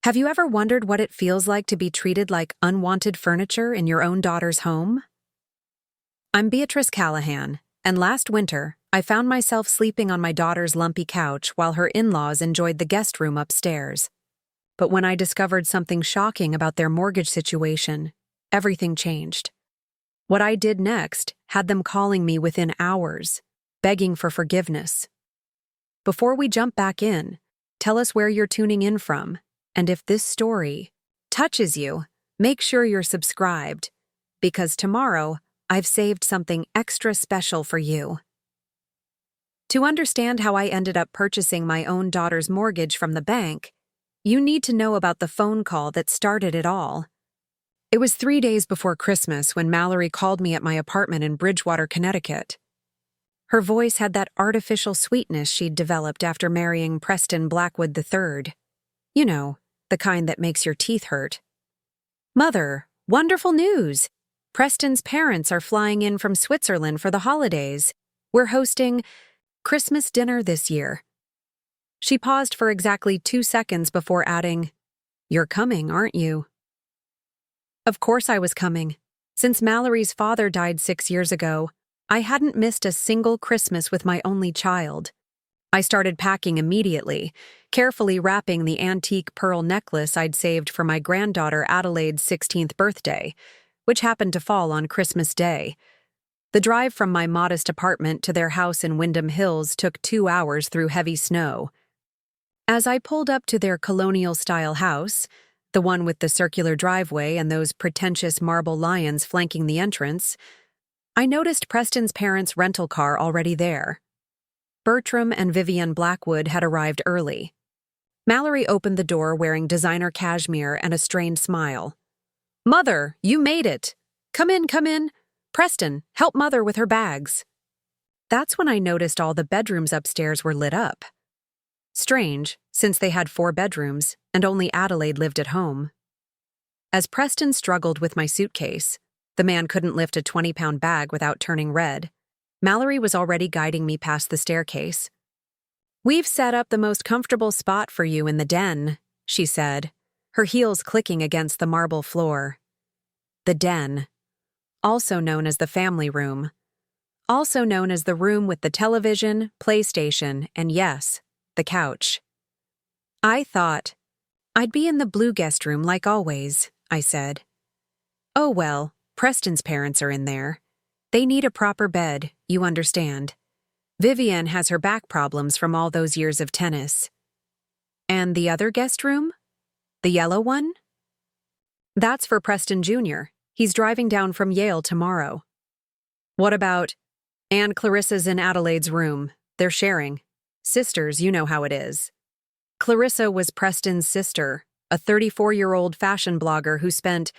Have you ever wondered what it feels like to be treated like unwanted furniture in your own daughter's home? I'm Beatrice Callahan, and last winter, I found myself sleeping on my daughter's lumpy couch while her in-laws enjoyed the guest room upstairs. But when I discovered something shocking about their mortgage situation, everything changed. What I did next had them calling me within hours, begging for forgiveness. Before we jump back in, tell us where you're tuning in from, and if this story touches you, make sure you're subscribed, because tomorrow I've saved something extra special for you. To understand how I ended up purchasing my own daughter's mortgage from the bank, you need to know about the phone call that started it all. It was 3 days before Christmas when Mallory called me at my apartment in Bridgewater, Connecticut. Her voice had that artificial sweetness she'd developed after marrying Preston Blackwood III. You know, the kind that makes your teeth hurt. "Mother, wonderful news! Preston's parents are flying in from Switzerland for the holidays. We're hosting Christmas dinner this year." She paused for exactly 2 seconds before adding, "You're coming, aren't you?" Of course I was coming. Since Mallory's father died 6 years ago, I hadn't missed a single Christmas with my only child. I started packing immediately, carefully wrapping the antique pearl necklace I'd saved for my granddaughter Adelaide's 16th birthday, which happened to fall on Christmas Day. The drive from my modest apartment to their house in Wyndham Hills took 2 hours through heavy snow. As I pulled up to their colonial-style house, the one with the circular driveway and those pretentious marble lions flanking the entrance, I noticed Preston's parents' rental car already there. Bertram and Vivienne Blackwood had arrived early. Mallory opened the door wearing designer cashmere and a strained smile. "Mother, you made it! Come in, come in! Preston, help Mother with her bags." That's when I noticed all the bedrooms upstairs were lit up. Strange, since they had 4 bedrooms, and only Adelaide lived at home. As Preston struggled with my suitcase, the man couldn't lift a 20-pound bag without turning red, Mallory was already guiding me past the staircase. "We've set up the most comfortable spot for you in the den," she said, her heels clicking against the marble floor. The den, also known as the family room, also known as the room with the television, PlayStation, and yes, the couch. "I thought I'd be in the blue guest room like always," I said. "Oh well, Preston's parents are in there. They need a proper bed, you understand. Vivienne has her back problems from all those years of tennis." "And the other guest room? The yellow one?" "That's for Preston Jr. He's driving down from Yale tomorrow." "What about Anne Clarissa's in Adelaide's room? They're sharing. Sisters, you know how it is." Clarissa was Preston's sister, a 34-year-old fashion blogger who spent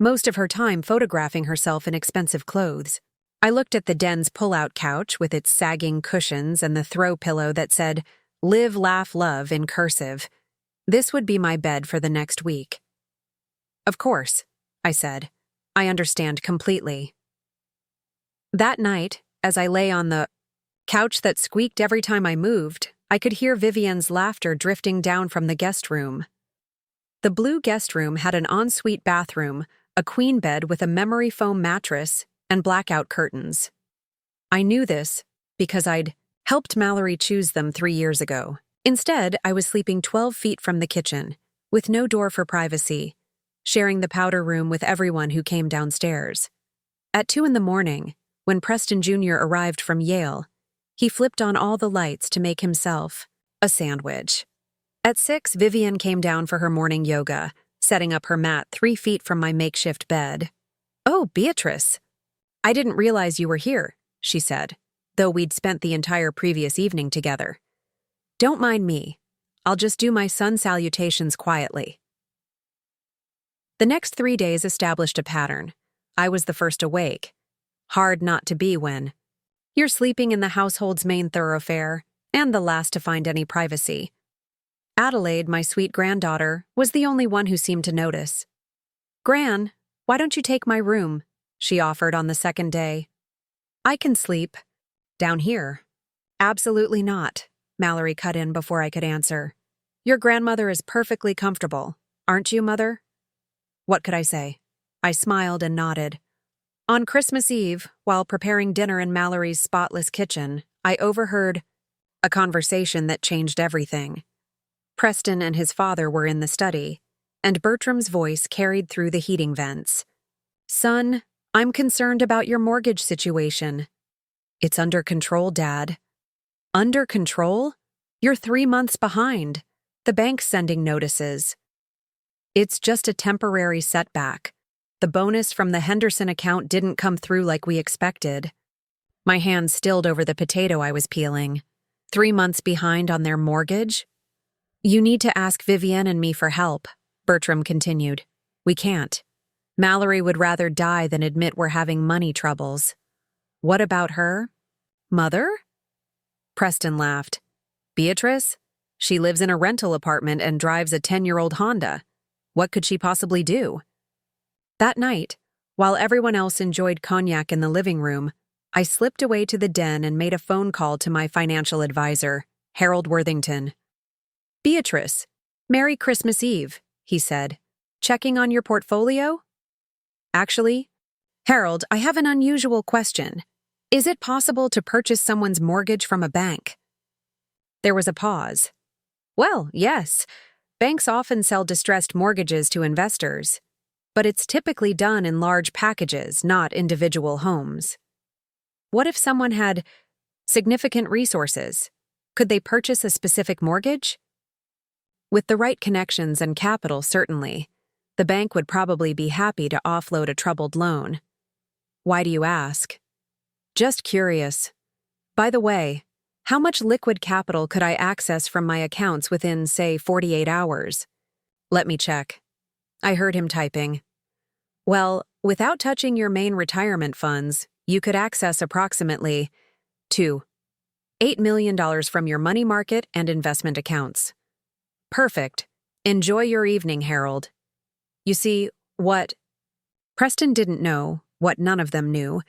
most of her time photographing herself in expensive clothes. I looked at the den's pull-out couch with its sagging cushions and the throw pillow that said, "Live, laugh, love" in cursive. This would be my bed for the next week. "Of course," I said. "I understand completely." That night, as I lay on the couch that squeaked every time I moved, I could hear Vivienne's laughter drifting down from the guest room. The blue guest room had an ensuite bathroom, a queen bed with a memory foam mattress, and blackout curtains. I knew this because I'd helped Mallory choose them 3 years ago. Instead, I was sleeping 12 feet from the kitchen, with no door for privacy, sharing the powder room with everyone who came downstairs. At 2 a.m, when Preston Jr. arrived from Yale, he flipped on all the lights to make himself a sandwich. At 6, Vivienne came down for her morning yoga, setting up her mat 3 feet from my makeshift bed. "Oh, Beatrice, I didn't realize you were here," she said, though we'd spent the entire previous evening together. "Don't mind me. I'll just do my sun salutations quietly." The next 3 days established a pattern. I was the first awake. Hard not to be when you're sleeping in the household's main thoroughfare and the last to find any privacy. Adelaide, my sweet granddaughter, was the only one who seemed to notice. "Gran, why don't you take my room?" she offered on the second day. "I can sleep down here." "Absolutely not," Mallory cut in before I could answer. "Your grandmother is perfectly comfortable. Aren't you, Mother? What could I say? I smiled and nodded. On Christmas Eve, while preparing dinner in Mallory's spotless kitchen, I overheard a conversation that changed everything. Preston and his father were in the study, and Bertram's voice carried through the heating vents. Son, I'm concerned about your mortgage situation. It's under control, Dad. Under control? You're 3 months behind. The bank's sending notices. It's just a temporary setback. The bonus from the Henderson account didn't come through like we expected. My hand stilled over the potato I was peeling. 3 months behind on their mortgage? You need to ask Vivienne and me for help, Bertram continued. We can't. Mallory would rather die than admit we're having money troubles. What about her? Mother? Preston laughed. Beatrice? She lives in a rental apartment and drives a 10-year-old Honda. What could she possibly do? That night, while everyone else enjoyed cognac in the living room, I slipped away to the den and made a phone call to my financial advisor, Harold Worthington. Beatrice, Merry Christmas Eve, he said. Checking on your portfolio? Actually, Harold, I have an unusual question. Is it possible to purchase someone's mortgage from a bank? There was a pause. Well, yes. Banks often sell distressed mortgages to investors, but it's typically done in large packages, not individual homes. What if someone had significant resources? Could they purchase a specific mortgage? With the right connections and capital, certainly. The bank would probably be happy to offload a troubled loan. Why do you ask? Just curious. By the way, how much liquid capital could I access from my accounts within, say, 48 hours? Let me check. I heard him typing. Well, without touching your main retirement funds, you could access approximately $8 million from your money market and investment accounts. Perfect. Enjoy your evening, Harold. You see, what Preston didn't know, what none of them knew,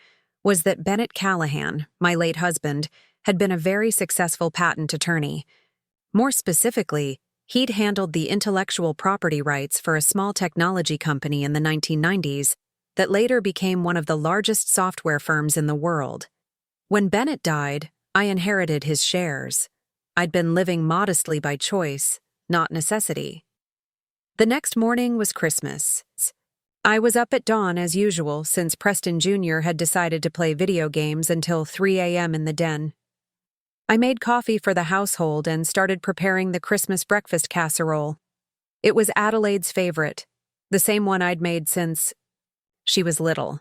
was that Bennett Callahan, my late husband, had been a very successful patent attorney. More specifically, he'd handled the intellectual property rights for a small technology company in the 1990s that later became one of the largest software firms in the world. When Bennett died, I inherited his shares. I'd been living modestly by choice, not necessity. The next morning was Christmas. I was up at dawn as usual since Preston Jr. had decided to play video games until 3 a.m. in the den. I made coffee for the household and started preparing the Christmas breakfast casserole. It was Adelaide's favorite, the same one I'd made since she was little.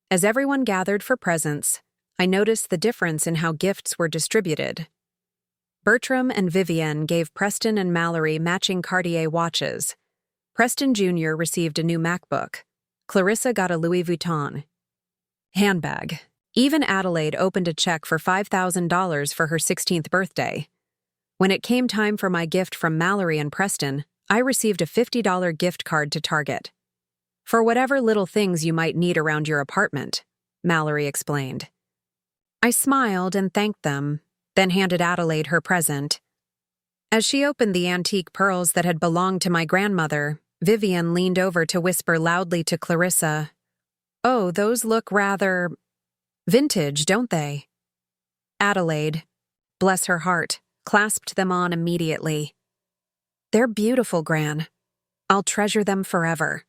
As everyone gathered for presents, I noticed the difference in how gifts were distributed. Bertram and Vivienne gave Preston and Mallory matching Cartier watches. Preston Jr. received a new MacBook. Clarissa got a Louis Vuitton handbag. Even Adelaide opened a check for $5,000 for her 16th birthday. When it came time for my gift from Mallory and Preston, I received a $50 gift card to Target. For whatever little things you might need around your apartment, Mallory explained. I smiled and thanked them, then handed Adelaide her present. As she opened the antique pearls that had belonged to my grandmother, Vivienne leaned over to whisper loudly to Clarissa, "Oh, those look rather vintage, don't they?" Adelaide, bless her heart, clasped them on immediately. "They're beautiful, Gran. I'll treasure them forever."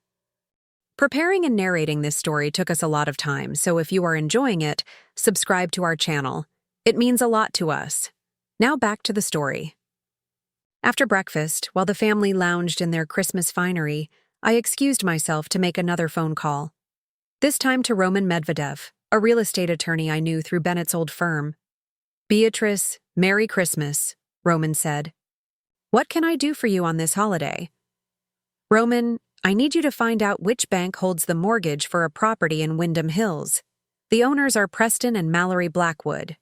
Preparing and narrating this story took us a lot of time, so if you are enjoying it, subscribe to our channel. It means a lot to us. Now back to the story. After breakfast, while the family lounged in their Christmas finery, I excused myself to make another phone call. This time to Roman Medvedev, a real estate attorney I knew through Bennett's old firm. "Beatrice, Merry Christmas," Roman said. "What can I do for you on this holiday?" "Roman, I need you to find out which bank holds the mortgage for a property in Wyndham Hills. The owners are Preston and Mallory Blackwood."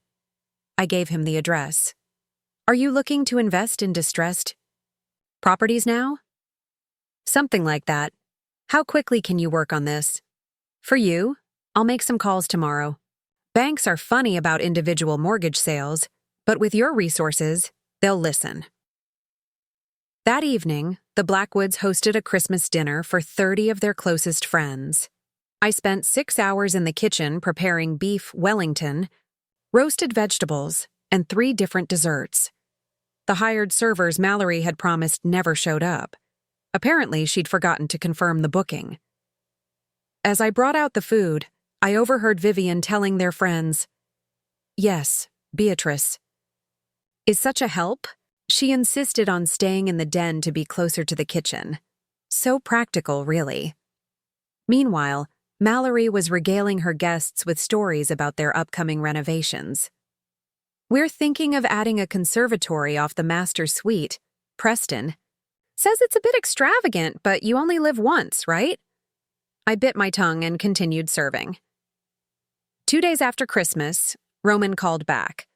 I gave him the address. "Are you looking to invest in distressed properties now?" "Something like that. How quickly can you work on this?" "For you, I'll make some calls tomorrow. Banks are funny about individual mortgage sales, but with your resources, they'll listen." That evening, the Blackwoods hosted a Christmas dinner for 30 of their closest friends. I spent 6 hours in the kitchen preparing beef Wellington, roasted vegetables, and 3 different desserts. The hired servers Mallory had promised never showed up. Apparently, she'd forgotten to confirm the booking. As I brought out the food, I overheard Vivienne telling their friends, "Yes, Beatrice is such a help." She insisted on staying in the den to be closer to the kitchen. So practical, really. Meanwhile, Mallory was regaling her guests with stories about their upcoming renovations. "We're thinking of adding a conservatory off the master suite, Preston. Says it's a bit extravagant, but you only live once, right?" I bit my tongue and continued serving. 2 days after Christmas, Roman called back.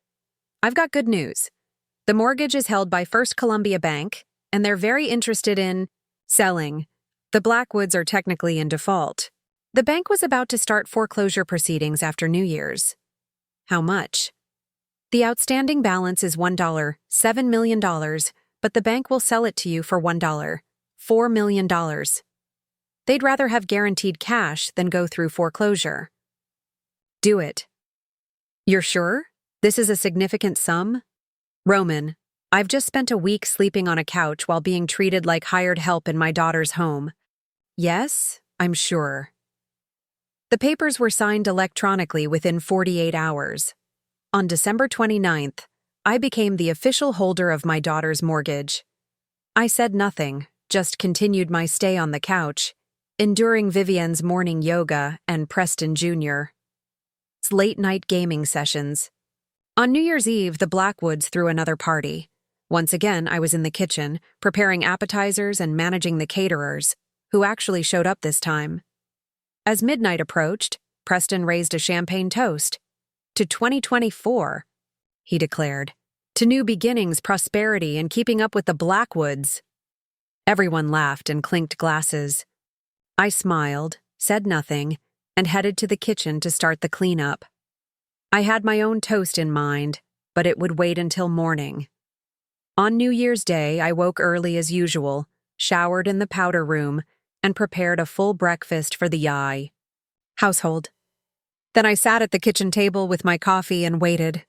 "I've got good news. The mortgage is held by First Columbia Bank, and they're very interested in selling. The Blackwoods are technically in default. The bank was about to start foreclosure proceedings after New Year's." "How much?" "The outstanding balance is $1, $7 million, but the bank will sell it to you for $1, $4 million. They'd rather have guaranteed cash than go through foreclosure." "Do it." "You're sure? This is a significant sum?" "Roman, I've just spent a week sleeping on a couch while being treated like hired help in my daughter's home." "Yes, I'm sure." The papers were signed electronically within 48 hours. On December 29th, I became the official holder of my daughter's mortgage. I said nothing, just continued my stay on the couch, enduring Vivienne's morning yoga and Preston Jr.'s late-night gaming sessions. On New Year's Eve, the Blackwoods threw another party. Once again, I was in the kitchen, preparing appetizers and managing the caterers, who actually showed up this time. As midnight approached, Preston raised a champagne toast. "To 2024, he declared. "To new beginnings, prosperity, and keeping up with the Blackwoods." Everyone laughed and clinked glasses. I smiled, said nothing, and headed to the kitchen to start the cleanup. I had my own toast in mind, but it would wait until morning. On New Year's Day, I woke early as usual, showered in the powder room, and prepared a full breakfast for the household. Then I sat at the kitchen table with my coffee and waited.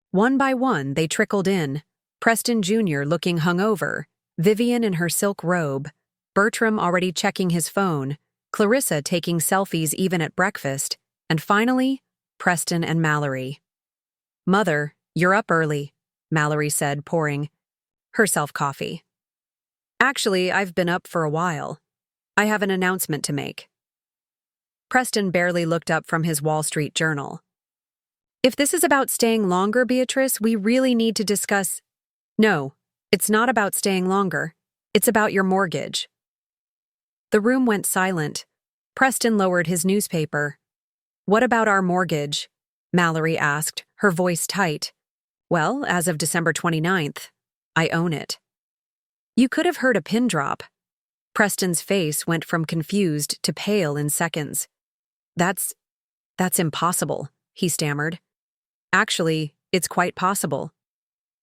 One by one, they trickled in, Preston Jr. looking hungover, Vivienne in her silk robe, Bertram already checking his phone, Clarissa taking selfies even at breakfast, and finally, Preston and Mallory. "Mother, you're up early," Mallory said, pouring herself coffee. "Actually, I've been up for a while. I have an announcement to make." Preston barely looked up from his Wall Street Journal. "If this is about staying longer, Beatrice, we really need to discuss—" "No, it's not about staying longer. It's about your mortgage." The room went silent. Preston lowered his newspaper. "What about our mortgage?" Mallory asked, her voice tight. "Well, as of December 29th, I own it." You could have heard a pin drop. Preston's face went from confused to pale in seconds. That's impossible," he stammered. "Actually, it's quite possible.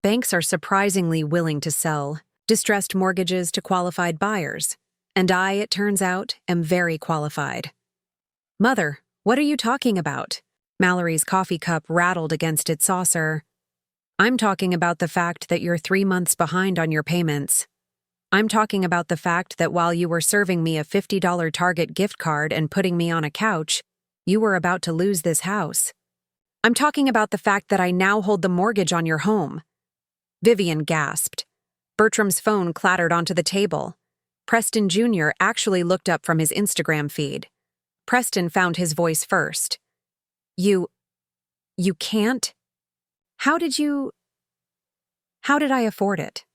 Banks are surprisingly willing to sell distressed mortgages to qualified buyers, and I, it turns out, am very qualified." "Mother, what are you talking about?" Mallory's coffee cup rattled against its saucer. "I'm talking about the fact that you're 3 months behind on your payments. I'm talking about the fact that while you were serving me a $50 Target gift card and putting me on a couch, you were about to lose this house. I'm talking about the fact that I now hold the mortgage on your home." Vivienne gasped. Bertram's phone clattered onto the table. Preston Jr. actually looked up from his Instagram feed. Preston found his voice first. You can't? How did I afford it?"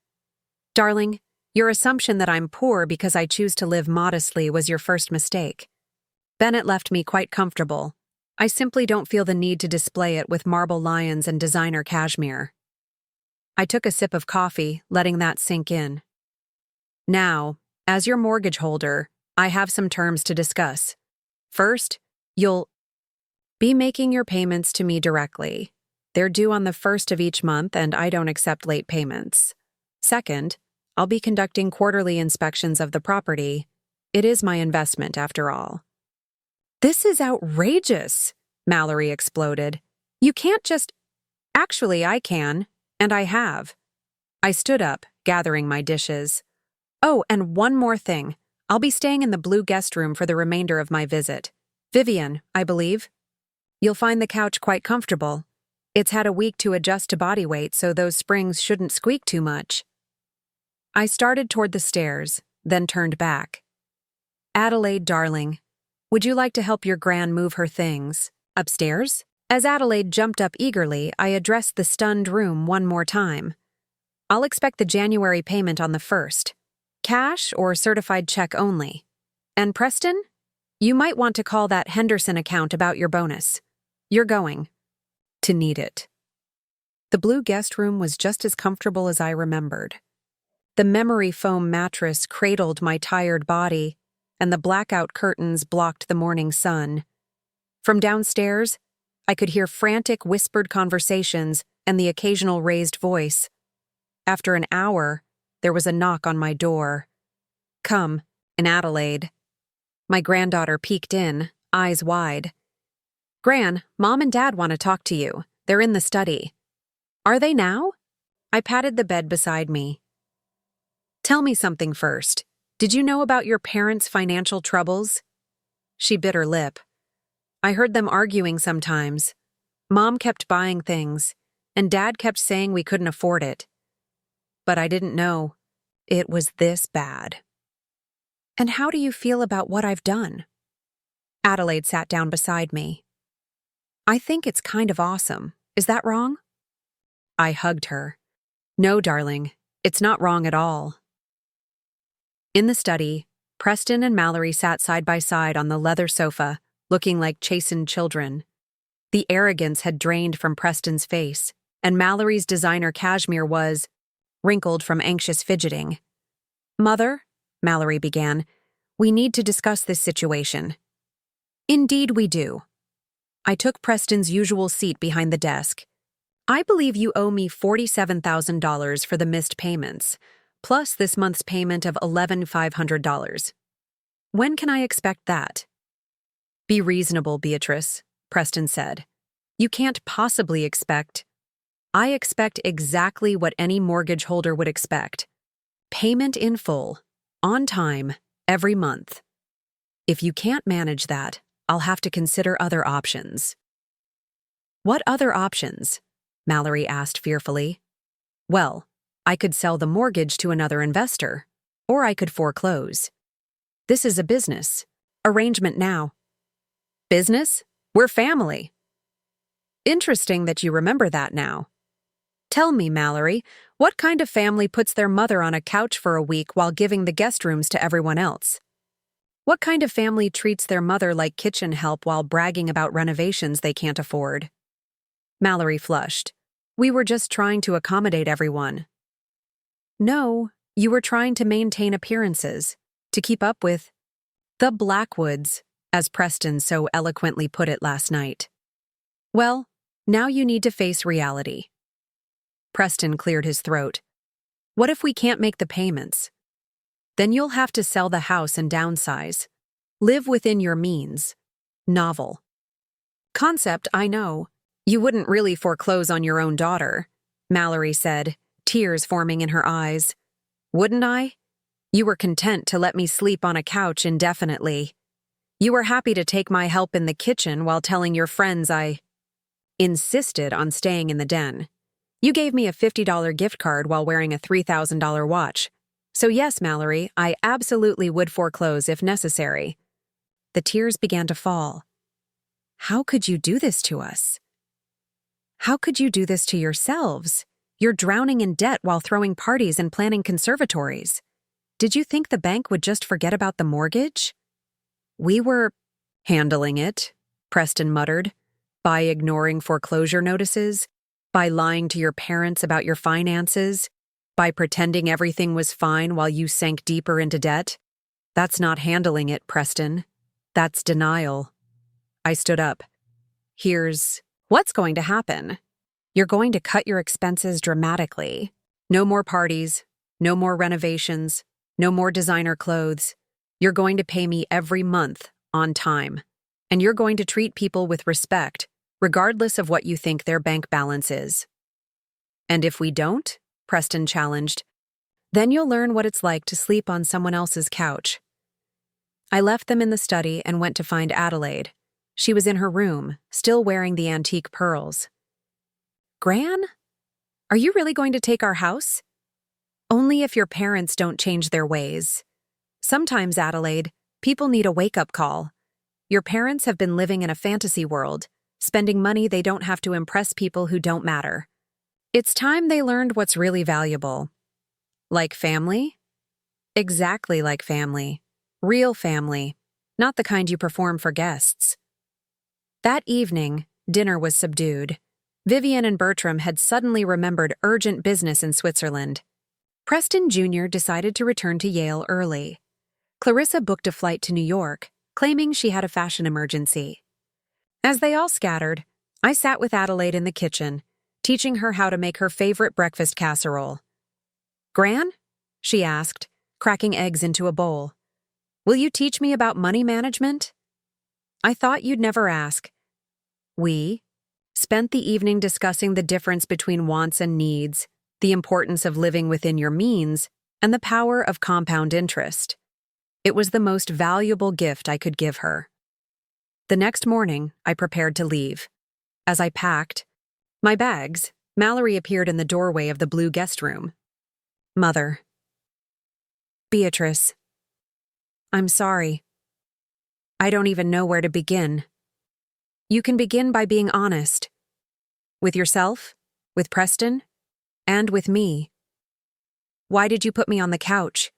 "Darling, your assumption that I'm poor because I choose to live modestly was your first mistake. Bennett left me quite comfortable. I simply don't feel the need to display it with marble lions and designer cashmere." I took a sip of coffee, letting that sink in. "Now, as your mortgage holder, I have some terms to discuss. First, you'll be making your payments to me directly. They're due on the 1st of each month, and I don't accept late payments. Second, I'll be conducting quarterly inspections of the property. It is my investment, after all. This is outrageous, Mallory exploded. You can't just— Actually, I can, and I have. I stood up, gathering my dishes. Oh, and one more thing. I'll be staying in the blue guest room for the remainder of my visit. Vivienne, I believe. You'll find the couch quite comfortable. It's had a week to adjust to body weight, so those springs shouldn't squeak too much. I started toward the stairs, then turned back. Adelaide, darling, would you like to help your gran move her things? Upstairs? As Adelaide jumped up eagerly, I addressed the stunned room one more time. I'll expect the January payment on the 1st. Cash or certified check only. And Preston? You might want to call that Henderson account about your bonus. You're going to need it. The blue guest room was just as comfortable as I remembered. The memory foam mattress cradled my tired body, and the blackout curtains blocked the morning sun. From downstairs, I could hear frantic whispered conversations and the occasional raised voice. After an hour, there was a knock on my door. Come, in Adelaide. My granddaughter peeked in, eyes wide. Gran, Mom and Dad want to talk to you. They're in the study. Are they now? I patted the bed beside me. Tell me something first. Did you know about your parents' financial troubles? She bit her lip. I heard them arguing sometimes. Mom kept buying things, and Dad kept saying we couldn't afford it. But I didn't know it was this bad. And how do you feel about what I've done? Adelaide sat down beside me. I think it's kind of awesome. Is that wrong? I hugged her. No, darling, it's not wrong at all. In the study, Preston and Mallory sat side by side on the leather sofa, looking like chastened children. The arrogance had drained from Preston's face, and Mallory's designer cashmere was wrinkled from anxious fidgeting. Mother, Mallory began, we need to discuss this situation. Indeed we do. I took Preston's usual seat behind the desk. I believe you owe me $47,000 for the missed payments, plus this month's payment of $11,500. When can I expect that? Be reasonable, Beatrice, Preston said. You can't possibly expect— I expect exactly what any mortgage holder would expect. Payment in full, on time, every month. If you can't manage that, I'll have to consider other options. What other options? Mallory asked fearfully. Well, I could sell the mortgage to another investor, or I could foreclose. This is a business arrangement now. Business? We're family. Interesting that you remember that now. Tell me, Mallory, what kind of family puts their mother on a couch for a week while giving the guest rooms to everyone else? What kind of family treats their mother like kitchen help while bragging about renovations they can't afford? Mallory flushed. We were just trying to accommodate everyone. No, you were trying to maintain appearances, to keep up with the Blackwoods, as Preston so eloquently put it last night. Well, now you need to face reality. Preston cleared his throat. What if we can't make the payments? Then you'll have to sell the house and downsize. Live within your means. Novel. Concept, I know. You wouldn't really foreclose on your own daughter, Mallory said, tears forming in her eyes. Wouldn't I? You were content to let me sleep on a couch indefinitely. You were happy to take my help in the kitchen while telling your friends I insisted on staying in the den. You gave me a $50 gift card while wearing a $3,000 watch. So yes, Mallory, I absolutely would foreclose if necessary. The tears began to fall. How could you do this to us? How could you do this to yourselves? You're drowning in debt while throwing parties and planning conservatories. Did you think the bank would just forget about the mortgage? We were handling it, Preston muttered, by ignoring foreclosure notices, by lying to your parents about your finances, by pretending everything was fine while you sank deeper into debt. That's not handling it, Preston. That's denial. I stood up. Here's what's going to happen. You're going to cut your expenses dramatically. No more parties, No more renovations. No more designer clothes. You're going to pay me every month, on time. And you're going to treat people with respect, regardless of what you think their bank balance is. And if we don't, Preston challenged, then you'll learn what it's like to sleep on someone else's couch. I left them in the study and went to find Adelaide. She was in her room, still wearing the antique pearls. Gran? Are you really going to take our house? Only if your parents don't change their ways. Sometimes, Adelaide, people need a wake-up call. Your parents have been living in a fantasy world, spending money they don't have to impress people who don't matter. It's time they learned what's really valuable. Like family? Exactly like family. Real family, not the kind you perform for guests. That evening, dinner was subdued. Vivienne and Bertram had suddenly remembered urgent business in Switzerland. Preston Jr. decided to return to Yale early. Clarissa booked a flight to New York, claiming she had a fashion emergency. As they all scattered, I sat with Adelaide in the kitchen, teaching her how to make her favorite breakfast casserole. Gran? She asked, cracking eggs into a bowl. Will you teach me about money management? I thought you'd never ask. We spent the evening discussing the difference between wants and needs, the importance of living within your means, and the power of compound interest. It was the most valuable gift I could give her. The next morning, I prepared to leave. As I packed my bags, Mallory appeared in the doorway of the blue guest room. Mother. Beatrice. I'm sorry. I don't even know where to begin. You can begin by being honest. With yourself, with Preston, and with me. Why did you put me on the couch?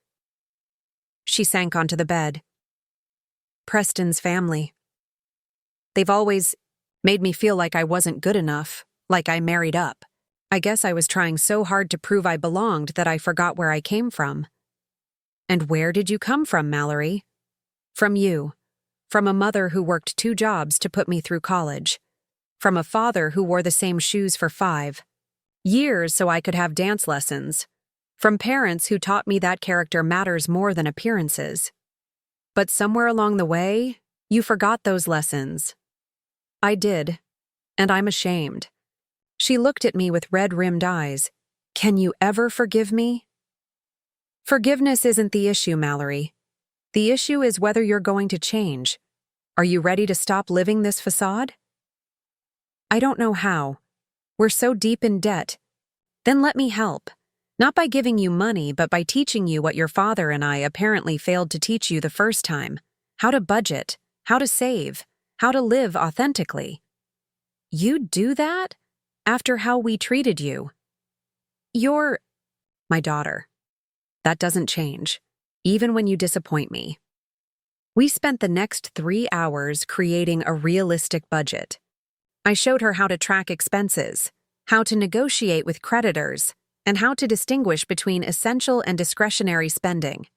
She sank onto the bed. Preston's family. They've always made me feel like I wasn't good enough, like I married up. I guess I was trying so hard to prove I belonged that I forgot where I came from. And where did you come from, Mallory? From you. From a mother who worked 2 jobs to put me through college. From a father who wore the same shoes for 5 years so I could have dance lessons. From parents who taught me that character matters more than appearances. But somewhere along the way, you forgot those lessons. I did, and I'm ashamed. She looked at me with red-rimmed eyes. Can you ever forgive me? Forgiveness isn't the issue, Mallory. The issue is whether you're going to change. Are you ready to stop living this facade? I don't know how. We're so deep in debt. Then let me help. Not by giving you money, but by teaching you what your father and I apparently failed to teach you the first time. How to budget, how to save, how to live authentically. You'd do that? After how we treated you. You're my daughter. That doesn't change, even when you disappoint me. We spent the next 3 hours creating a realistic budget. I showed her how to track expenses, how to negotiate with creditors, and how to distinguish between essential and discretionary spending.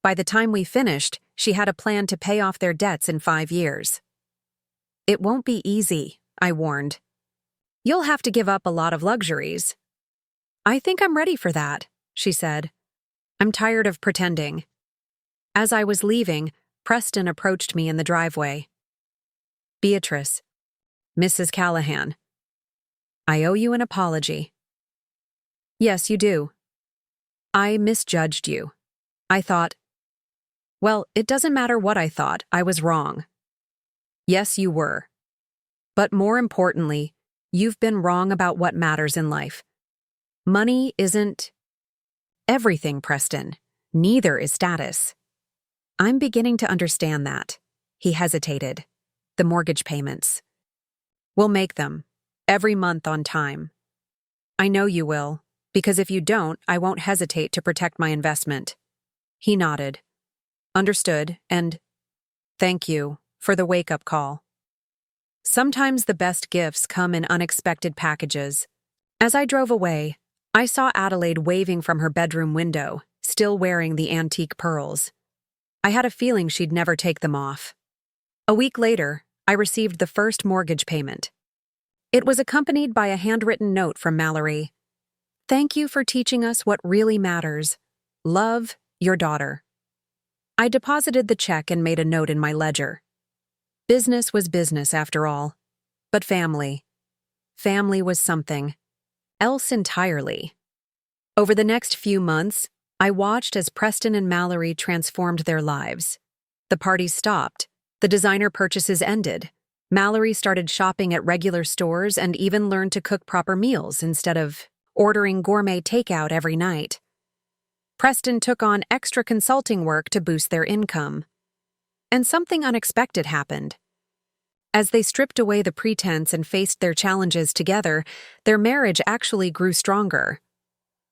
By the time we finished, she had a plan to pay off their debts in 5 years. It won't be easy, I warned. You'll have to give up a lot of luxuries. I think I'm ready for that, she said. I'm tired of pretending. As I was leaving, Preston approached me in the driveway. Beatrice. Mrs. Callahan. I owe you an apology. Yes, you do. I misjudged you. I thought. Well, it doesn't matter what I thought, I was wrong. Yes, you were. But more importantly, you've been wrong about what matters in life. Money isn't everything, Preston. Neither is status. I'm beginning to understand that. He hesitated. The mortgage payments. We'll make them. Every month on time. I know you will, because if you don't, I won't hesitate to protect my investment. He nodded. Understood, and thank you for the wake-up call. Sometimes the best gifts come in unexpected packages. As I drove away, I saw Adelaide waving from her bedroom window, still wearing the antique pearls. I had a feeling she'd never take them off. A week later, I received the first mortgage payment. It was accompanied by a handwritten note from Mallory. Thank you for teaching us what really matters. Love, your daughter. I deposited the check and made a note in my ledger. Business was business after all. But family. Family was something else entirely. Over the next few months, I watched as Preston and Mallory transformed their lives. The parties stopped. The designer purchases ended. Mallory started shopping at regular stores and even learned to cook proper meals instead of ordering gourmet takeout every night. Preston took on extra consulting work to boost their income. And something unexpected happened. As they stripped away the pretense and faced their challenges together, their marriage actually grew stronger.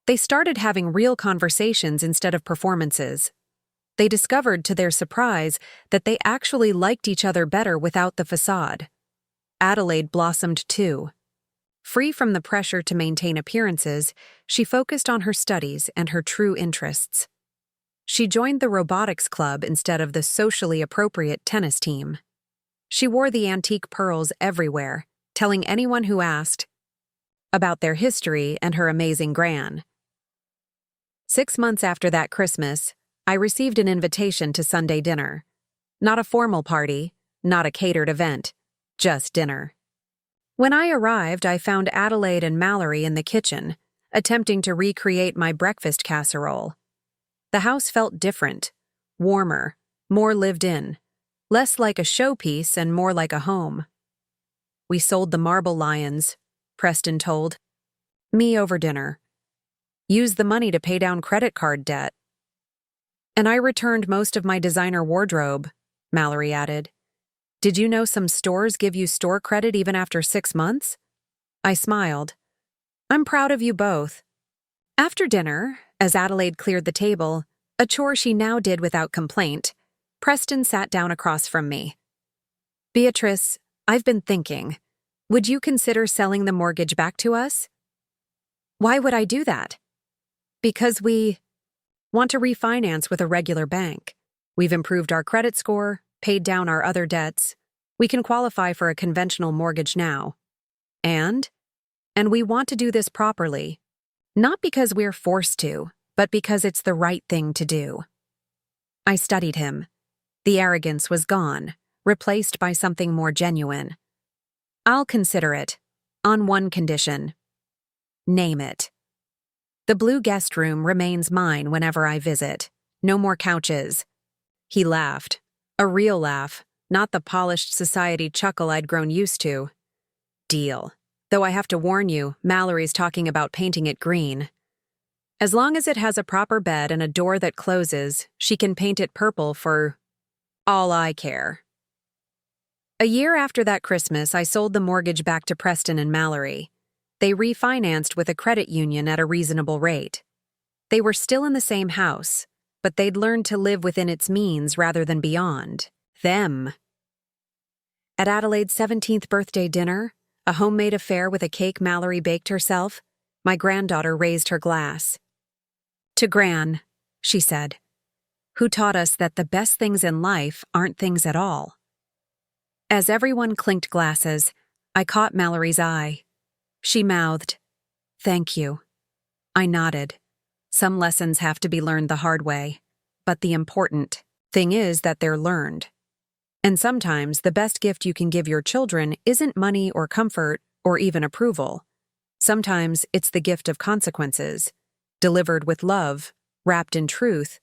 They started having real conversations instead of performances. They discovered, to their surprise, that they actually liked each other better without the facade. Adelaide blossomed too. Free from the pressure to maintain appearances, she focused on her studies and her true interests. She joined the robotics club instead of the socially appropriate tennis team. She wore the antique pearls everywhere, telling anyone who asked about their history and her amazing gran. 6 months after that Christmas, I received an invitation to Sunday dinner. Not a formal party, not a catered event, just dinner. When I arrived, I found Adelaide and Mallory in the kitchen, attempting to recreate my breakfast casserole. The house felt different, warmer, more lived in, less like a showpiece and more like a home. We sold the marble lions, Preston told me over dinner. Used the money to pay down credit card debt. And I returned most of my designer wardrobe, Mallory added. Did you know some stores give you store credit even after 6 months? I smiled. I'm proud of you both. After dinner, as Adelaide cleared the table, a chore she now did without complaint, Preston sat down across from me. Beatrice, I've been thinking. Would you consider selling the mortgage back to us? Why would I do that? Because we want to refinance with a regular bank. We've improved our credit score, paid down our other debts. We can qualify for a conventional mortgage now. And we want to do this properly. Not because we're forced to, but because it's the right thing to do. I studied him. The arrogance was gone, replaced by something more genuine. I'll consider it, on one condition. Name it. The blue guest room remains mine whenever I visit. No more couches. He laughed. A real laugh, not the polished society chuckle I'd grown used to. Deal. Though I have to warn you, Mallory's talking about painting it green. As long as it has a proper bed and a door that closes, she can paint it purple for all I care. A year after that Christmas, I sold the mortgage back to Preston and Mallory. They refinanced with a credit union at a reasonable rate. They were still in the same house, but they'd learned to live within its means rather than beyond them. At Adelaide's 17th birthday dinner, a homemade affair with a cake Mallory baked herself, my granddaughter raised her glass. To Gran, she said, who taught us that the best things in life aren't things at all. As everyone clinked glasses, I caught Mallory's eye. She mouthed, "Thank you." I nodded. Some lessons have to be learned the hard way, but the important thing is that they're learned. And sometimes the best gift you can give your children isn't money or comfort or even approval. Sometimes it's the gift of consequences, delivered with love, wrapped in truth,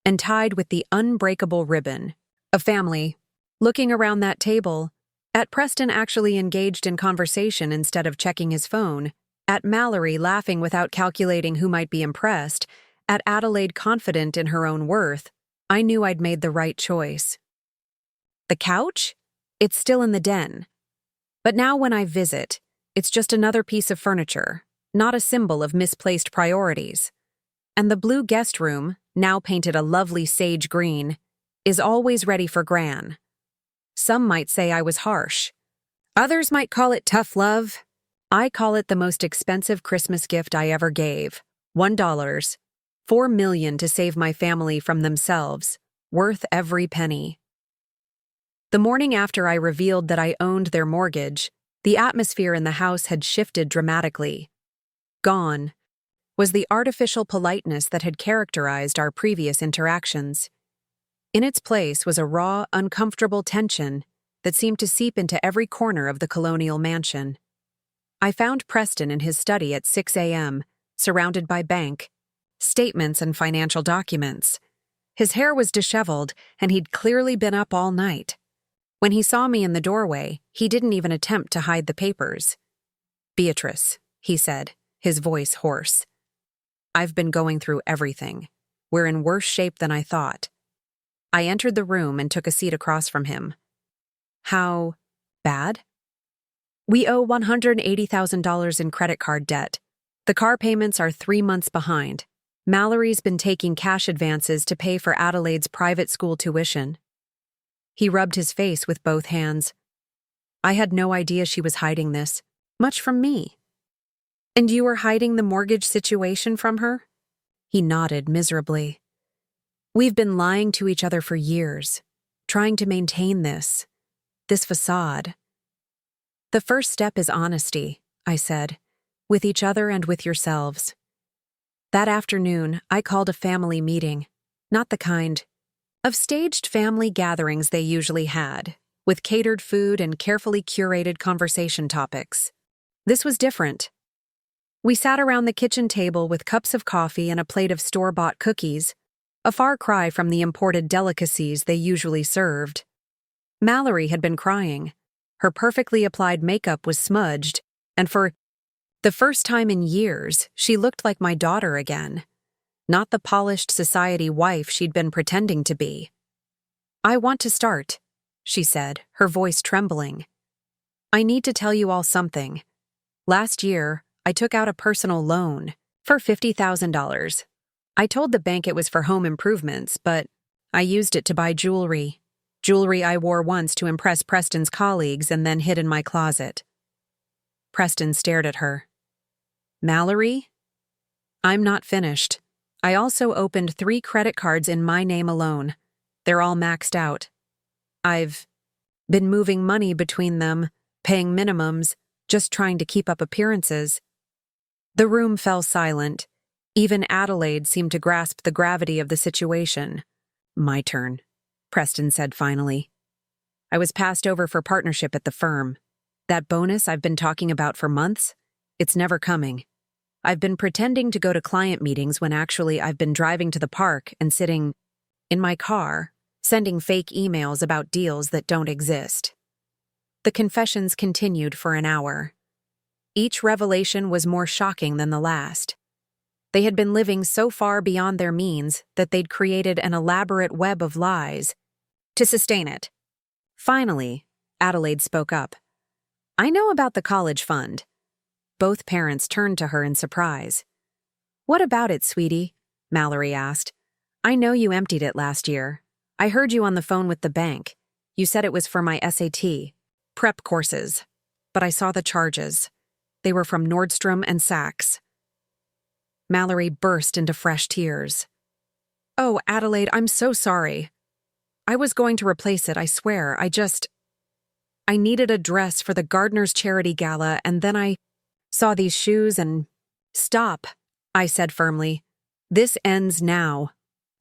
and tied with the unbreakable ribbon of family. Looking around that table, at Preston actually engaged in conversation instead of checking his phone, at Mallory laughing without calculating who might be impressed, at Adelaide confident in her own worth, I knew I'd made the right choice. The couch? It's still in the den. But now when I visit, it's just another piece of furniture, not a symbol of misplaced priorities. And the blue guest room, now painted a lovely sage green, is always ready for Gran. Some might say I was harsh. Others might call it tough love. I call it the most expensive Christmas gift I ever gave. $1. $4 million to save my family from themselves. Worth every penny. The morning after I revealed that I owned their mortgage, the atmosphere in the house had shifted dramatically. Gone. was the artificial politeness that had characterized our previous interactions. In its place was a raw, uncomfortable tension that seemed to seep into every corner of the colonial mansion. I found Preston in his study at 6 a.m., surrounded by bank statements and financial documents. His hair was disheveled, and he'd clearly been up all night. When he saw me in the doorway, he didn't even attempt to hide the papers. "Beatrice," he said, his voice hoarse. "I've been going through everything. We're in worse shape than I thought." I entered the room and took a seat across from him. "How bad?" "We owe $180,000 in credit card debt. The car payments are 3 months behind. Mallory's been taking cash advances to pay for Adelaide's private school tuition." He rubbed his face with both hands. "I had no idea she was hiding this, much from me." "And you were hiding the mortgage situation from her?" He nodded miserably. "We've been lying to each other for years, trying to maintain this facade." "The first step is honesty," I said, "with each other and with yourselves." That afternoon, I called a family meeting, not the kind of staged family gatherings they usually had, with catered food and carefully curated conversation topics. This was different. We sat around the kitchen table with cups of coffee and a plate of store-bought cookies, a far cry from the imported delicacies they usually served. Mallory had been crying. Her perfectly applied makeup was smudged, and for the first time in years, she looked like my daughter again, not the polished society wife she'd been pretending to be. "I want to start," she said, her voice trembling. "I need to tell you all something. Last year, I took out a personal loan for $50,000. I told the bank it was for home improvements, but I used it to buy jewelry. Jewelry I wore once to impress Preston's colleagues and then hid in my closet." Preston stared at her. "Mallory?" "I'm not finished. I also opened 3 credit cards in my name alone. They're all maxed out. I've been moving money between them, paying minimums, just trying to keep up appearances." The room fell silent. Even Adelaide seemed to grasp the gravity of the situation. "My turn," Preston said finally. "I was passed over for partnership at the firm. That bonus I've been talking about for months, it's never coming. I've been pretending to go to client meetings when actually I've been driving to the park and sitting in my car, sending fake emails about deals that don't exist." The confessions continued for an hour. Each revelation was more shocking than the last. They had been living so far beyond their means that they'd created an elaborate web of lies to sustain it. Finally, Adelaide spoke up. "I know about the college fund." Both parents turned to her in surprise. "What about it, sweetie?" Mallory asked. "I know you emptied it last year. I heard you on the phone with the bank. You said it was for my SAT prep courses, but I saw the charges. They were from Nordstrom and Saks." Mallory burst into fresh tears. "Oh, Adelaide, I'm so sorry. I was going to replace it, I swear. I needed a dress for the Gardener's Charity Gala, and then I saw these shoes and—" "Stop," I said firmly. "This ends now.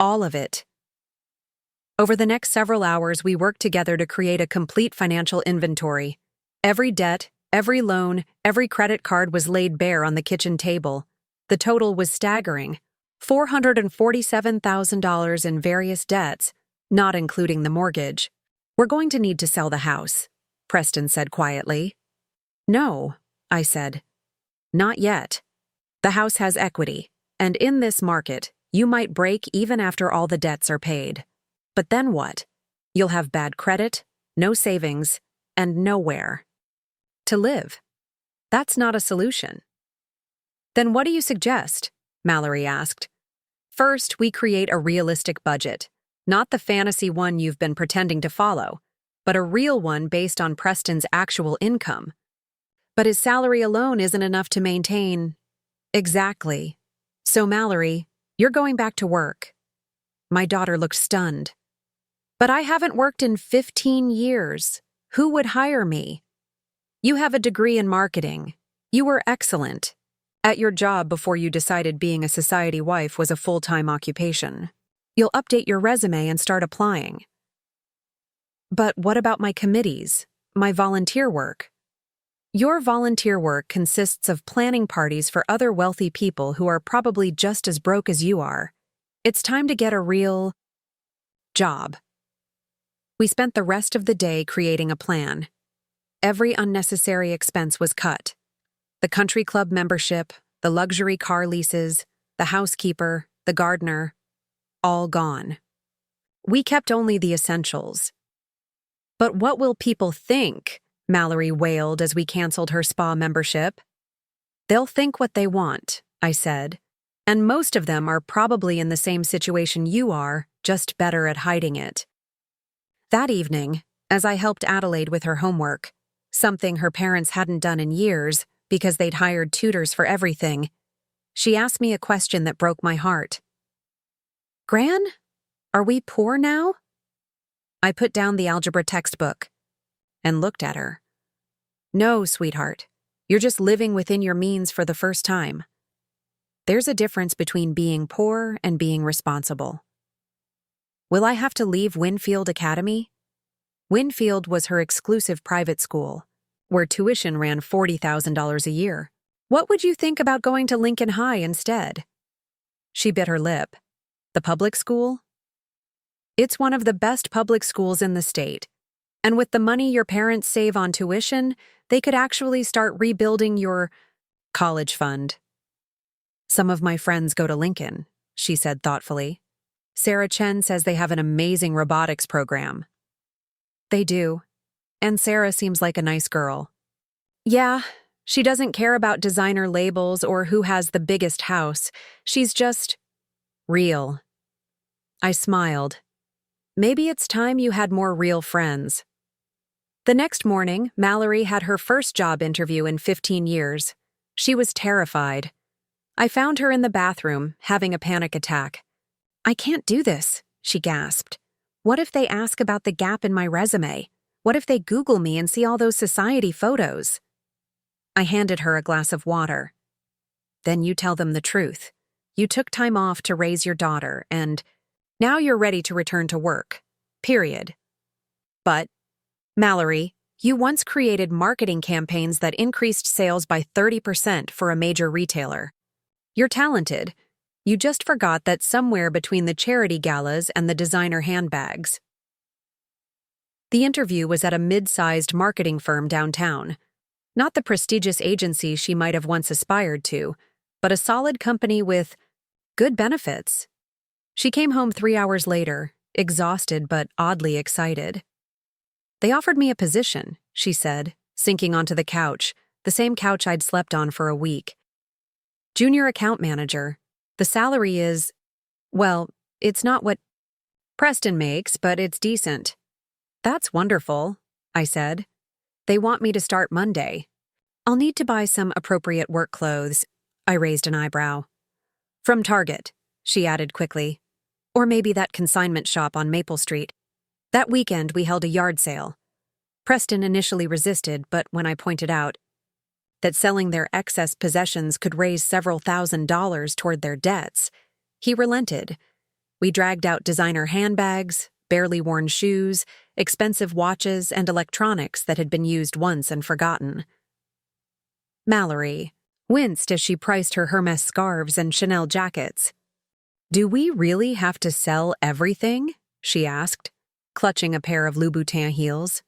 All of it." Over the next several hours, we worked together to create a complete financial inventory. Every debt, every loan, every credit card was laid bare on the kitchen table. The total was staggering: $447,000 in various debts, not including the mortgage. "We're going to need to sell the house," Preston said quietly. "No," I said. "Not yet. The house has equity, and in this market, you might break even after all the debts are paid. But then what? You'll have bad credit, no savings, and nowhere to live. That's not a solution." "Then what do you suggest?" Mallory asked. "First, we create a realistic budget, not the fantasy one you've been pretending to follow, but a real one based on Preston's actual income." "But his salary alone isn't enough to maintain—" "Exactly. So, Mallory, you're going back to work." My daughter looked stunned. "But I haven't worked in 15 years. Who would hire me?" "You have a degree in marketing. You were excellent. At your job before you decided being a society wife was a full-time occupation. You'll update your resume and start applying. But what about my committees, my volunteer work? Your volunteer work consists of planning parties for other wealthy people who are probably just as broke as you are. It's time to get a real job. We spent the rest of the day creating a plan. Every unnecessary expense was cut. The country club membership, the luxury car leases, the housekeeper, the gardener, all gone. We kept only the essentials. But what will people think? Mallory wailed as we canceled her spa membership. They'll think what they want, I said, and most of them are probably in the same situation you are, just better at hiding it. That evening, as I helped Adelaide with her homework, something her parents hadn't done in years because they'd hired tutors for everything, she asked me a question that broke my heart. Gran, are we poor now? I put down the algebra textbook and looked at her. No, sweetheart, you're just living within your means for the first time. There's a difference between being poor and being responsible. Will I have to leave Winfield Academy? Winfield was her exclusive private school, where tuition ran $40,000 a year. What would you think about going to Lincoln High instead? She bit her lip. The public school? It's one of the best public schools in the state. And with the money your parents save on tuition, they could actually start rebuilding your college fund. Some of my friends go to Lincoln, she said thoughtfully. Sarah Chen says they have an amazing robotics program. They do. And Sarah seems like a nice girl. Yeah, she doesn't care about designer labels or who has the biggest house. She's just real. I smiled. Maybe it's time you had more real friends. The next morning, Mallory had her first job interview in 15 years. She was terrified. I found her in the bathroom, having a panic attack. I can't do this, she gasped. What if they ask about the gap in my resume? What if they Google me and see all those society photos? I handed her a glass of water. Then you tell them the truth. You took time off to raise your daughter, and now you're ready to return to work. Period. But, Mallory, you once created marketing campaigns that increased sales by 30% for a major retailer. You're talented. You just forgot that somewhere between the charity galas and the designer handbags. The interview was at a mid-sized marketing firm downtown. Not the prestigious agency she might have once aspired to, but a solid company with good benefits. She came home 3 hours later, exhausted but oddly excited. They offered me a position, she said, sinking onto the couch, the same couch I'd slept on for a week. Junior account manager. The salary is, well, it's not what Preston makes, but it's decent. That's wonderful, I said. They want me to start Monday. I'll need to buy some appropriate work clothes. I raised an eyebrow. From Target, she added quickly. Or maybe that consignment shop on Maple Street. That weekend we held a yard sale. Preston initially resisted, but when I pointed out that selling their excess possessions could raise several $1,000s toward their debts, he relented. We dragged out designer handbags, barely worn shoes, expensive watches, and electronics that had been used once and forgotten. Mallory winced as she priced her Hermes scarves and Chanel jackets. Do we really have to sell everything? She asked, clutching a pair of Louboutin heels.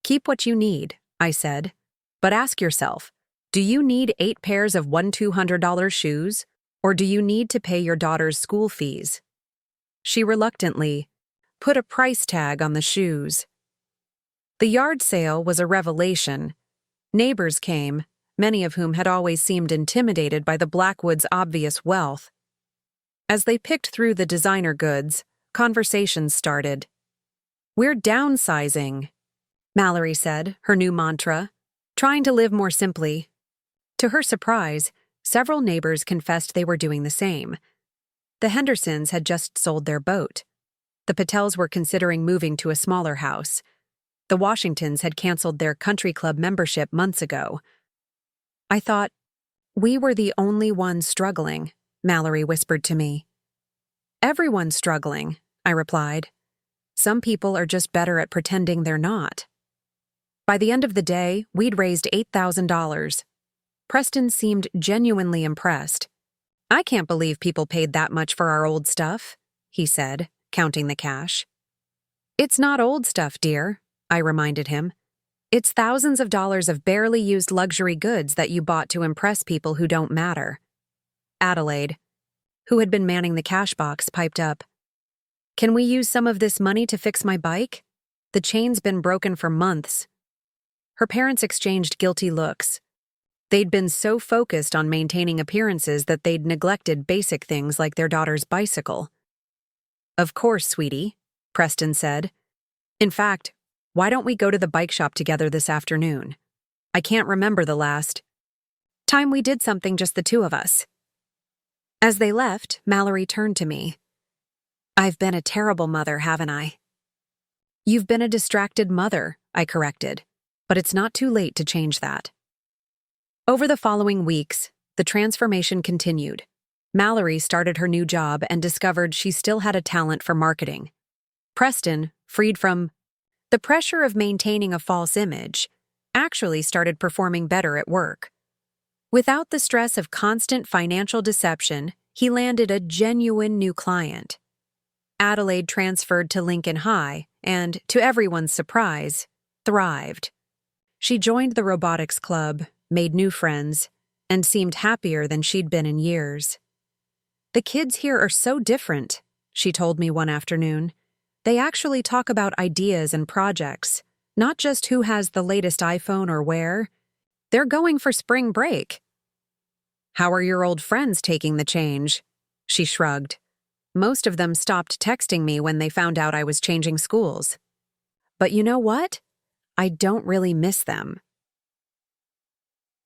Keep what you need, I said. But ask yourself, do you need 8 pairs of $1,200 shoes, or do you need to pay your daughter's school fees? She reluctantly put a price tag on the shoes. The yard sale was a revelation. Neighbors came, many of whom had always seemed intimidated by the Blackwoods' obvious wealth. As they picked through the designer goods, conversations started. We're downsizing, Mallory said, her new mantra, trying to live more simply. To her surprise, several neighbors confessed they were doing the same. The Hendersons had just sold their boat. The Patels were considering moving to a smaller house. The Washingtons had canceled their country club membership months ago. I thought, We were the only ones struggling, Mallory whispered to me. Everyone's struggling, I replied. Some people are just better at pretending they're not. By the end of the day, we'd raised $8,000. Preston seemed genuinely impressed. I can't believe people paid that much for our old stuff, he said, counting the cash. It's not old stuff, dear, I reminded him. It's thousands of dollars of barely used luxury goods that you bought to impress people who don't matter. Adelaide, who had been manning the cash box, piped up. Can we use some of this money to fix my bike? The chain's been broken for months. Her parents exchanged guilty looks. They'd been so focused on maintaining appearances that they'd neglected basic things like their daughter's bicycle. Of course, sweetie, Preston said. In fact, why don't we go to the bike shop together this afternoon? I can't remember the last time we did something just the two of us. As they left, Mallory turned to me. I've been a terrible mother, haven't I? You've been a distracted mother, I corrected, but it's not too late to change that. Over the following weeks, the transformation continued. Mallory started her new job and discovered she still had a talent for marketing. Preston, freed from the pressure of maintaining a false image, actually started performing better at work. Without the stress of constant financial deception, he landed a genuine new client. Adelaide transferred to Lincoln High and, to everyone's surprise, thrived. She joined the robotics club, made new friends, and seemed happier than she'd been in years. The kids here are so different, she told me one afternoon. They actually talk about ideas and projects, not just who has the latest iPhone or where. They're going for spring break. How are your old friends taking the change? She shrugged. Most of them stopped texting me when they found out I was changing schools. But you know what? I don't really miss them.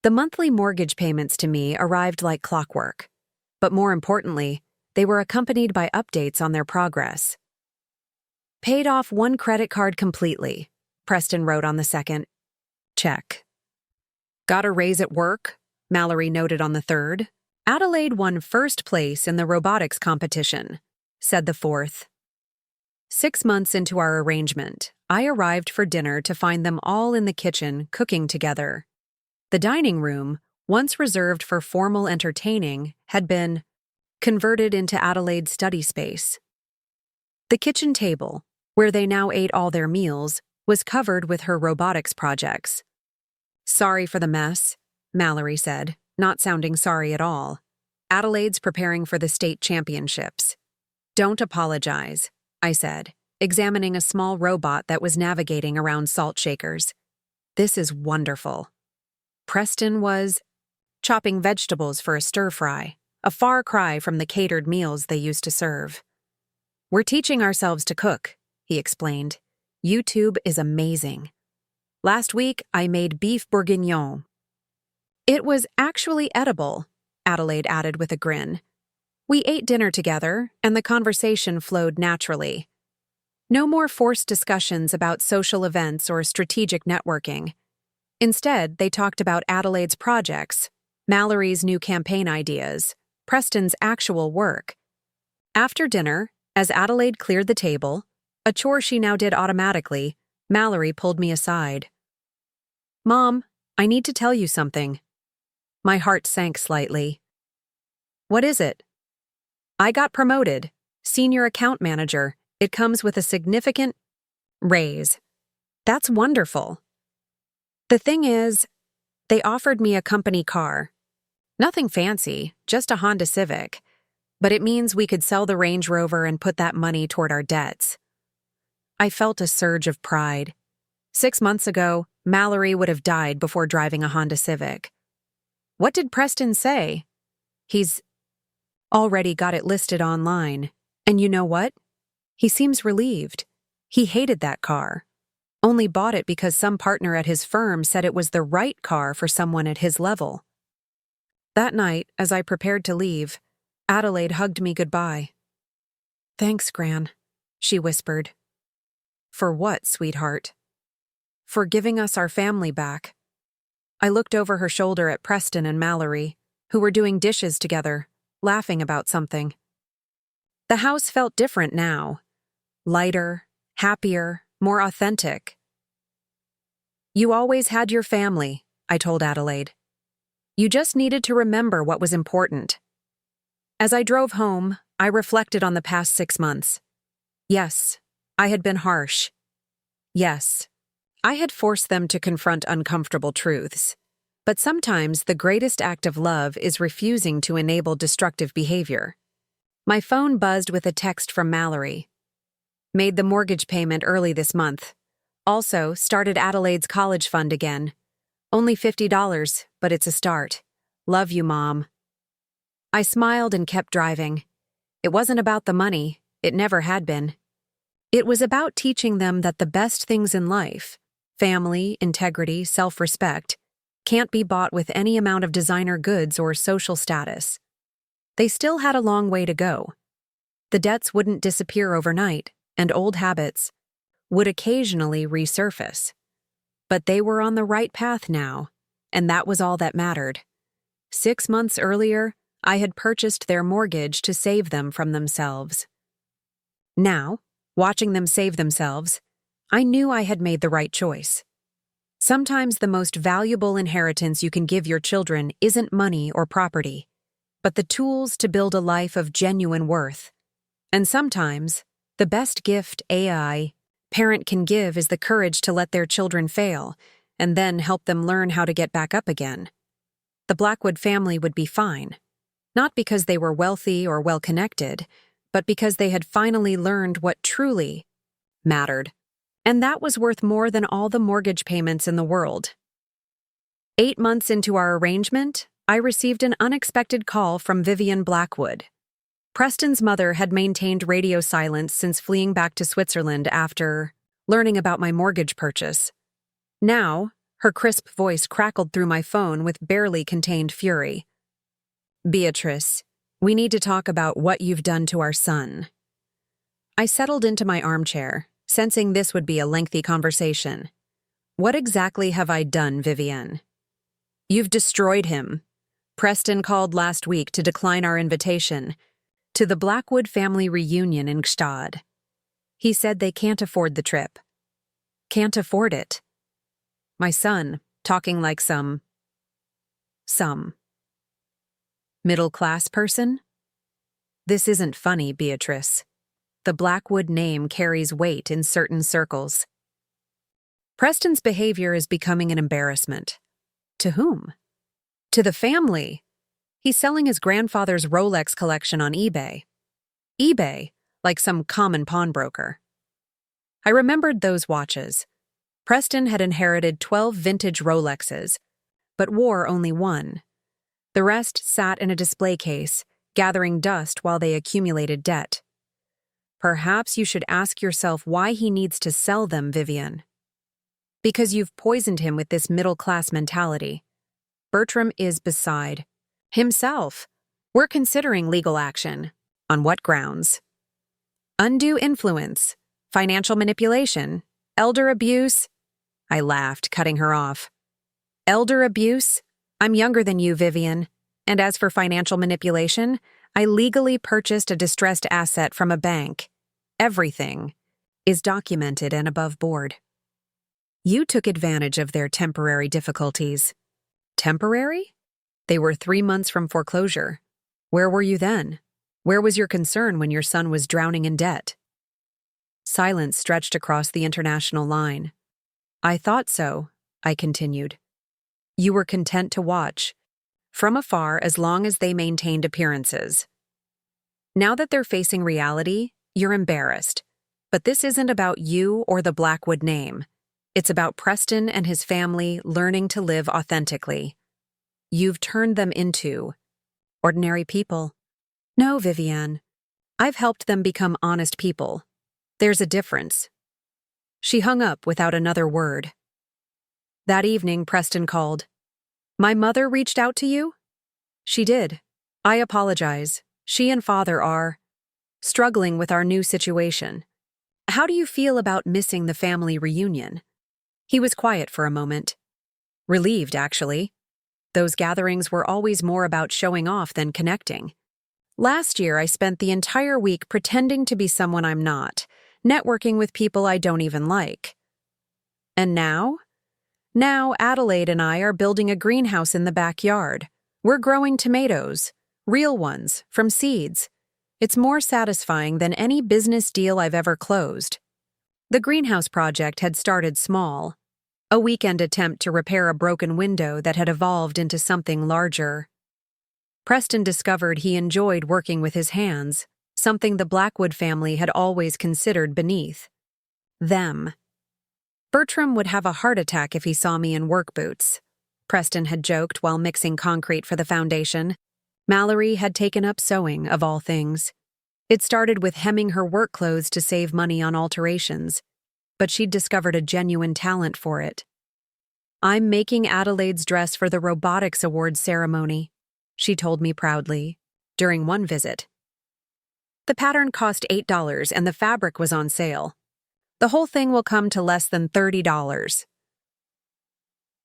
The monthly mortgage payments to me arrived like clockwork. But more importantly, they were accompanied by updates on their progress. Paid off one credit card completely, Preston wrote on the second. Check. Got a raise at work, Mallory noted on the third. Adelaide won first place in the robotics competition, said the fourth. 6 months into our arrangement, I arrived for dinner to find them all in the kitchen cooking together. The dining room, once reserved for formal entertaining, had been converted into Adelaide's study space. The kitchen table, where they now ate all their meals, was covered with her robotics projects. Sorry for the mess, Mallory said, not sounding sorry at all. Adelaide's preparing for the state championships. Don't apologize, I said, examining a small robot that was navigating around salt shakers. This is wonderful. Preston was chopping vegetables for a stir-fry, a far cry from the catered meals they used to serve. We're teaching ourselves to cook, he explained. YouTube is amazing. Last week, I made beef bourguignon. It was actually edible, Adelaide added with a grin. We ate dinner together, and the conversation flowed naturally. No more forced discussions about social events or strategic networking. Instead, they talked about Adelaide's projects, Mallory's new campaign ideas, Preston's actual work. After dinner, as Adelaide cleared the table, a chore she now did automatically, Mallory pulled me aside. Mom, I need to tell you something. My heart sank slightly. What is it? I got promoted, senior account manager. It comes with a significant raise. That's wonderful. The thing is, they offered me a company car. Nothing fancy, just a Honda Civic. But it means we could sell the Range Rover and put that money toward our debts. I felt a surge of pride. 6 months ago, Mallory would have died before driving a Honda Civic. What did Preston say? He's already got it listed online. And you know what? He seems relieved. He hated that car. Only bought it because some partner at his firm said it was the right car for someone at his level. That night, as I prepared to leave, Adelaide hugged me goodbye. Thanks, Gran, she whispered. For what, sweetheart? For giving us our family back. I looked over her shoulder at Preston and Mallory, who were doing dishes together, laughing about something. The house felt different now. Lighter, happier, more authentic. "You always had your family," I told Adelaide. "You just needed to remember what was important." As I drove home, I reflected on the past 6 months. Yes, I had been harsh. Yes, I had forced them to confront uncomfortable truths. But sometimes the greatest act of love is refusing to enable destructive behavior. My phone buzzed with a text from Mallory. "Made the mortgage payment early this month. Also, started Adelaide's college fund again. Only $50, but it's a start. Love you, Mom." I smiled and kept driving. It wasn't about the money. It never had been. It was about teaching them that the best things in life, family, integrity, self-respect, can't be bought with any amount of designer goods or social status. They still had a long way to go. The debts wouldn't disappear overnight, and old habits would occasionally resurface. But they were on the right path now, and that was all that mattered. 6 months earlier, I had purchased their mortgage to save them from themselves. Now, watching them save themselves, I knew I had made the right choice. Sometimes the most valuable inheritance you can give your children isn't money or property, but the tools to build a life of genuine worth. And sometimes, the best gift a parent can give is the courage to let their children fail, and then help them learn how to get back up again. The Blackwood family would be fine, not because they were wealthy or well-connected, but because they had finally learned what truly mattered. And that was worth more than all the mortgage payments in the world. 8 months into our arrangement, I received an unexpected call from Vivienne Blackwood. Preston's mother had maintained radio silence since fleeing back to Switzerland after learning about my mortgage purchase. Now, her crisp voice crackled through my phone with barely contained fury. "Beatrice, we need to talk about what you've done to our son." I settled into my armchair, sensing this would be a lengthy conversation. "What exactly have I done, Vivienne?" "You've destroyed him. Preston called last week to decline our invitation to the Blackwood family reunion in Gstaad. He said they can't afford the trip." "Can't afford it?" My son, talking like some middle-class person? This isn't funny, Beatrice. The Blackwood name carries weight in certain circles. Preston's behavior is becoming an embarrassment. To whom? To the family. He's selling his grandfather's Rolex collection on eBay. eBay, like some common pawnbroker. I remembered those watches. Preston had inherited 12 vintage Rolexes, but wore only one. The rest sat in a display case, gathering dust while they accumulated debt. Perhaps you should ask yourself why he needs to sell them, Vivienne. Because you've poisoned him with this middle-class mentality. Bertram is beside himself. We're considering legal action. On what grounds? Undue influence, financial manipulation, elder abuse. I laughed, cutting her off. Elder abuse? I'm younger than you, Vivienne. And as for financial manipulation, I legally purchased a distressed asset from a bank. Everything is documented and above board. You took advantage of their temporary difficulties. Temporary? They were 3 months from foreclosure. Where were you then? Where was your concern when your son was drowning in debt? Silence stretched across the international line. I thought so, I continued. You were content to watch, from afar as long as they maintained appearances. Now that they're facing reality, you're embarrassed. But this isn't about you or the Blackwood name. It's about Preston and his family learning to live authentically. You've turned them into ordinary people. No, Vivienne. I've helped them become honest people. There's a difference. She hung up without another word. That evening, Preston called. My mother reached out to you? She did. I apologize. She and Father are struggling with our new situation. How do you feel about missing the family reunion? He was quiet for a moment. Relieved, actually. Those gatherings were always more about showing off than connecting. Last year, I spent the entire week pretending to be someone I'm not, networking with people I don't even like. And now? Now, Adelaide and I are building a greenhouse in the backyard. We're growing tomatoes, real ones, from seeds. It's more satisfying than any business deal I've ever closed. The greenhouse project had started small, a weekend attempt to repair a broken window that had evolved into something larger. Preston discovered he enjoyed working with his hands, something the Blackwood family had always considered beneath them. Bertram would have a heart attack if he saw me in work boots, Preston had joked while mixing concrete for the foundation. Mallory had taken up sewing, of all things. It started with hemming her work clothes to save money on alterations, but she'd discovered a genuine talent for it. "I'm making Adelaide's dress for the robotics awards ceremony," she told me proudly, during one visit. The pattern cost $8 and the fabric was on sale. The whole thing will come to less than $30.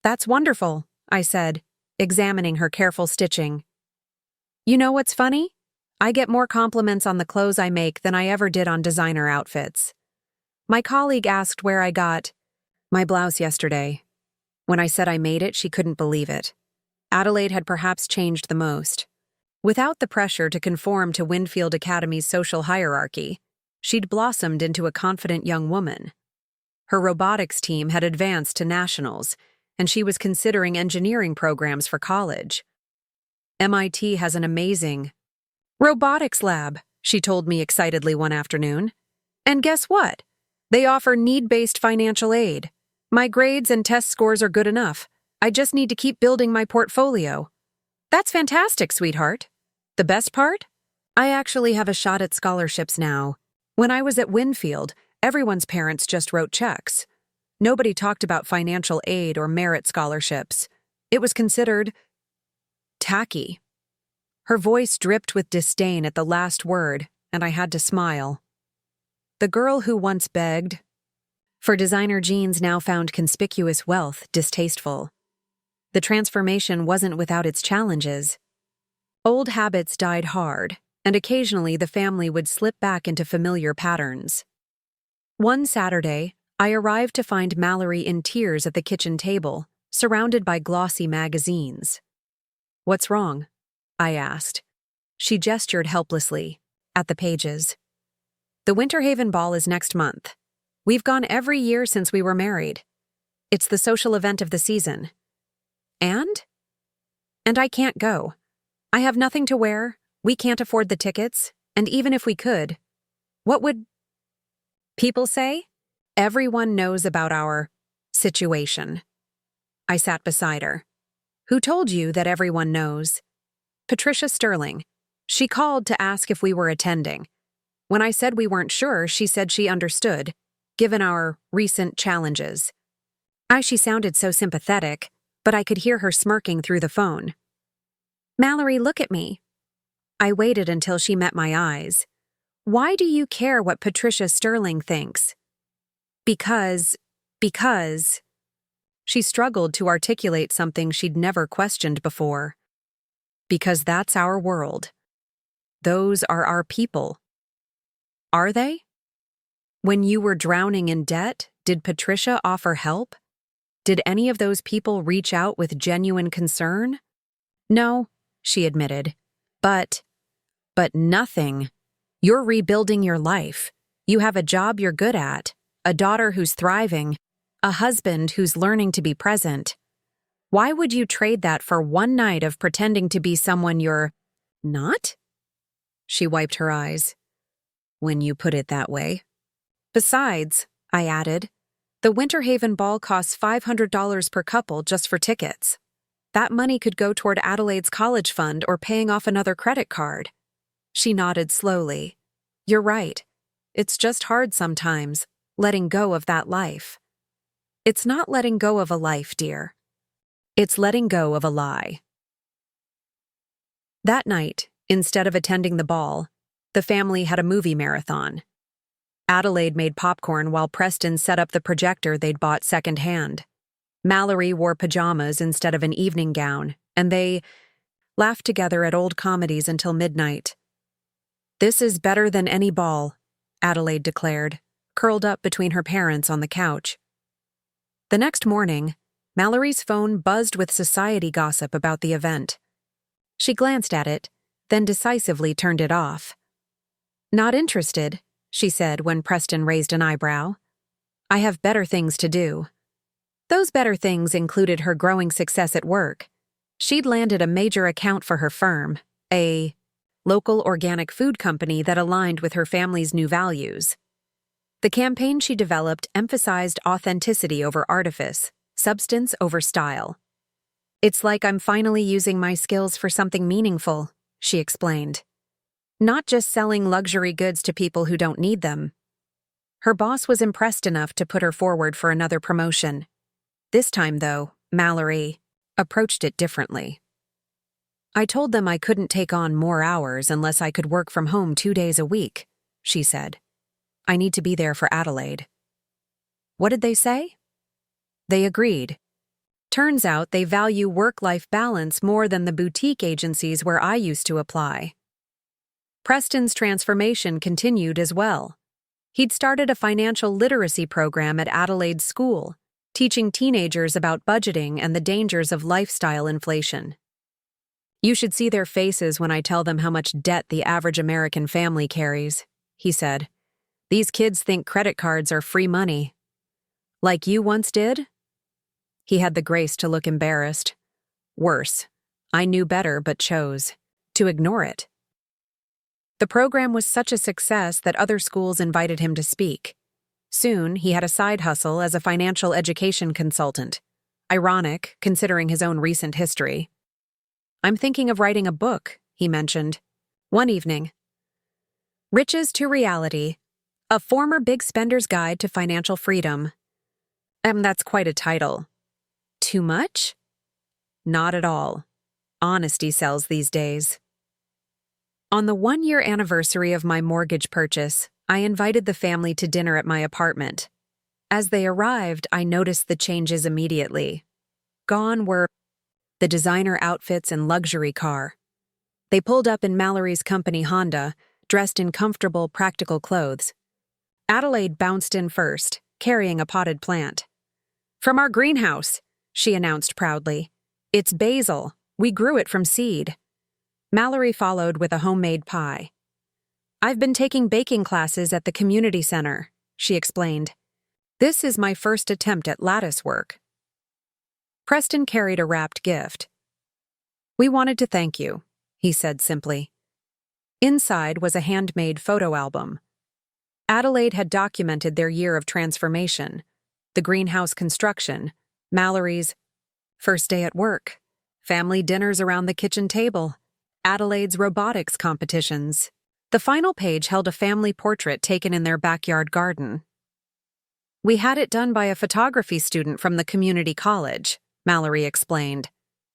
"That's wonderful," I said, examining her careful stitching. "You know what's funny? I get more compliments on the clothes I make than I ever did on designer outfits. My colleague asked where I got my blouse yesterday. When I said I made it, she couldn't believe it. Adelaide had perhaps changed the most. Without the pressure to conform to Winfield Academy's social hierarchy, she'd blossomed into a confident young woman. Her robotics team had advanced to nationals, and she was considering engineering programs for college. MIT has an amazing robotics lab, she told me excitedly one afternoon. And guess what? They offer need-based financial aid. My grades and test scores are good enough. I just need to keep building my portfolio. That's fantastic, sweetheart. The best part? I actually have a shot at scholarships now. When I was at Winfield, everyone's parents just wrote checks. Nobody talked about financial aid or merit scholarships. It was considered tacky. Her voice dripped with disdain at the last word, and I had to smile. The girl who once begged for designer jeans now found conspicuous wealth distasteful. The transformation wasn't without its challenges. Old habits died hard, and occasionally the family would slip back into familiar patterns. One Saturday, I arrived to find Mallory in tears at the kitchen table, surrounded by glossy magazines. "What's wrong?" I asked. She gestured helplessly, at the pages. "The Winter Haven Ball is next month. We've gone every year since we were married. It's the social event of the season. And? And I can't go. I have nothing to wear, we can't afford the tickets, and even if we could, what would people say? Everyone knows about our situation." I sat beside her. "Who told you that everyone knows?" "Patricia Sterling. She called to ask if we were attending. When I said we weren't sure, she said she understood, given our recent challenges." She sounded so sympathetic, but I could hear her smirking through the phone. "Mallory, look at me." I waited until she met my eyes. "Why do you care what Patricia Sterling thinks?" Because. She struggled to articulate something she'd never questioned before. "Because that's our world. Those are our people." "Are they? When you were drowning in debt, did Patricia offer help? Did any of those people reach out with genuine concern?" "No," she admitted. But nothing. You're rebuilding your life. You have a job you're good at, a daughter who's thriving, a husband who's learning to be present. Why would you trade that for one night of pretending to be someone you're not?" She wiped her eyes. "When you put it that way." "Besides," I added, "the Winter Haven Ball costs $500 per couple just for tickets. That money could go toward Adelaide's college fund or paying off another credit card." She nodded slowly. "You're right. It's just hard sometimes, letting go of that life." "It's not letting go of a life, dear. It's letting go of a lie." That night, instead of attending the ball, the family had a movie marathon. Adelaide made popcorn while Preston set up the projector they'd bought secondhand. Mallory wore pajamas instead of an evening gown, and they laughed together at old comedies until midnight. "This is better than any ball," Adelaide declared, curled up between her parents on the couch. The next morning, Mallory's phone buzzed with society gossip about the event. She glanced at it, then decisively turned it off. "Not interested," she said when Preston raised an eyebrow. "I have better things to do." Those better things included her growing success at work. She'd landed a major account for her firm, a local organic food company that aligned with her family's new values. The campaign she developed emphasized authenticity over artifice, substance over style. "It's like I'm finally using my skills for something meaningful," she explained. "Not just selling luxury goods to people who don't need them." Her boss was impressed enough to put her forward for another promotion. This time, though, Mallory approached it differently. "I told them I couldn't take on more hours unless I could work from home 2 days a week," she said. "I need to be there for Adelaide." What did they say? They agreed. Turns out they value work-life balance more than the boutique agencies where I used to apply. Preston's transformation continued as well. He'd started a financial literacy program at Adelaide's school, teaching teenagers about budgeting and the dangers of lifestyle inflation. "You should see their faces when I tell them how much debt the average American family carries," he said. "These kids think credit cards are free money." "Like you once did?" He had the grace to look embarrassed. Worse, I knew better but chose to ignore it. The program was such a success that other schools invited him to speak. Soon, he had a side hustle as a financial education consultant. Ironic, considering his own recent history. "I'm thinking of writing a book," he mentioned. One evening. Riches to Reality, a former big spender's guide to financial freedom. That's quite a title. Too much? Not at all. Honesty sells these days. On the 1-year anniversary of my mortgage purchase, I invited the family to dinner at my apartment. As they arrived, I noticed the changes immediately. Gone were the designer outfits and luxury car. They pulled up in Mallory's company Honda, dressed in comfortable, practical clothes. Adelaide bounced in first, carrying a potted plant. "From our greenhouse," she announced proudly. "It's basil. We grew it from seed." Mallory followed with a homemade pie. "I've been taking baking classes at the community center," she explained. "This is my first attempt at lattice work." Preston carried a wrapped gift. "We wanted to thank you," he said simply. Inside was a handmade photo album. Adelaide had documented their year of transformation, the greenhouse construction, Mallory's first day at work, family dinners around the kitchen table, Adelaide's robotics competitions. The final page held a family portrait taken in their backyard garden. "We had it done by a photography student from the community college," Mallory explained.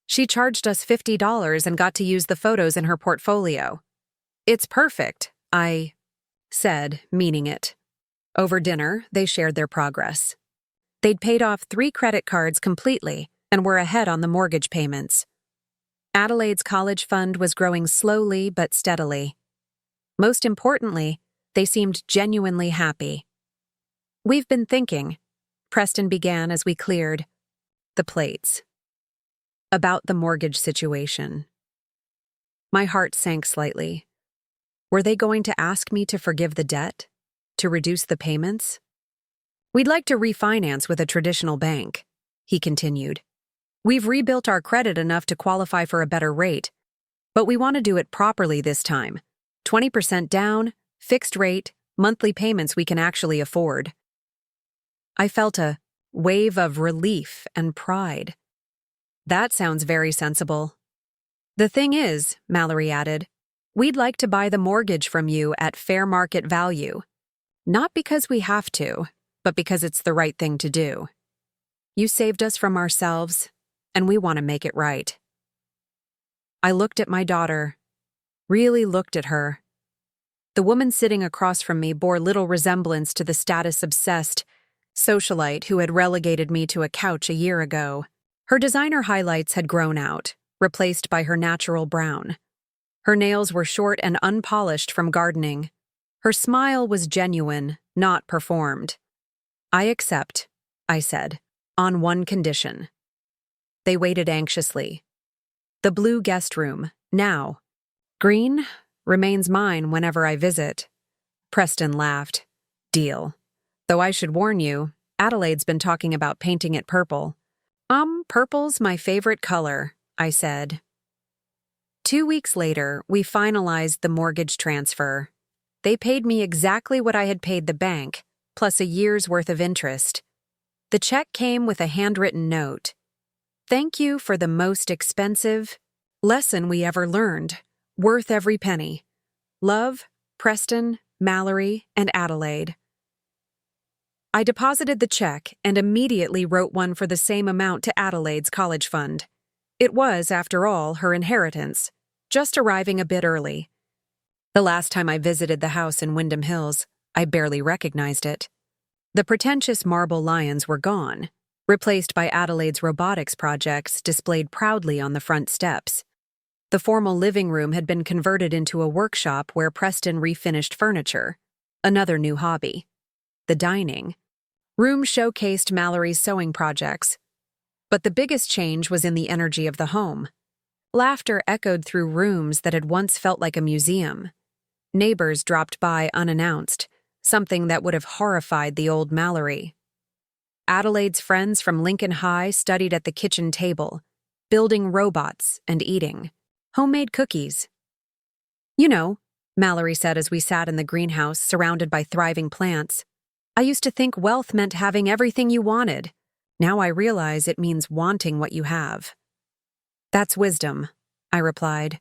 "She charged us $50 and got to use the photos in her portfolio." "It's perfect," I said, meaning it. Over dinner, they shared their progress. They'd paid off 3 credit cards completely and were ahead on the mortgage payments. Adelaide's college fund was growing slowly but steadily. Most importantly, they seemed genuinely happy. "We've been thinking," Preston began as we cleared the plates, "about the mortgage situation." My heart sank slightly. Were they going to ask me to forgive the debt? To reduce the payments? "We'd like to refinance with a traditional bank," he continued. "We've rebuilt our credit enough to qualify for a better rate, but we want to do it properly this time. 20% down, fixed rate, monthly payments we can actually afford." I felt a wave of relief and pride. "That sounds very sensible." "The thing is," Mallory added, "we'd like to buy the mortgage from you at fair market value. Not because we have to, but because it's the right thing to do. You saved us from ourselves, and we want to make it right." I looked at my daughter, really looked at her. The woman sitting across from me bore little resemblance to the status-obsessed socialite who had relegated me to a couch a year ago. Her designer highlights had grown out, replaced by her natural brown. Her nails were short and unpolished from gardening. Her smile was genuine, not performed. "I accept," I said, "on one condition." They waited anxiously. "The blue guest room, now. Green remains mine whenever I visit." Preston laughed. "Deal. Though I should warn you, Adelaide's been talking about painting it purple." Purple's my favorite color," I said. 2 weeks later, we finalized the mortgage transfer. They paid me exactly what I had paid the bank, plus a year's worth of interest. The check came with a handwritten note. "Thank you for the most expensive lesson we ever learned. Worth every penny. Love, Preston, Mallory, and Adelaide." I deposited the check and immediately wrote one for the same amount to Adelaide's college fund. It was, after all, her inheritance, just arriving a bit early. The last time I visited the house in Wyndham Hills, I barely recognized it. The pretentious marble lions were gone, replaced by Adelaide's robotics projects displayed proudly on the front steps. The formal living room had been converted into a workshop where Preston refinished furniture, another new hobby. The dining room showcased Mallory's sewing projects. But the biggest change was in the energy of the home. Laughter echoed through rooms that had once felt like a museum. Neighbors dropped by unannounced, something that would have horrified the old Mallory. Adelaide's friends from Lincoln High studied at the kitchen table, building robots and eating homemade cookies. "You know," Mallory said as we sat in the greenhouse surrounded by thriving plants, "I used to think wealth meant having everything you wanted. Now I realize it means wanting what you have." "That's wisdom," I replied.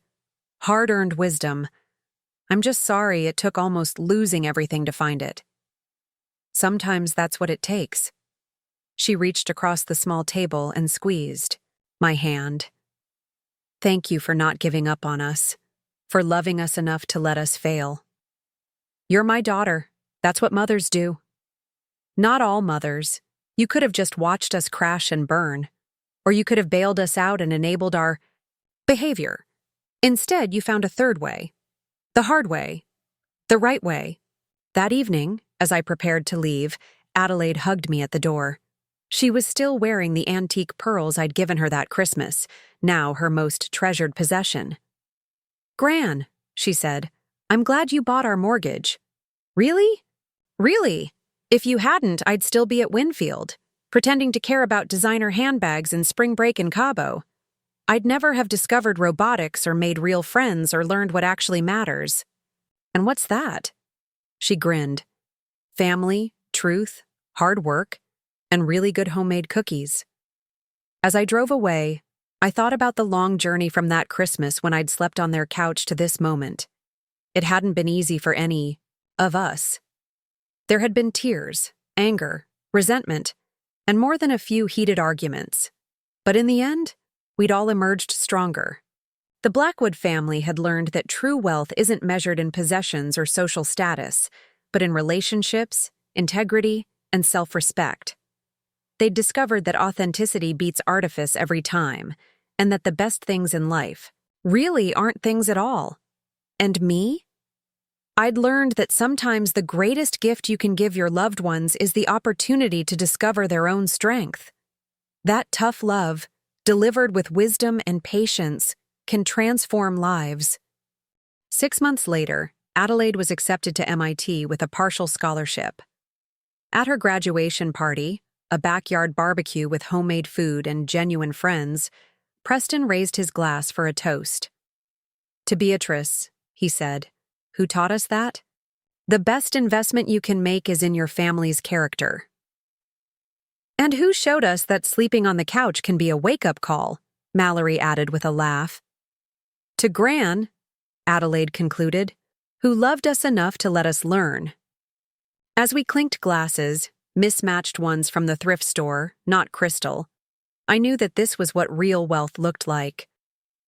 "Hard-earned wisdom. I'm just sorry it took almost losing everything to find it." "Sometimes that's what it takes." She reached across the small table and squeezed my hand. "Thank you for not giving up on us, for loving us enough to let us fail. You're my daughter. That's what mothers do." "Not all mothers. You could have just watched us crash and burn, or you could have bailed us out and enabled our behavior. Instead, you found a third way. The hard way. The right way." That evening, as I prepared to leave, Adelaide hugged me at the door. She was still wearing the antique pearls I'd given her that Christmas, now her most treasured possession. "Gran," she said, "I'm glad you bought our mortgage." "Really?" "Really. If you hadn't, I'd still be at Winfield, pretending to care about designer handbags and spring break in Cabo. I'd never have discovered robotics or made real friends or learned what actually matters." "And what's that?" She grinned. "Family, truth, hard work, and really good homemade cookies." As I drove away, I thought about the long journey from that Christmas when I'd slept on their couch to this moment. It hadn't been easy for any of us. There had been tears, anger, resentment, and more than a few heated arguments. But in the end, we'd all emerged stronger. The Blackwood family had learned that true wealth isn't measured in possessions or social status, but in relationships, integrity, and self-respect. They'd discovered that authenticity beats artifice every time, and that the best things in life really aren't things at all. And me? I'd learned that sometimes the greatest gift you can give your loved ones is the opportunity to discover their own strength. That tough love, delivered with wisdom and patience, can transform lives. 6 months later, Adelaide was accepted to MIT with a partial scholarship. At her graduation party, a backyard barbecue with homemade food and genuine friends, Preston raised his glass for a toast. "To Beatrice," he said, "who taught us that the best investment you can make is in your family's character. And who showed us that sleeping on the couch can be a wake-up call," Mallory added with a laugh. "To Gran," Adelaide concluded, "who loved us enough to let us learn." As we clinked glasses, mismatched ones from the thrift store, not crystal, I knew that this was what real wealth looked like.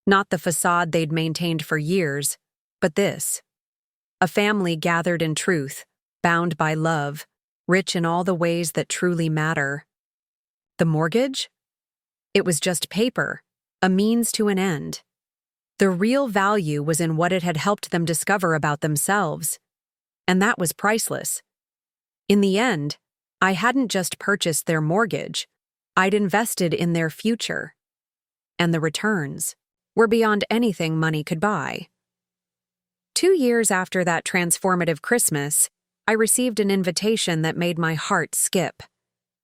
Not the facade they'd maintained for years, but this. A family gathered in truth, bound by love, rich in all the ways that truly matter. The mortgage? It was just paper, a means to an end. The real value was in what it had helped them discover about themselves, and that was priceless. In the end, I hadn't just purchased their mortgage, I'd invested in their future. And the returns were beyond anything money could buy. 2 years after that transformative Christmas, I received an invitation that made my heart skip.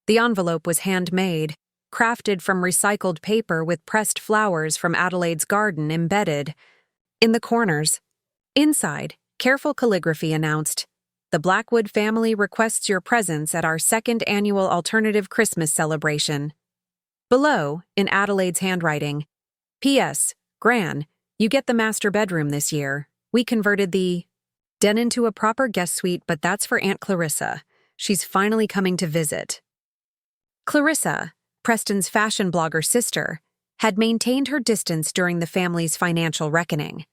The envelope was handmade, crafted from recycled paper with pressed flowers from Adelaide's garden embedded in the corners. Inside, careful calligraphy announced, "The Blackwood family requests your presence at our second annual alternative Christmas celebration." Below, in Adelaide's handwriting, "P.S. Gran, you get the master bedroom this year. We converted the den into a proper guest suite, but that's for Aunt Clarissa. She's finally coming to visit." Clarissa, Preston's fashion blogger sister, had maintained her distance during the family's financial reckoning.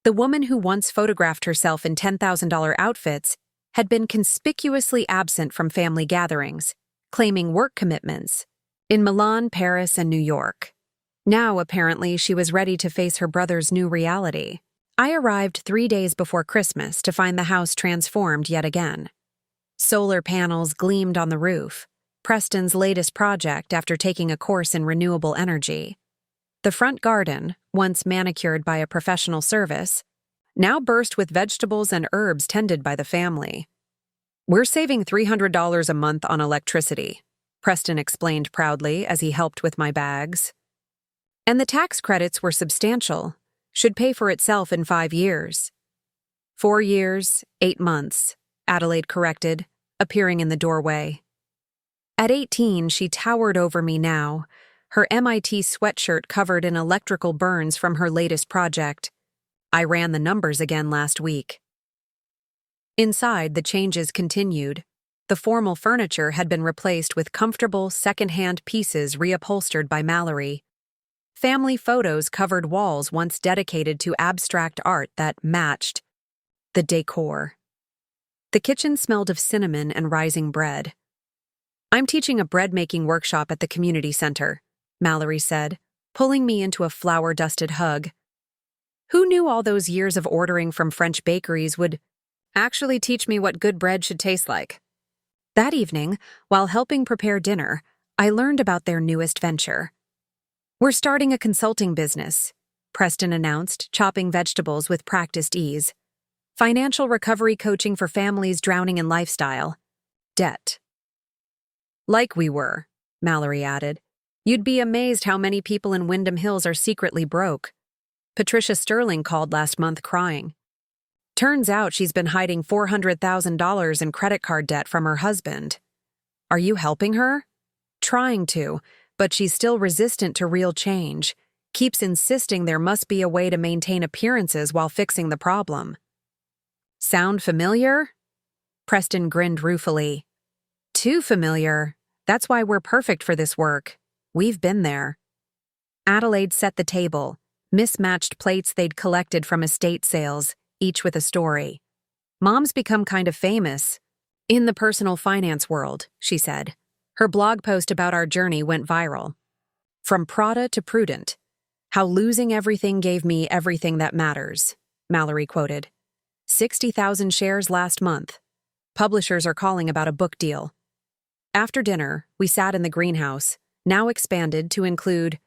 The woman who once photographed herself in $10,000 outfits had been conspicuously absent from family gatherings, claiming work commitments in Milan, Paris, and New York. Now, apparently, she was ready to face her brother's new reality. I arrived 3 days before Christmas to find the house transformed yet again. Solar panels gleamed on the roof, Preston's latest project after taking a course in renewable energy. The front garden, once manicured by a professional service, now burst with vegetables and herbs tended by the family. "We're saving $300 a month on electricity," Preston explained proudly as he helped with my bags. "And the tax credits were substantial, should pay for itself in 5 years." 4 years, 8 months, Adelaide corrected, appearing in the doorway. At 18, she towered over me now, her MIT sweatshirt covered in electrical burns from her latest project. I ran the numbers again last week. Inside, the changes continued. The formal furniture had been replaced with comfortable, second-hand pieces reupholstered by Mallory. Family photos covered walls once dedicated to abstract art that matched the decor. The kitchen smelled of cinnamon and rising bread. "I'm teaching a bread-making workshop at the community center," Mallory said, pulling me into a flour-dusted hug. Who knew all those years of ordering from French bakeries would actually teach me what good bread should taste like? That evening, while helping prepare dinner, I learned about their newest venture. "We're starting a consulting business," Preston announced, chopping vegetables with practiced ease. "Financial recovery coaching for families drowning in lifestyle debt." "Like we were," Mallory added. "You'd be amazed how many people in Wyndham Hills are secretly broke. Patricia Sterling called last month crying. Turns out she's been hiding $400,000 in credit card debt from her husband. Are you helping her?" "Trying to, but she's still resistant to real change, keeps insisting there must be a way to maintain appearances while fixing the problem." "Sound familiar?" Preston grinned ruefully. "Too familiar. That's why we're perfect for this work. We've been there." Adelaide set the table, mismatched plates they'd collected from estate sales, each with a story. "Mom's become kind of famous in the personal finance world," she said. Her blog post about our journey went viral. "From Prada to Prudent, how losing everything gave me everything that matters," Mallory quoted. 60,000 shares last month. Publishers are calling about a book deal. After dinner, we sat in the greenhouse, now expanded to include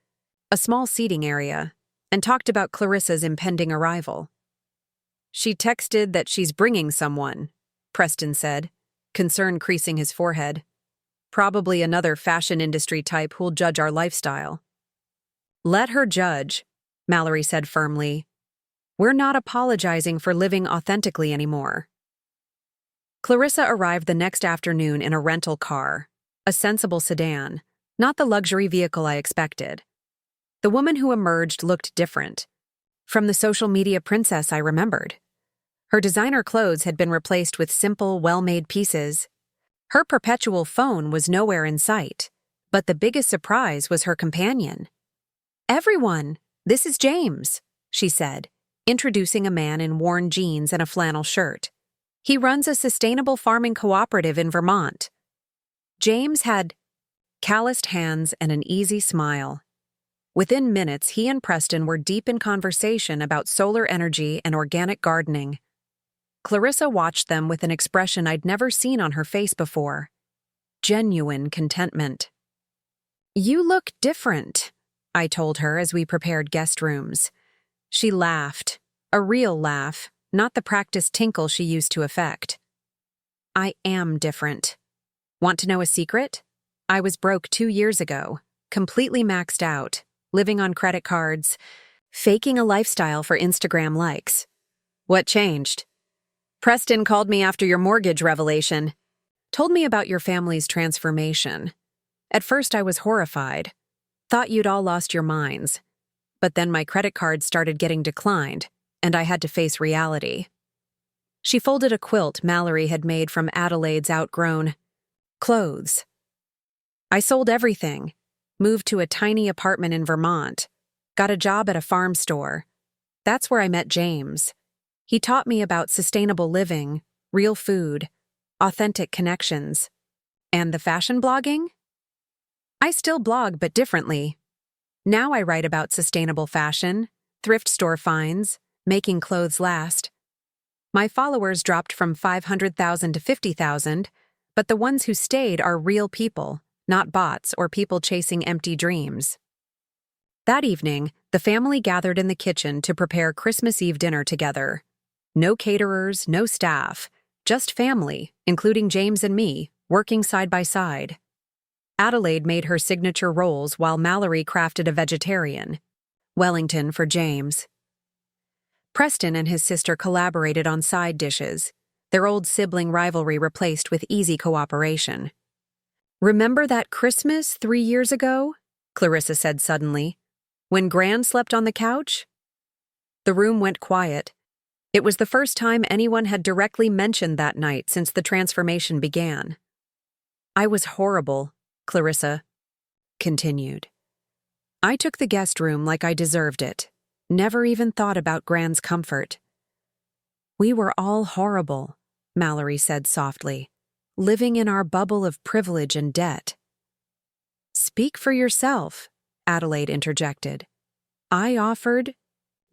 a small seating area, and talked about Clarissa's impending arrival. "She texted that she's bringing someone," Preston said, concern creasing his forehead. "Probably another fashion industry type who'll judge our lifestyle." "Let her judge," Mallory said firmly. "We're not apologizing for living authentically anymore." Clarissa arrived the next afternoon in a rental car, a sensible sedan, not the luxury vehicle I expected. The woman who emerged looked different, from the social media princess I remembered. Her designer clothes had been replaced with simple, well-made pieces. Her perpetual phone was nowhere in sight, but the biggest surprise was her companion. "Everyone, this is James," she said, introducing a man in worn jeans and a flannel shirt. "He runs a sustainable farming cooperative in Vermont." James had calloused hands and an easy smile. Within minutes, he and Preston were deep in conversation about solar energy and organic gardening. Clarissa watched them with an expression I'd never seen on her face before. Genuine contentment. "You look different," I told her as we prepared guest rooms. She laughed, a real laugh, not the practiced tinkle she used to affect. "I am different. Want to know a secret? I was broke 2 years ago, completely maxed out, living on credit cards, faking a lifestyle for Instagram likes. What changed? Preston called me after your mortgage revelation. Told me about your family's transformation. At first I was horrified. Thought you'd all lost your minds. But then my credit cards started getting declined, and I had to face reality." She folded a quilt Mallory had made from Adelaide's outgrown clothes. "I sold everything, moved to a tiny apartment in Vermont, got a job at a farm store. That's where I met James. He taught me about sustainable living, real food, authentic connections. And the fashion blogging? I still blog, but differently. Now I write about sustainable fashion, thrift store finds, making clothes last. My followers dropped from 500,000 to 50,000, but the ones who stayed are real people, not bots or people chasing empty dreams." That evening, the family gathered in the kitchen to prepare Christmas Eve dinner together. No caterers, no staff, just family, including James and me, working side by side. Adelaide made her signature rolls while Mallory crafted a vegetarian, Wellington for James. Preston and his sister collaborated on side dishes, their old sibling rivalry replaced with easy cooperation. "Remember that Christmas 3 years ago?" Clarissa said suddenly. "When Gran slept on the couch?" The room went quiet. It was the first time anyone had directly mentioned that night since the transformation began. "I was horrible," Clarissa continued. "I took the guest room like I deserved it. Never even thought about Gran's comfort." "We were all horrible," Mallory said softly, "living in our bubble of privilege and debt." "Speak for yourself," Adelaide interjected. "I offered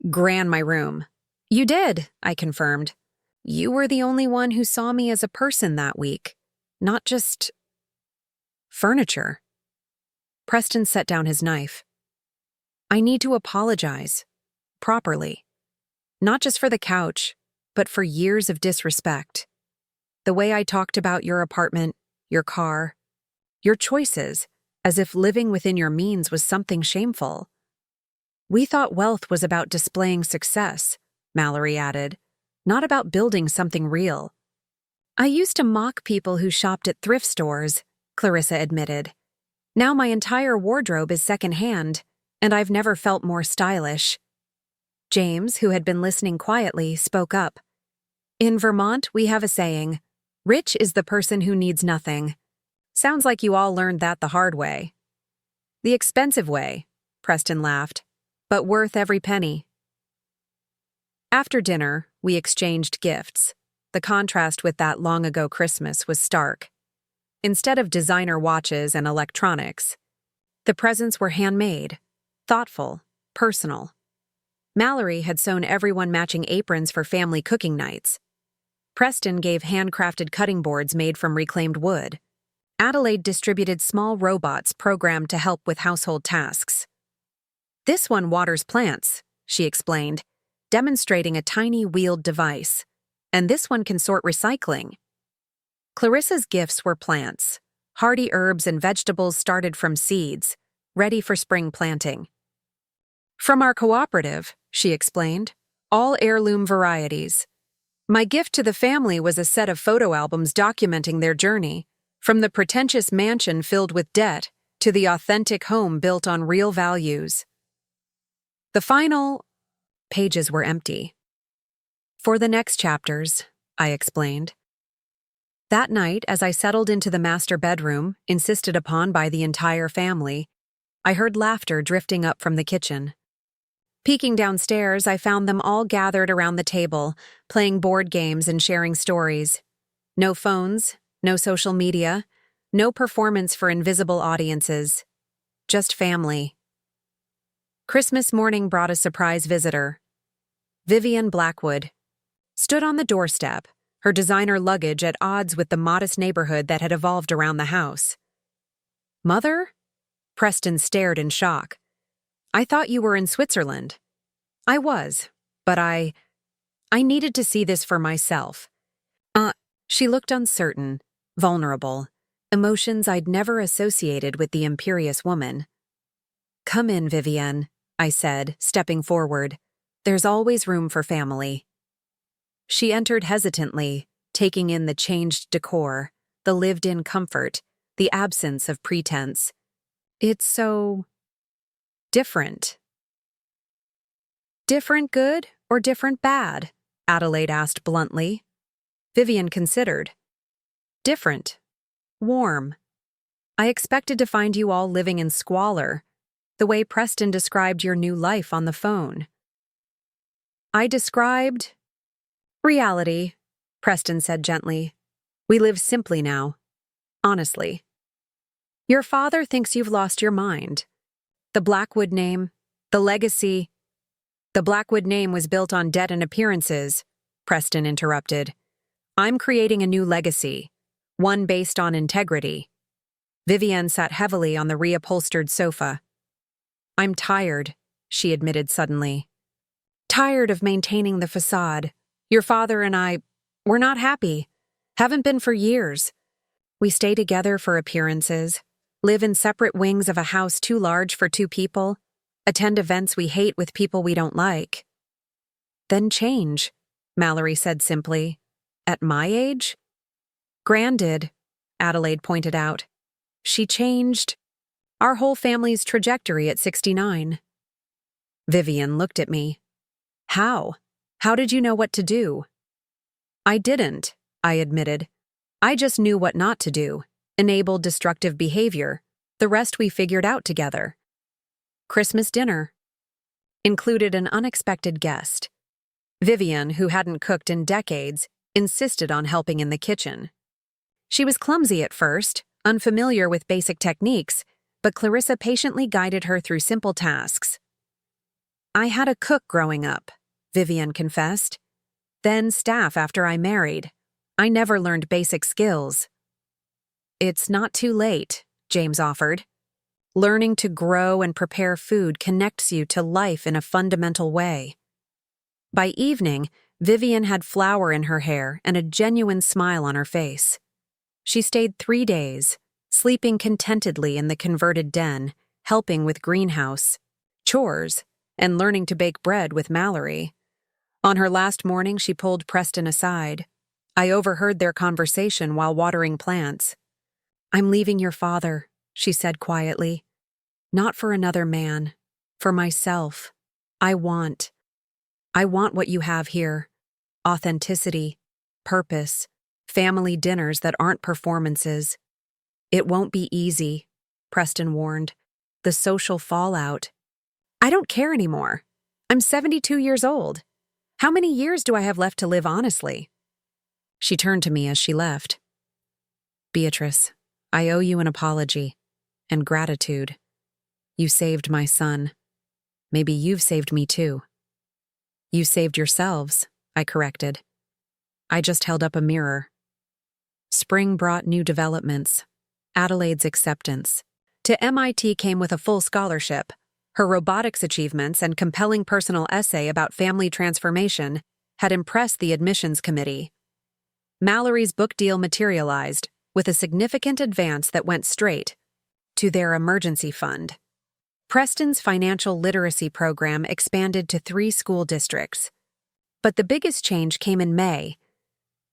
Gran my room." "You did," I confirmed. "You were the only one who saw me as a person that week, not just furniture." Preston set down his knife. "I need to apologize. Properly. Not just for the couch, but for years of disrespect. The way I talked about your apartment, your car, your choices, as if living within your means was something shameful. We thought wealth was about displaying success," Mallory added, "not about building something real." "I used to mock people who shopped at thrift stores," Clarissa admitted. "Now my entire wardrobe is secondhand, and I've never felt more stylish." James, who had been listening quietly, spoke up. "In Vermont, we have a saying, 'Rich is the person who needs nothing.' Sounds like you all learned that the hard way." "The expensive way," Preston laughed, "but worth every penny." After dinner, we exchanged gifts. The contrast with that long-ago Christmas was stark. Instead of designer watches and electronics, the presents were handmade, thoughtful, personal. Mallory had sewn everyone matching aprons for family cooking nights. Preston gave handcrafted cutting boards made from reclaimed wood. Adelaide distributed small robots programmed to help with household tasks. "This one waters plants," she explained, demonstrating a tiny wheeled device. "And this one can sort recycling." Clarissa's gifts were plants, hardy herbs and vegetables started from seeds, ready for spring planting. "From our cooperative," she explained, "all heirloom varieties. My gift to the family was a set of photo albums documenting their journey, from the pretentious mansion filled with debt to the authentic home built on real values." The final pages were empty. "For the next chapters," I explained. That night, as I settled into the master bedroom, insisted upon by the entire family, I heard laughter drifting up from the kitchen. Peeking downstairs, I found them all gathered around the table, playing board games and sharing stories. No phones, no social media, no performance for invisible audiences. Just family. Christmas morning brought a surprise visitor. Vivienne Blackwood stood on the doorstep, her designer luggage at odds with the modest neighborhood that had evolved around the house. "Mother?" Preston stared in shock. "I thought you were in Switzerland." "I was, but I needed to see this for myself." She looked uncertain, vulnerable, emotions I'd never associated with the imperious woman. "Come in, Vivienne," I said, stepping forward. "There's always room for family." She entered hesitantly, taking in the changed decor, the lived-in comfort, the absence of pretense. "It's so different." "Different good or different bad?" Adelaide asked bluntly. Vivienne considered. "Different. Warm. I expected to find you all living in squalor, the way Preston described your new life on the phone." "I described reality," Preston said gently. "We live simply now. Honestly. Your father thinks you've lost your mind. The Blackwood name, the legacy—" "The Blackwood name was built on debt and appearances," Preston interrupted. "I'm creating a new legacy, one based on integrity." Vivienne sat heavily on the reupholstered sofa. "I'm tired," she admitted suddenly. "Tired of maintaining the facade. Your father and we're not happy. Haven't been for years. We stay together for appearances, live in separate wings of a house too large for two people, attend events we hate with people we don't like." "Then change," Mallory said simply. "At my age?" "Gran did," Adelaide pointed out. "She changed our whole family's trajectory at 69. Vivienne looked at me. "How? How did you know what to do?" "I didn't," I admitted. "I just knew what not to do, enabled destructive behavior. The rest we figured out together." Christmas dinner included an unexpected guest. Vivienne, who hadn't cooked in decades, insisted on helping in the kitchen. She was clumsy at first, unfamiliar with basic techniques, but Clarissa patiently guided her through simple tasks. "I had a cook growing up," Vivienne confessed. "Then staff after I married. I never learned basic skills." "It's not too late," James offered. "Learning to grow and prepare food connects you to life in a fundamental way." By evening, Vivienne had flour in her hair and a genuine smile on her face. She stayed 3 days, sleeping contentedly in the converted den, helping with greenhouse, chores, and learning to bake bread with Mallory. On her last morning, she pulled Preston aside. I overheard their conversation while watering plants. "I'm leaving your father," she said quietly. "Not for another man. For myself. I want what you have here. Authenticity, purpose, family dinners that aren't performances." "It won't be easy," Preston warned. "The social fallout." "I don't care anymore. I'm 72 years old. How many years do I have left to live honestly?" She turned to me as she left. "Beatrice, I owe you an apology and gratitude. You saved my son. Maybe you've saved me too." "You saved yourselves," I corrected. I just held up a mirror. Spring brought new developments. Adelaide's acceptance. To MIT came with a full scholarship. Her robotics achievements and compelling personal essay about family transformation had impressed the admissions committee. Mallory's book deal materialized, with a significant advance that went straight to their emergency fund. Preston's financial literacy program expanded to 3 school districts. But the biggest change came in May.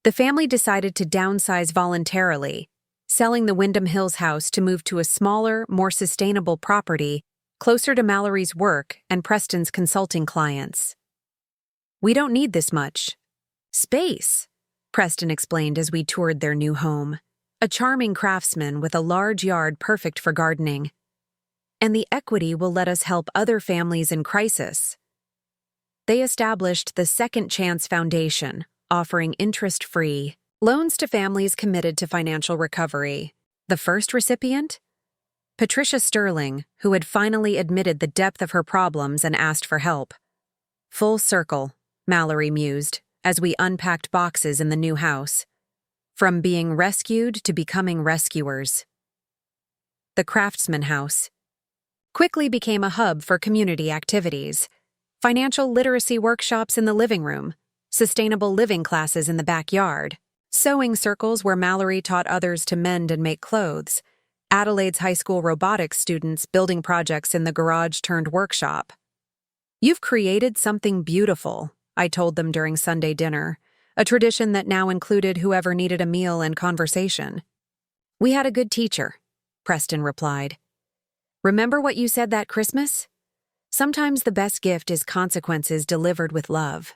The family decided to downsize voluntarily, selling the Wyndham Hills house to move to a smaller, more sustainable property closer to Mallory's work and Preston's consulting clients. "We don't need this much space," Preston explained as we toured their new home. A charming craftsman with a large yard perfect for gardening. "And the equity will let us help other families in crisis." They established the Second Chance Foundation, offering interest-free loans to families committed to financial recovery. The first recipient? Patricia Sterling, who had finally admitted the depth of her problems and asked for help. Full circle, Mallory mused, as we unpacked boxes in the new house. From being rescued to becoming rescuers. The Craftsman House quickly became a hub for community activities. Financial literacy workshops in the living room, sustainable living classes in the backyard, sewing circles where Mallory taught others to mend and make clothes, Adelaide's high school robotics students building projects in the garage-turned-workshop. "You've created something beautiful," I told them during Sunday dinner, a tradition that now included whoever needed a meal and conversation. "We had a good teacher," Preston replied. "Remember what you said that Christmas? Sometimes the best gift is consequences delivered with love."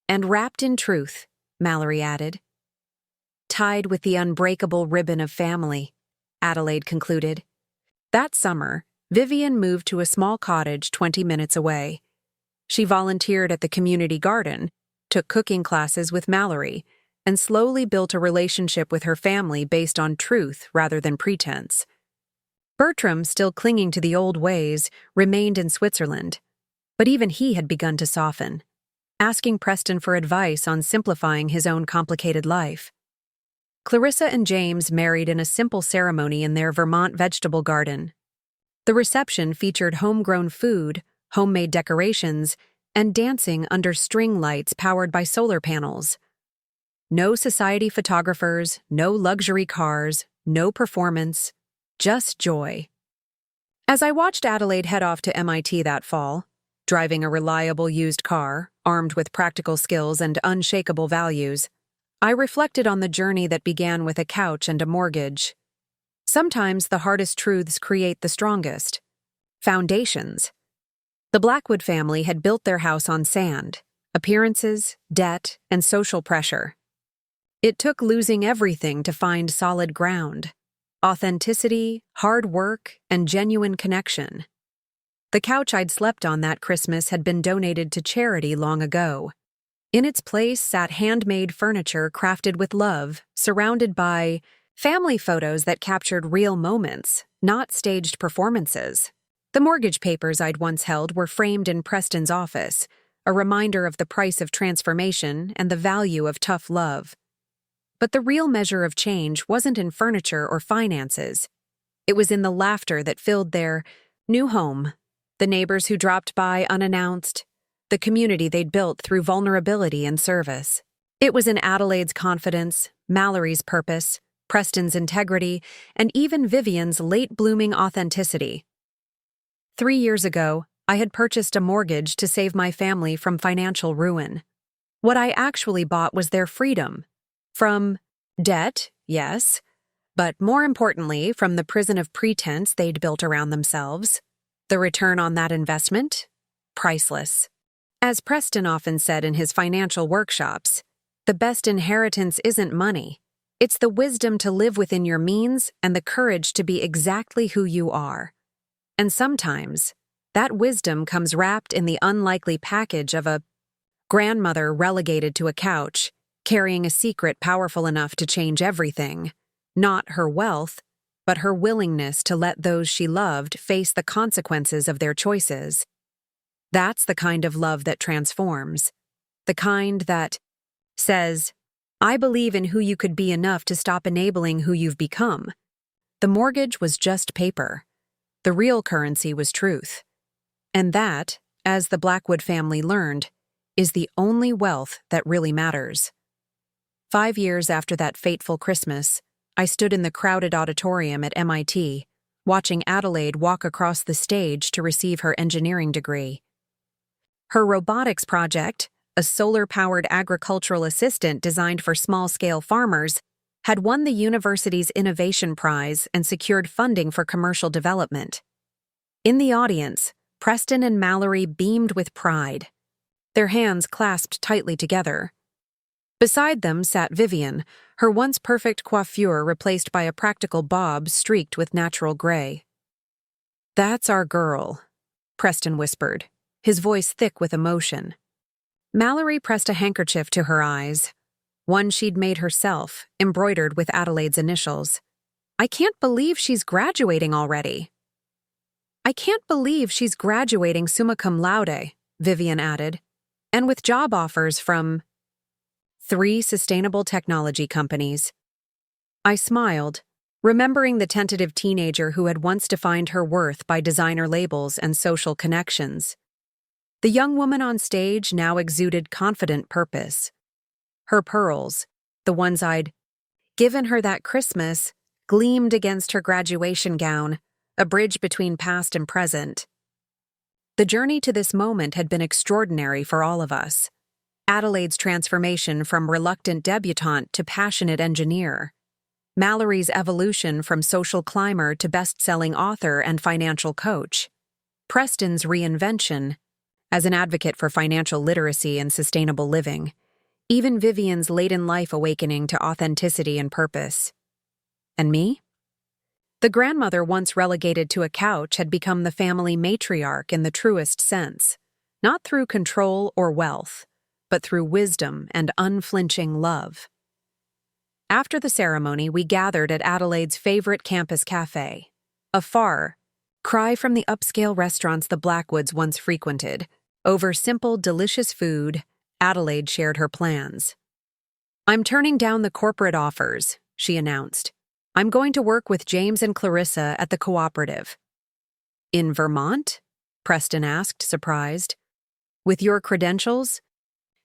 "And wrapped in truth," Mallory added. "Tied with the unbreakable ribbon of family," Adelaide concluded. That summer, Vivienne moved to a small cottage 20 minutes away. She volunteered at the community garden, took cooking classes with Mallory, and slowly built a relationship with her family based on truth rather than pretense. Bertram, still clinging to the old ways, remained in Switzerland, but even he had begun to soften, asking Preston for advice on simplifying his own complicated life. Clarissa and James married in a simple ceremony in their Vermont vegetable garden. The reception featured homegrown food, homemade decorations, and dancing under string lights powered by solar panels. No society photographers, no luxury cars, no performance, just joy. As I watched Adelaide head off to MIT that fall, driving a reliable used car, armed with practical skills and unshakable values, I reflected on the journey that began with a couch and a mortgage. Sometimes the hardest truths create the strongest. Foundations. The Blackwood family had built their house on sand, appearances, debt, and social pressure. It took losing everything to find solid ground. Authenticity, hard work, and genuine connection. The couch I'd slept on that Christmas had been donated to charity long ago. In its place sat handmade furniture crafted with love, surrounded by family photos that captured real moments, not staged performances. The mortgage papers I'd once held were framed in Preston's office, a reminder of the price of transformation and the value of tough love. But the real measure of change wasn't in furniture or finances. It was in the laughter that filled their new home, the neighbors who dropped by unannounced, the community they'd built through vulnerability and service. It was in Adelaide's confidence, Mallory's purpose, Preston's integrity, and even Vivienne's late-blooming authenticity. 3 years ago, I had purchased a mortgage to save my family from financial ruin. What I actually bought was their freedom. From debt, yes, but more importantly, from the prison of pretense they'd built around themselves. The return on that investment? Priceless. As Preston often said in his financial workshops, the best inheritance isn't money. It's the wisdom to live within your means and the courage to be exactly who you are. And sometimes, that wisdom comes wrapped in the unlikely package of a grandmother relegated to a couch, carrying a secret powerful enough to change everything. Not her wealth, but her willingness to let those she loved face the consequences of their choices. That's the kind of love that transforms. The kind that says, "I believe in who you could be enough to stop enabling who you've become." The mortgage was just paper. The real currency was truth. And that, as the Blackwood family learned, is the only wealth that really matters. 5 years after that fateful Christmas, I stood in the crowded auditorium at MIT, watching Adelaide walk across the stage to receive her engineering degree. Her robotics project, a solar-powered agricultural assistant designed for small-scale farmers, had won the university's Innovation Prize and secured funding for commercial development. In the audience, Preston and Mallory beamed with pride, their hands clasped tightly together. Beside them sat Vivienne, her once perfect coiffure replaced by a practical bob streaked with natural gray. "That's our girl," Preston whispered, his voice thick with emotion. Mallory pressed a handkerchief to her eyes, one she'd made herself, embroidered with Adelaide's initials. I can't believe she's graduating already. I can't believe she's graduating summa cum laude, Vivienne added, and with job offers from 3 sustainable technology companies. I smiled, remembering the tentative teenager who had once defined her worth by designer labels and social connections. The young woman on stage now exuded confident purpose. Her pearls, the ones I'd given her that Christmas, gleamed against her graduation gown, a bridge between past and present. The journey to this moment had been extraordinary for all of us. Adelaide's transformation from reluctant debutante to passionate engineer. Mallory's evolution from social climber to best-selling author and financial coach. Preston's reinvention as an advocate for financial literacy and sustainable living. Even Vivienne's late-in-life awakening to authenticity and purpose. And me? The grandmother once relegated to a couch had become the family matriarch in the truest sense, not through control or wealth, but through wisdom and unflinching love. After the ceremony, we gathered at Adelaide's favorite campus cafe, a far cry from the upscale restaurants the Blackwoods once frequented. Over simple, delicious food, Adelaide shared her plans. "I'm turning down the corporate offers," she announced. "I'm going to work with James and Clarissa at the cooperative." "In Vermont?" Preston asked, surprised. "With your credentials?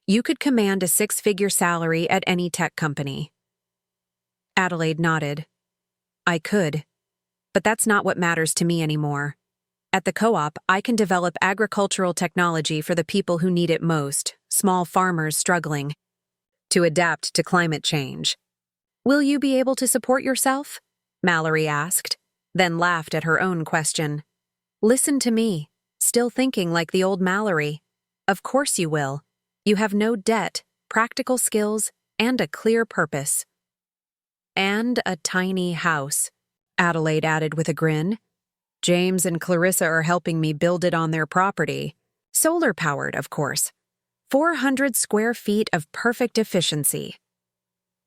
You could command a 6-figure salary at any tech company." Adelaide nodded. "I could, but that's not what matters to me anymore. At the co-op, I can develop agricultural technology for the people who need it most, small farmers struggling to adapt to climate change." "Will you be able to support yourself?" Mallory asked, then laughed at her own question. "Listen to me, still thinking like the old Mallory. Of course you will. You have no debt, practical skills, and a clear purpose." "And a tiny house," Adelaide added with a grin. "James and Clarissa are helping me build it on their property. Solar-powered, of course. 400 square feet of perfect efficiency."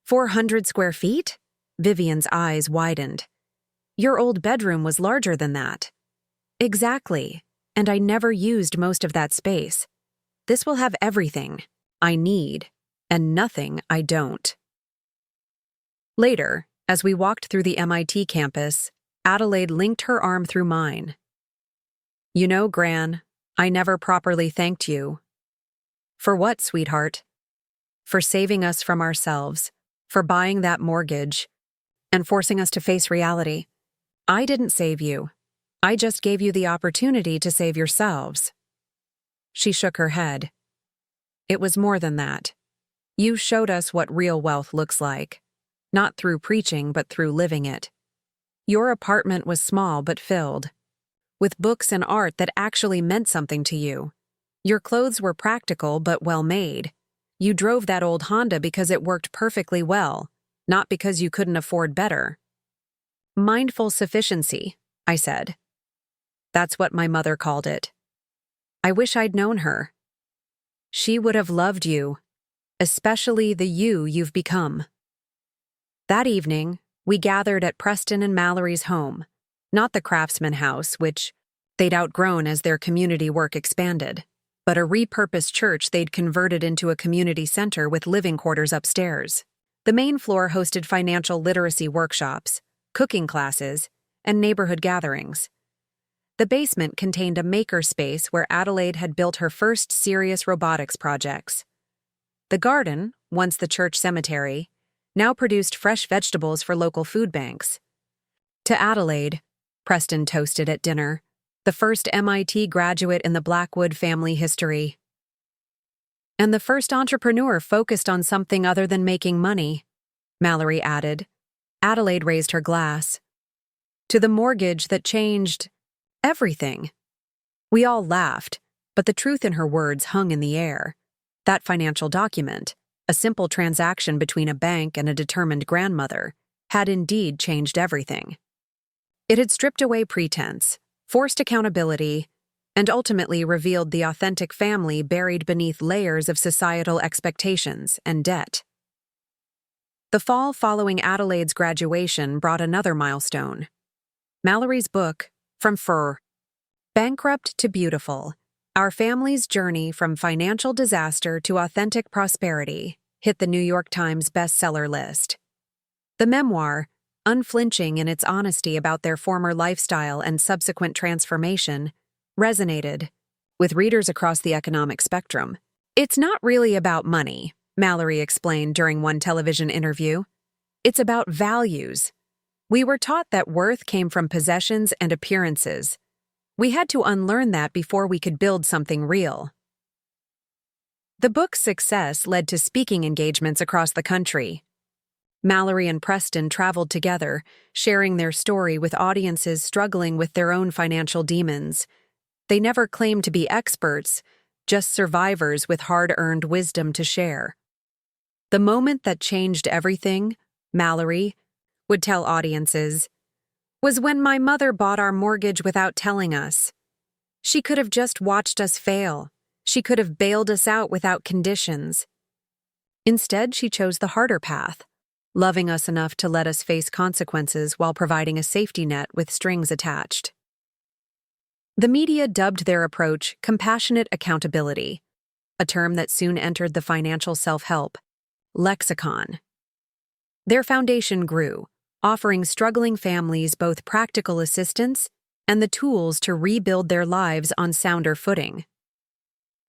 400 square feet? Vivienne's eyes widened. "Your old bedroom was larger than that." "Exactly, and I never used most of that space. This will have everything I need, and nothing I don't." Later, as we walked through the MIT campus, Adelaide linked her arm through mine. "You know, Gran, I never properly thanked you." "For what, sweetheart?" "For saving us from ourselves, for buying that mortgage, and forcing us to face reality. I didn't save you. I just gave you the opportunity to save yourselves." She shook her head. "It was more than that. You showed us what real wealth looks like. Not through preaching, but through living it. Your apartment was small but filled, with books and art that actually meant something to you. Your clothes were practical but well-made. You drove that old Honda because it worked perfectly well, not because you couldn't afford better." "Mindful sufficiency," I said. "That's what my mother called it. I wish I'd known her. She would have loved you, especially the you've become." That evening, we gathered at Preston and Mallory's home, not the Craftsman House, which they'd outgrown as their community work expanded, but a repurposed church they'd converted into a community center with living quarters upstairs. The main floor hosted financial literacy workshops, cooking classes, and neighborhood gatherings. The basement contained a maker space where Adelaide had built her first serious robotics projects. The garden, once the church cemetery, now produced fresh vegetables for local food banks. To Adelaide, Preston toasted at dinner, the first MIT graduate in the Blackwood family history. "And the first entrepreneur focused on something other than making money," Mallory added. Adelaide raised her glass. "To the mortgage that changed everything." We all laughed, but the truth in her words hung in the air. That financial document, a simple transaction between a bank and a determined grandmother, had indeed changed everything. It had stripped away pretense, forced accountability, and ultimately revealed the authentic family buried beneath layers of societal expectations and debt. The fall following Adelaide's graduation brought another milestone. Mallory's book, From Bankrupt to Beautiful, Our Family's Journey from Financial Disaster to Authentic Prosperity, hit the New York Times bestseller list. The memoir, unflinching in its honesty about their former lifestyle and subsequent transformation, resonated with readers across the economic spectrum. "It's not really about money," Mallory explained during one television interview. "It's about values. We were taught that worth came from possessions and appearances. We had to unlearn that before we could build something real." The book's success led to speaking engagements across the country. Mallory and Preston traveled together, sharing their story with audiences struggling with their own financial demons. They never claimed to be experts, just survivors with hard-earned wisdom to share. "The moment that changed everything," Mallory would tell audiences, "was when my mother bought our mortgage without telling us. She could have just watched us fail. She could have bailed us out without conditions. Instead, she chose the harder path, loving us enough to let us face consequences while providing a safety net with strings attached." The media dubbed their approach compassionate accountability, a term that soon entered the financial self-help lexicon. Their foundation grew, offering struggling families both practical assistance and the tools to rebuild their lives on sounder footing.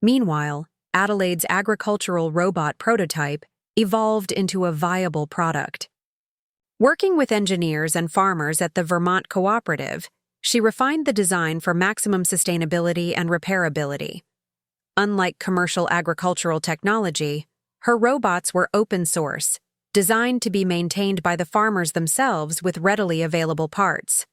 Meanwhile, Adelaide's agricultural robot prototype evolved into a viable product. Working with engineers and farmers at the Vermont Cooperative, she refined the design for maximum sustainability and repairability. Unlike commercial agricultural technology, her robots were open source, designed to be maintained by the farmers themselves with readily available parts.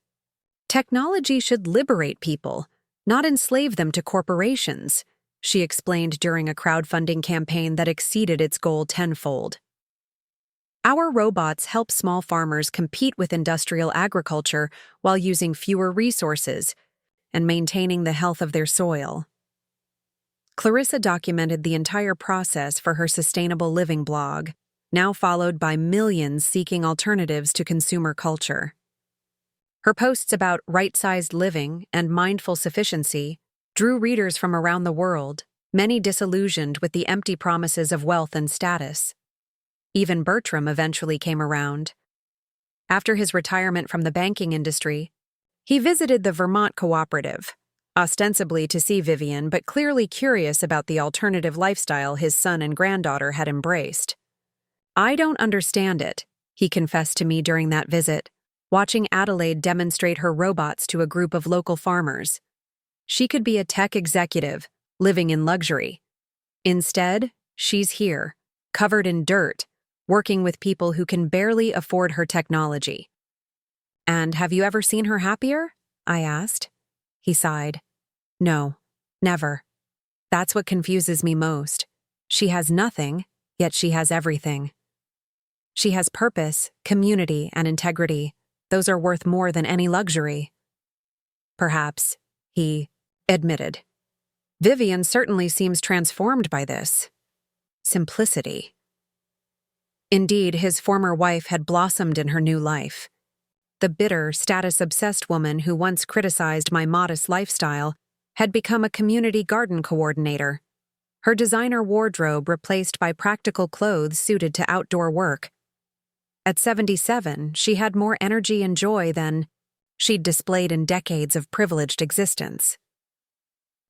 "Technology should liberate people, not enslave them to corporations," she explained during a crowdfunding campaign that exceeded its goal tenfold. "Our robots help small farmers compete with industrial agriculture while using fewer resources and maintaining the health of their soil." Clarissa documented the entire process for her sustainable living blog, now followed by millions seeking alternatives to consumer culture. Her posts about right-sized living and mindful sufficiency drew readers from around the world, many disillusioned with the empty promises of wealth and status. Even Bertram eventually came around. After his retirement from the banking industry, he visited the Vermont Cooperative, ostensibly to see Vivienne but clearly curious about the alternative lifestyle his son and granddaughter had embraced. "I don't understand it," he confessed to me during that visit, watching Adelaide demonstrate her robots to a group of local farmers. She could be a tech executive, living in luxury. Instead, she's here, covered in dirt, working with people who can barely afford her technology. "And have you ever seen her happier?" I asked. He sighed. "No, never. That's what confuses me most. She has nothing, yet she has everything. She has purpose, community, and integrity. Those are worth more than any luxury." "Perhaps," he admitted. "Vivienne certainly seems transformed by this simplicity." Indeed, his former wife had blossomed in her new life. The bitter, status-obsessed woman who once criticized my modest lifestyle had become a community garden coordinator. Her designer wardrobe replaced by practical clothes suited to outdoor work. At 77, she had more energy and joy than she'd displayed in decades of privileged existence.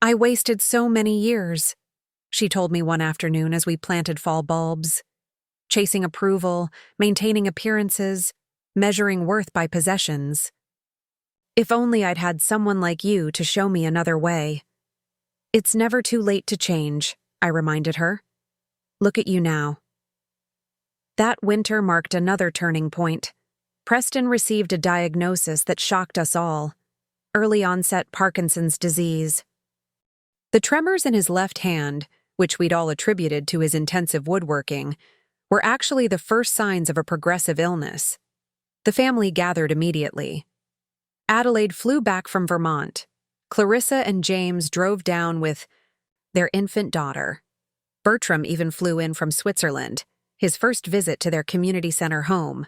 "I wasted so many years," she told me one afternoon as we planted fall bulbs, "chasing approval, maintaining appearances, measuring worth by possessions. If only I'd had someone like you to show me another way." "It's never too late to change," I reminded her. "Look at you now." That winter marked another turning point. Preston received a diagnosis that shocked us all: early-onset Parkinson's disease. The tremors in his left hand, which we'd all attributed to his intensive woodworking, were actually the first signs of a progressive illness. The family gathered immediately. Adelaide flew back from Vermont. Clarissa and James drove down with their infant daughter. Bertram even flew in from Switzerland, his first visit to their community center home.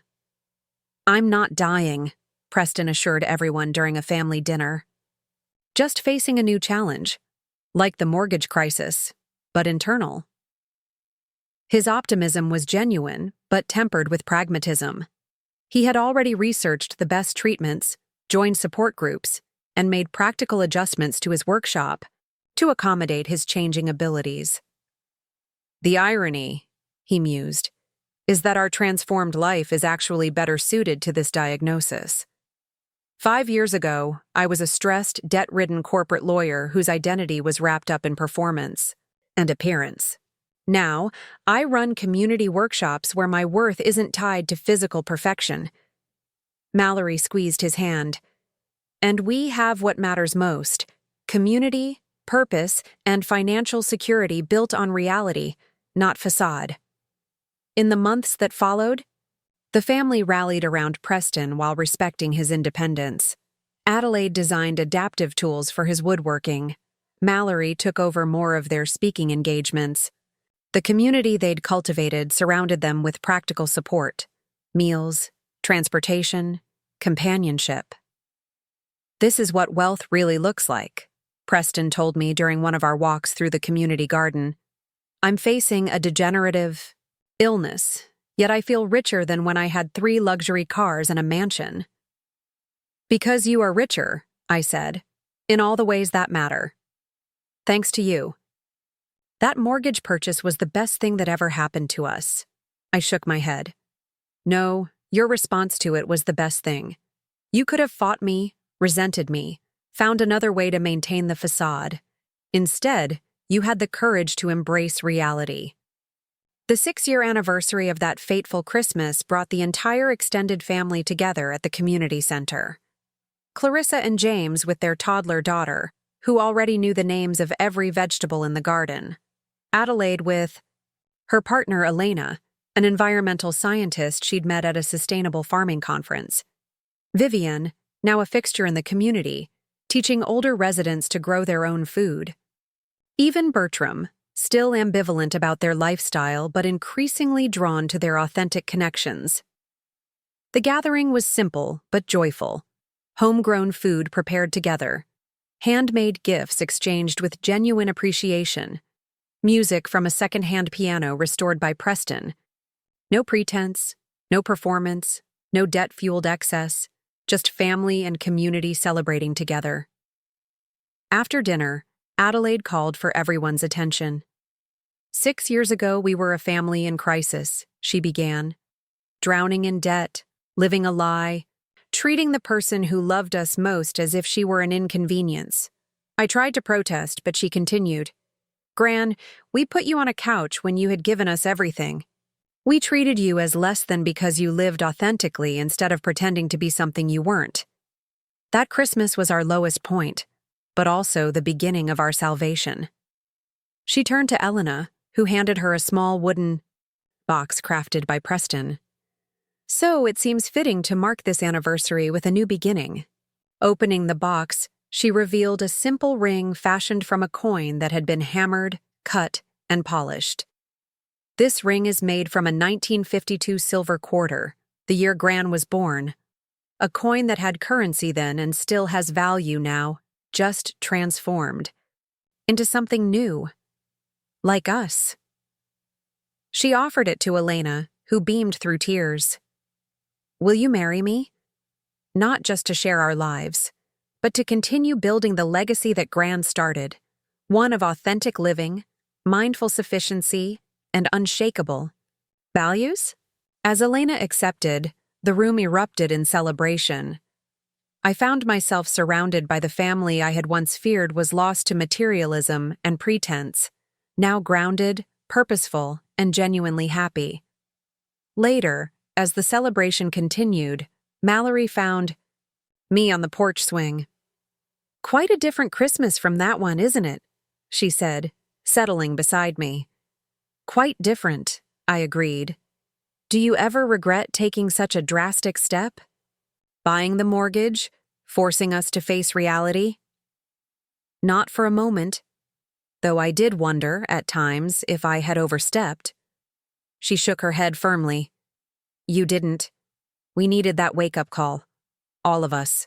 "I'm not dying," Preston assured everyone during a family dinner. "Just facing a new challenge, like the mortgage crisis, but internal." His optimism was genuine, but tempered with pragmatism. He had already researched the best treatments, joined support groups, and made practical adjustments to his workshop to accommodate his changing abilities. "The irony," he mused, "is that our transformed life is actually better suited to this diagnosis. 5 years ago, I was a stressed, debt-ridden corporate lawyer whose identity was wrapped up in performance and appearance. Now, I run community workshops where my worth isn't tied to physical perfection." Mallory squeezed his hand. "And we have what matters most: community, purpose, and financial security built on reality, not facade." In the months that followed, the family rallied around Preston while respecting his independence. Adelaide designed adaptive tools for his woodworking. Mallory took over more of their speaking engagements. The community they'd cultivated surrounded them with practical support: meals, transportation, companionship. "This is what wealth really looks like," Preston told me during one of our walks through the community garden. "I'm facing a degenerative illness, yet I feel richer than when I had 3 luxury cars and a mansion." "Because you are richer," I said, "in all the ways that matter. Thanks to you. That mortgage purchase was the best thing that ever happened to us." I shook my head. "No, your response to it was the best thing. You could have fought me, resented me, found another way to maintain the facade. Instead, you had the courage to embrace reality." The 6-year anniversary of that fateful Christmas brought the entire extended family together at the community center. Clarissa and James with their toddler daughter, who already knew the names of every vegetable in the garden. Adelaide with her partner Elena, an environmental scientist she'd met at a sustainable farming conference. Vivienne, now a fixture in the community, teaching older residents to grow their own food. Even Bertram, still ambivalent about their lifestyle but increasingly drawn to their authentic connections. The gathering was simple but joyful. Homegrown food prepared together. Handmade gifts exchanged with genuine appreciation. Music from a second-hand piano restored by Preston. No pretense, no performance, no debt-fueled excess, just family and community celebrating together. After dinner, Adelaide called for everyone's attention. 6 years ago, we were a family in crisis, she began. Drowning in debt, living a lie, treating the person who loved us most as if she were an inconvenience. I tried to protest, but she continued. "Gran, we put you on a couch when you had given us everything. We treated you as less than because you lived authentically instead of pretending to be something you weren't. That Christmas was our lowest point, but also the beginning of our salvation." She turned to Elena, who handed her a small wooden box crafted by Preston. "So it seems fitting to mark this anniversary with a new beginning." Opening the box, she revealed a simple ring fashioned from a coin that had been hammered, cut, and polished. "This ring is made from a 1952 silver quarter, the year Gran was born. A coin that had currency then and still has value now, just transformed into something new. Like us." She offered it to Elena, who beamed through tears. "Will you marry me? Not just to share our lives, but to continue building the legacy that Gran started, one of authentic living, mindful sufficiency, and unshakable values?" As Elena accepted, the room erupted in celebration. I found myself surrounded by the family I had once feared was lost to materialism and pretense, now grounded, purposeful, and genuinely happy. Later, as the celebration continued, Mallory found me on the porch swing. "Quite a different Christmas from that one, isn't it?" she said, settling beside me. "Quite different," I agreed. "Do you ever regret taking such a drastic step? Buying the mortgage, forcing us to face reality?" "Not for a moment, though I did wonder, at times, if I had overstepped." She shook her head firmly. You didn't. We needed that wake-up call. All of us.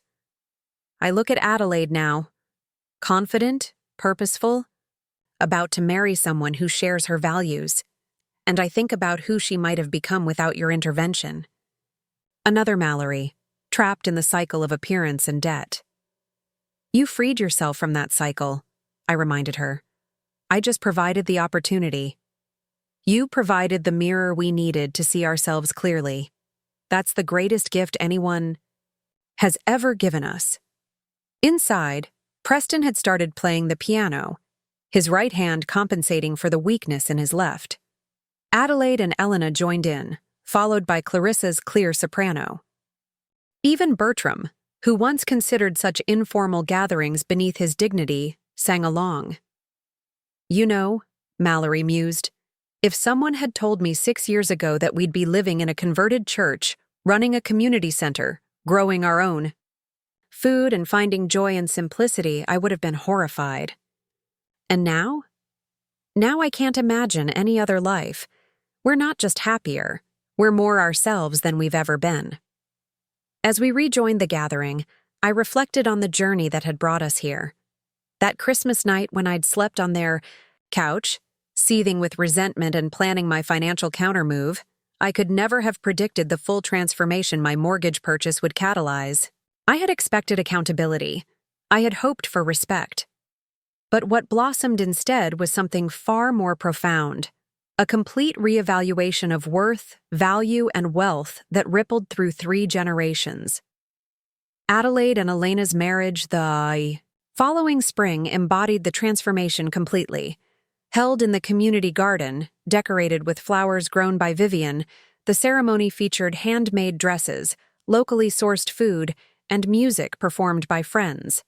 I look at Adelaide now. Confident, purposeful, about to marry someone who shares her values. And I think about who she might have become without your intervention. Another Mallory, trapped in the cycle of appearance and debt. You freed yourself from that cycle, I reminded her. I just provided the opportunity. You provided the mirror we needed to see ourselves clearly. That's the greatest gift anyone has ever given us. Inside, Preston had started playing the piano, his right hand compensating for the weakness in his left. Adelaide and Elena joined in, followed by Clarissa's clear soprano. Even Bertram, who once considered such informal gatherings beneath his dignity, sang along. You know, Mallory mused, if someone had told me 6 years ago that we'd be living in a converted church, running a community center, growing our own food and finding joy in simplicity, I would have been horrified. And now? Now I can't imagine any other life. We're not just happier, we're more ourselves than we've ever been. As we rejoined the gathering, I reflected on the journey that had brought us here. That Christmas night when I'd slept on their couch, seething with resentment and planning my financial countermove, I could never have predicted the full transformation my mortgage purchase would catalyze. I had expected accountability. I had hoped for respect. But what blossomed instead was something far more profound, a complete reevaluation of worth, value, and wealth that rippled through 3 generations. Adelaide and Elena's marriage, the following spring, embodied the transformation completely. Held in the community garden, decorated with flowers grown by Vivienne, the ceremony featured handmade dresses, locally sourced food, and music performed by friends.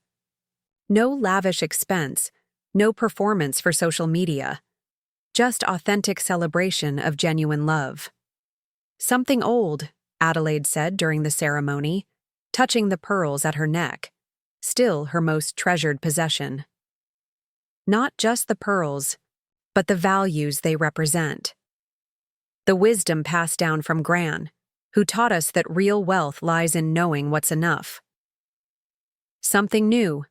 No lavish expense, no performance for social media. Just authentic celebration of genuine love. Something old, Adelaide said during the ceremony, touching the pearls at her neck, still her most treasured possession. Not just the pearls, but the values they represent. The wisdom passed down from Gran, who taught us that real wealth lies in knowing what's enough. Something new,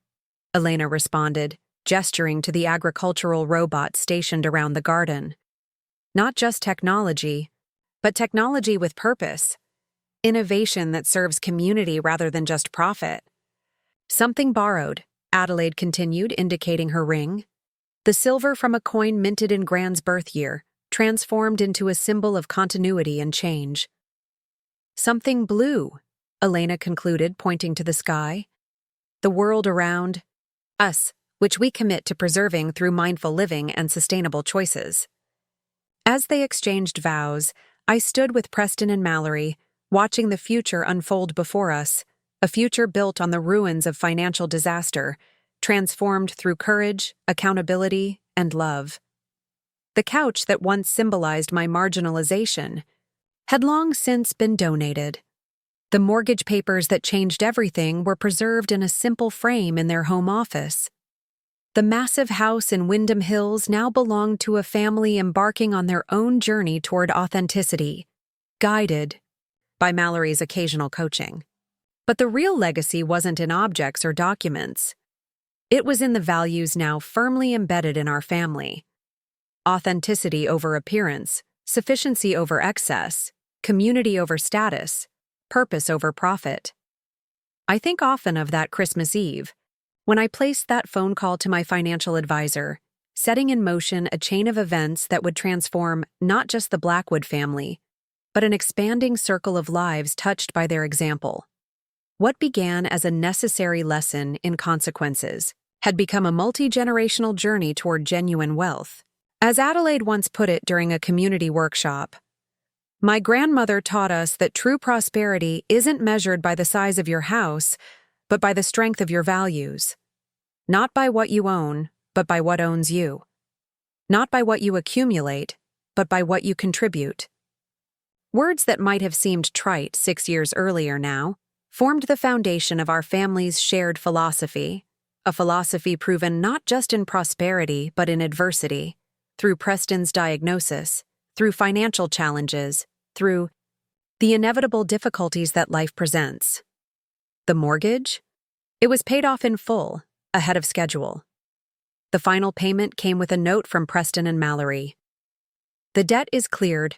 Elena responded, gesturing to the agricultural robot stationed around the garden. Not just technology, but technology with purpose. Innovation that serves community rather than just profit. Something borrowed, Adelaide continued, indicating her ring. The silver from a coin minted in Gran's birth year, transformed into a symbol of continuity and change. Something blue, Elena concluded, pointing to the sky. The world around us, which we commit to preserving through mindful living and sustainable choices. As they exchanged vows, I stood with Preston and Mallory, watching the future unfold before us, a future built on the ruins of financial disaster, transformed through courage, accountability, and love. The couch that once symbolized my marginalization had long since been donated. The mortgage papers that changed everything were preserved in a simple frame in their home office. The massive house in Wyndham Hills now belonged to a family embarking on their own journey toward authenticity, guided by Mallory's occasional coaching. But the real legacy wasn't in objects or documents. It was in the values now firmly embedded in our family. Authenticity over appearance, sufficiency over excess, community over status, purpose over profit. I think often of that Christmas Eve, when I placed that phone call to my financial advisor, setting in motion a chain of events that would transform not just the Blackwood family, but an expanding circle of lives touched by their example. What began as a necessary lesson in consequences had become a multi-generational journey toward genuine wealth. As Adelaide once put it during a community workshop, my grandmother taught us that true prosperity isn't measured by the size of your house, but by the strength of your values. Not by what you own, but by what owns you. Not by what you accumulate, but by what you contribute. Words that might have seemed trite 6 years earlier now formed the foundation of our family's shared philosophy, a philosophy proven not just in prosperity but in adversity, through Preston's diagnosis, through financial challenges, through the inevitable difficulties that life presents. The mortgage? It was paid off in full, ahead of schedule. The final payment came with a note from Preston and Mallory. The debt is cleared,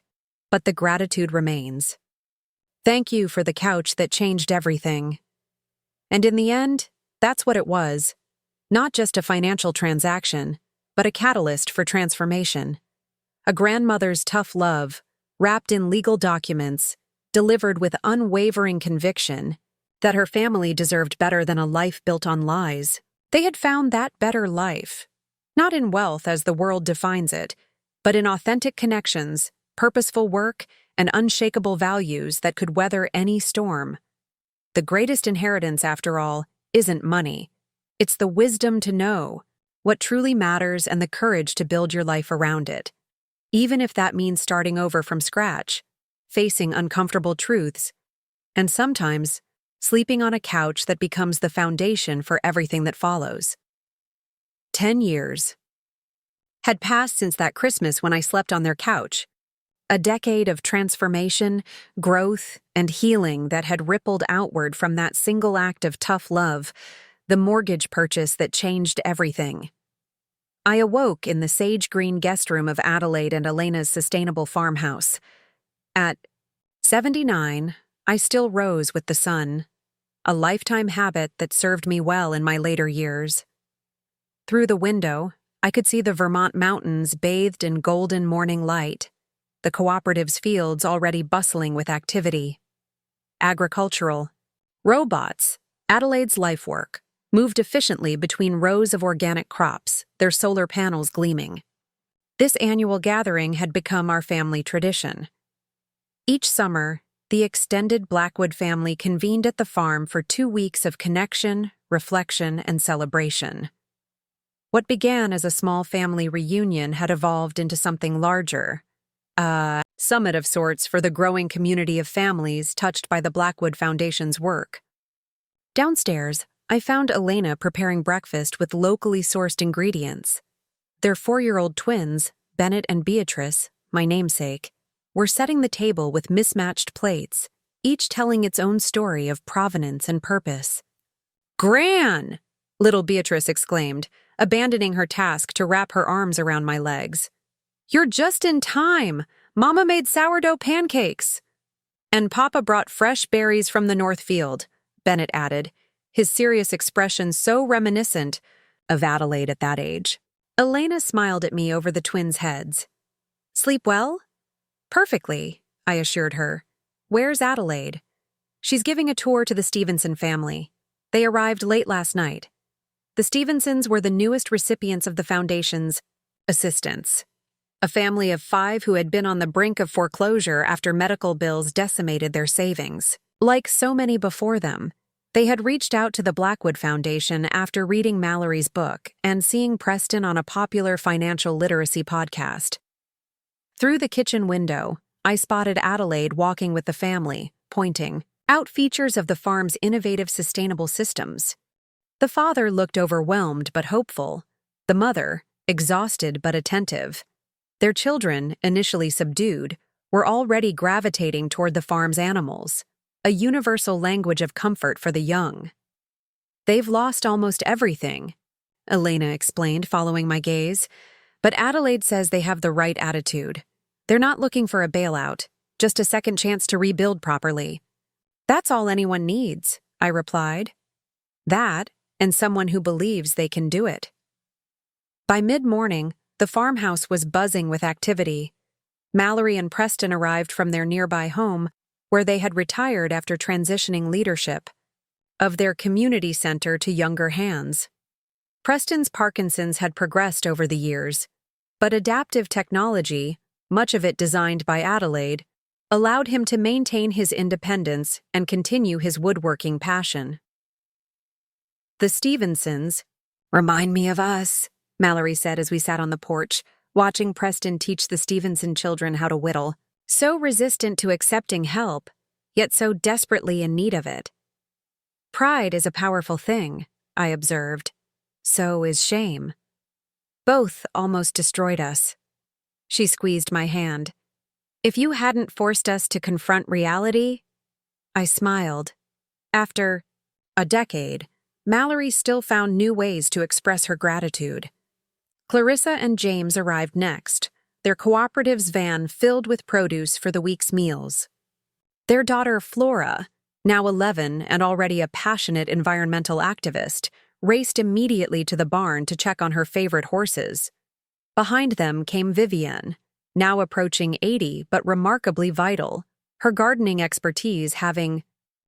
but the gratitude remains. Thank you for the couch that changed everything. And in the end, that's what it was. Not just a financial transaction, but a catalyst for transformation. A grandmother's tough love, wrapped in legal documents, delivered with unwavering conviction that her family deserved better than a life built on lies. They had found that better life, not in wealth as the world defines it, but in authentic connections, purposeful work, and unshakable values that could weather any storm. The greatest inheritance, after all, isn't money. It's the wisdom to know what truly matters and the courage to build your life around it, even if that means starting over from scratch, facing uncomfortable truths, and sometimes sleeping on a couch that becomes the foundation for everything that follows. 10 years had passed since that Christmas when I slept on their couch. A decade of transformation, growth, and healing that had rippled outward from that single act of tough love, the mortgage purchase that changed everything. I awoke in the sage-green guest room of Adelaide and Elena's sustainable farmhouse. At 79, I still rose with the sun, a lifetime habit that served me well in my later years. Through the window, I could see the Vermont mountains bathed in golden morning light, the cooperative's fields already bustling with activity. Agricultural robots, Adelaide's lifework, moved efficiently between rows of organic crops, their solar panels gleaming. This annual gathering had become our family tradition. Each summer, the extended Blackwood family convened at the farm for 2 weeks of connection, reflection, and celebration. What began as a small family reunion had evolved into something larger, a summit of sorts for the growing community of families touched by the Blackwood Foundation's work. Downstairs, I found Elena preparing breakfast with locally sourced ingredients. Their 4-year-old twins, Bennett and Beatrice, my namesake, were setting the table with mismatched plates, each telling its own story of provenance and purpose. "Gran!" little Beatrice exclaimed, abandoning her task to wrap her arms around my legs. "You're just in time! Mama made sourdough pancakes!" "And Papa brought fresh berries from the North Field," Bennett added, his serious expression so reminiscent of Adelaide at that age. Elena smiled at me over the twins' heads. "Sleep well?" "Perfectly," I assured her. "Where's Adelaide?" "She's giving a tour to the Stevenson family. They arrived late last night." The Stevensons were the newest recipients of the Foundation's assistance, a family of 5 who had been on the brink of foreclosure after medical bills decimated their savings. Like so many before them, they had reached out to the Blackwood Foundation after reading Mallory's book and seeing Preston on a popular financial literacy podcast. Through the kitchen window, I spotted Adelaide walking with the family, pointing out features of the farm's innovative sustainable systems. The father looked overwhelmed but hopeful, the mother exhausted but attentive. Their children, initially subdued, were already gravitating toward the farm's animals, a universal language of comfort for the young. "They've lost almost everything," Elena explained, following my gaze, "but Adelaide says they have the right attitude. They're not looking for a bailout, just a second chance to rebuild properly." "That's all anyone needs," I replied. "That, and someone who believes they can do it." By mid-morning, the farmhouse was buzzing with activity. Mallory and Preston arrived from their nearby home, where they had retired after transitioning leadership of their community center to younger hands. Preston's Parkinson's had progressed over the years, but adaptive technology, much of it designed by Adelaide, allowed him to maintain his independence and continue his woodworking passion. The Stevensons, "Remind me of us," Mallory said as we sat on the porch, watching Preston teach the Stevenson children how to whittle, so resistant to accepting help, yet so desperately in need of it. "Pride is a powerful thing," I observed. "So is shame. Both almost destroyed us." She squeezed my hand. If you hadn't forced us to confront reality, I smiled. After a decade, Mallory still found new ways to express her gratitude. Clarissa and James arrived next, their cooperative's van filled with produce for the week's meals. Their daughter, Flora, now 11 and already a passionate environmental activist, raced immediately to the barn to check on her favorite horses. Behind them came Vivienne, now approaching 80 but remarkably vital, her gardening expertise having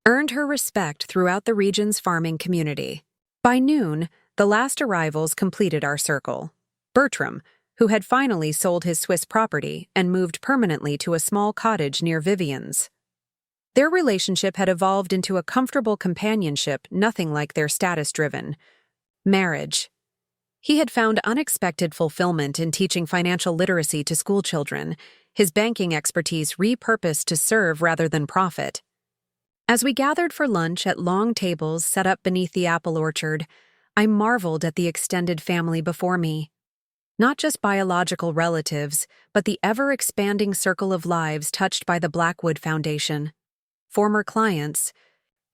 earned her respect throughout the region's farming community. By noon, the last arrivals completed our circle. Bertram, who had finally sold his Swiss property and moved permanently to a small cottage near Vivienne's. Their relationship had evolved into a comfortable companionship, nothing like their status-driven marriage. He had found unexpected fulfillment in teaching financial literacy to schoolchildren, his banking expertise repurposed to serve rather than profit. As we gathered for lunch at long tables set up beneath the apple orchard, I marveled at the extended family before me. Not just biological relatives, but the ever-expanding circle of lives touched by the Blackwood Foundation. Former clients,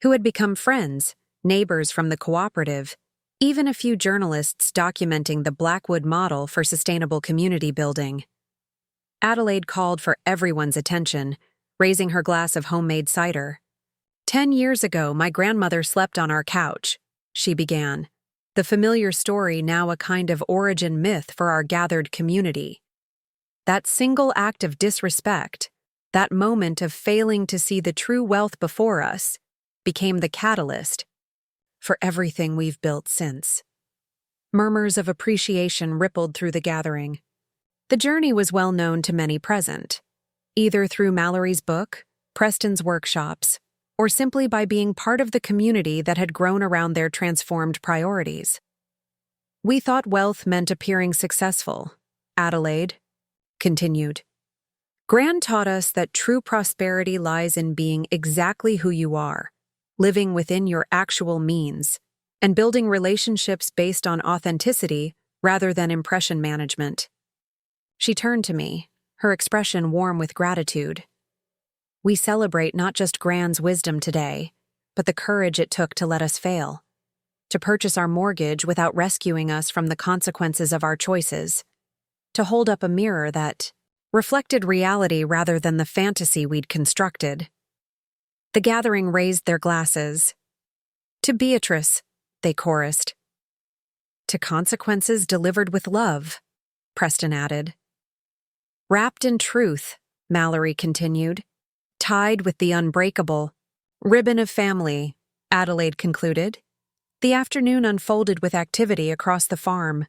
who had become friends, neighbors from the cooperative, even a few journalists documenting the Blackwood model for sustainable community building. Adelaide called for everyone's attention, raising her glass of homemade cider. 10 years ago, my grandmother slept on our couch, she began, the familiar story now a kind of origin myth for our gathered community. That single act of disrespect, that moment of failing to see the true wealth before us, became the catalyst for everything we've built since. Murmurs of appreciation rippled through the gathering. The journey was well known to many present, either through Mallory's book, Preston's workshops, or simply by being part of the community that had grown around their transformed priorities. We thought wealth meant appearing successful, Adelaide continued. Gran taught us that true prosperity lies in being exactly who you are, living within your actual means, and building relationships based on authenticity rather than impression management. She turned to me, her expression warm with gratitude. We celebrate not just Gran's wisdom today, but the courage it took to let us fail, to purchase our mortgage without rescuing us from the consequences of our choices, to hold up a mirror that reflected reality rather than the fantasy we'd constructed. The gathering raised their glasses. To Beatrice, they chorused. To consequences delivered with love, Preston added. Wrapped in truth, Mallory continued. Tied with the unbreakable ribbon of family, Adelaide concluded. The afternoon unfolded with activity across the farm.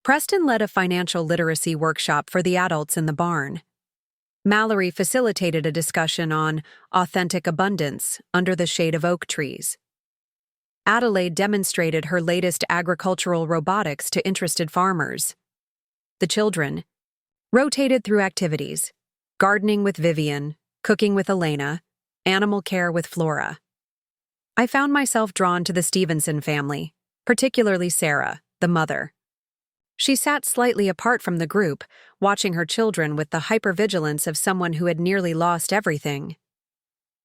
Preston led a financial literacy workshop for the adults in the barn. Mallory facilitated a discussion on authentic abundance under the shade of oak trees. Adelaide demonstrated her latest agricultural robotics to interested farmers. The children rotated through activities, gardening with Vivienne, cooking with Elena, animal care with Flora. I found myself drawn to the Stevenson family, particularly Sarah, the mother. She sat slightly apart from the group, watching her children with the hypervigilance of someone who had nearly lost everything.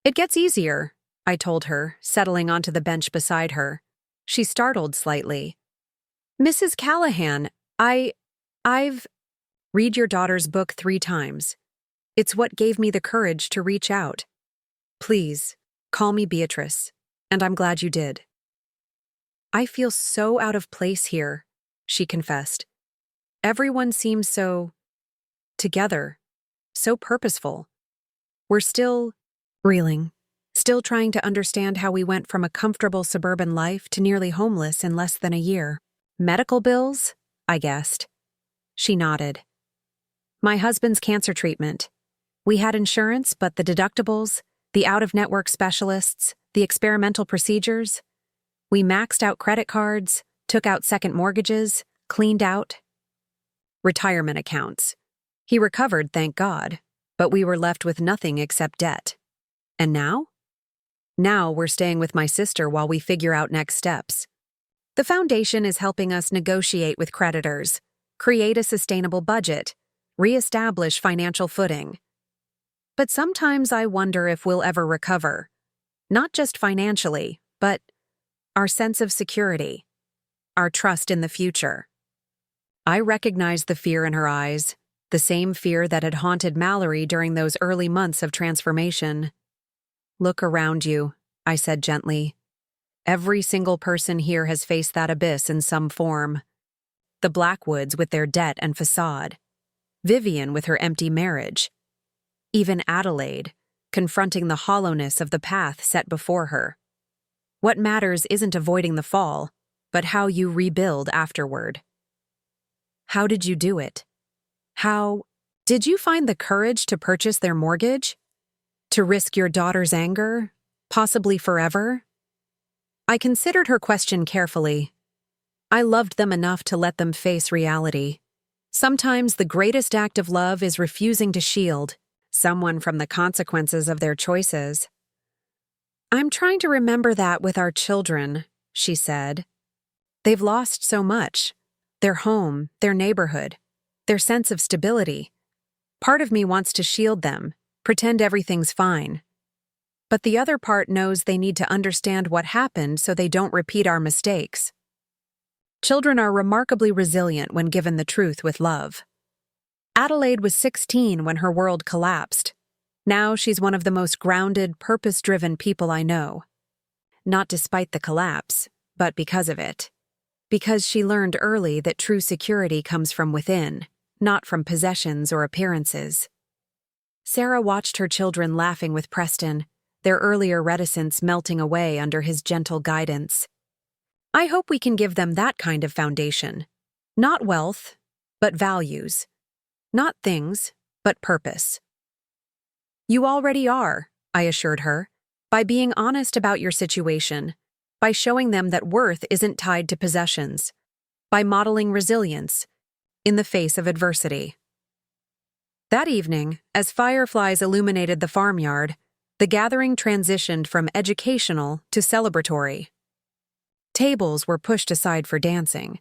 It gets easier, I told her, settling onto the bench beside her. She startled slightly. Mrs. Callahan, I've read your daughter's book 3 times. It's what gave me the courage to reach out. Please, call me Beatrice, and I'm glad you did. I feel so out of place here, she confessed. Everyone seems so together, so purposeful. We're still reeling, still trying to understand how we went from a comfortable suburban life to nearly homeless in less than a year. Medical bills? I guessed. She nodded. My husband's cancer treatment. We had insurance, but the deductibles, the out-of-network specialists, the experimental procedures. We maxed out credit cards, took out second mortgages, cleaned out retirement accounts. He recovered, thank God, but we were left with nothing except debt. And now? Now we're staying with my sister while we figure out next steps. The foundation is helping us negotiate with creditors, create a sustainable budget, reestablish financial footing. But sometimes I wonder if we'll ever recover. Not just financially, but our sense of security, our trust in the future. I recognized the fear in her eyes, the same fear that had haunted Mallory during those early months of transformation. "Look around you," I said gently. "Every single person here has faced that abyss in some form. The Blackwoods with their debt and facade, Vivienne with her empty marriage, even Adelaide, confronting the hollowness of the path set before her. What matters isn't avoiding the fall, but how you rebuild afterward." "How did you do it? Did you find the courage to purchase their mortgage? To risk your daughter's anger? Possibly forever?" I considered her question carefully. I loved them enough to let them face reality. Sometimes the greatest act of love is refusing to shield someone from the consequences of their choices. "I'm trying to remember that with our children," she said. "They've lost so much. Their home, their neighborhood, their sense of stability. Part of me wants to shield them, pretend everything's fine. But the other part knows they need to understand what happened so they don't repeat our mistakes." Children are remarkably resilient when given the truth with love. Adelaide was 16 when her world collapsed. Now she's one of the most grounded, purpose-driven people I know. Not despite the collapse, but because of it. Because she learned early that true security comes from within, not from possessions or appearances. Sarah watched her children laughing with Preston, their earlier reticence melting away under his gentle guidance. I hope we can give them that kind of foundation. Not wealth, but values. Not things, but purpose. "You already are," I assured her, "by being honest about your situation, by showing them that worth isn't tied to possessions, by modeling resilience in the face of adversity." That evening, as fireflies illuminated the farmyard, the gathering transitioned from educational to celebratory. Tables were pushed aside for dancing.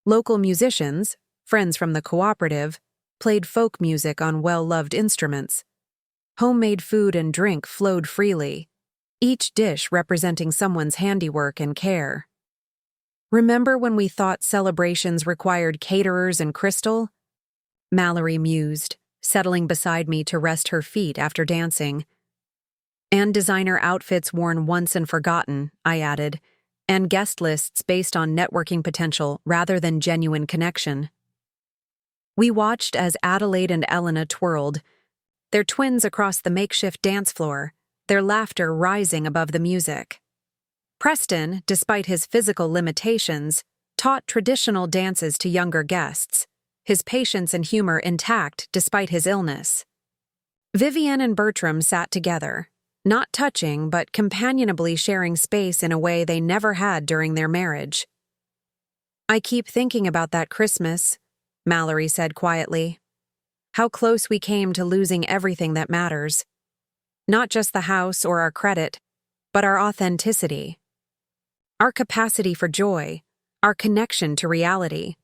Local musicians, friends from the cooperative, played folk music on well-loved instruments. Homemade food and drink flowed freely, each dish representing someone's handiwork and care. "Remember when we thought celebrations required caterers and crystal?" Mallory mused, settling beside me to rest her feet after dancing. "And designer outfits worn once and forgotten," I added, "and guest lists based on networking potential rather than genuine connection." We watched as Adelaide and Elena twirled, their twins across the makeshift dance floor, their laughter rising above the music. Preston, despite his physical limitations, taught traditional dances to younger guests, his patience and humor intact despite his illness. Vivienne and Bertram sat together, not touching but companionably sharing space in a way they never had during their marriage. "I keep thinking about that Christmas," Mallory said quietly. "How close we came to losing everything that matters. Not just the house or our credit, but our authenticity. Our capacity for joy, our connection to reality."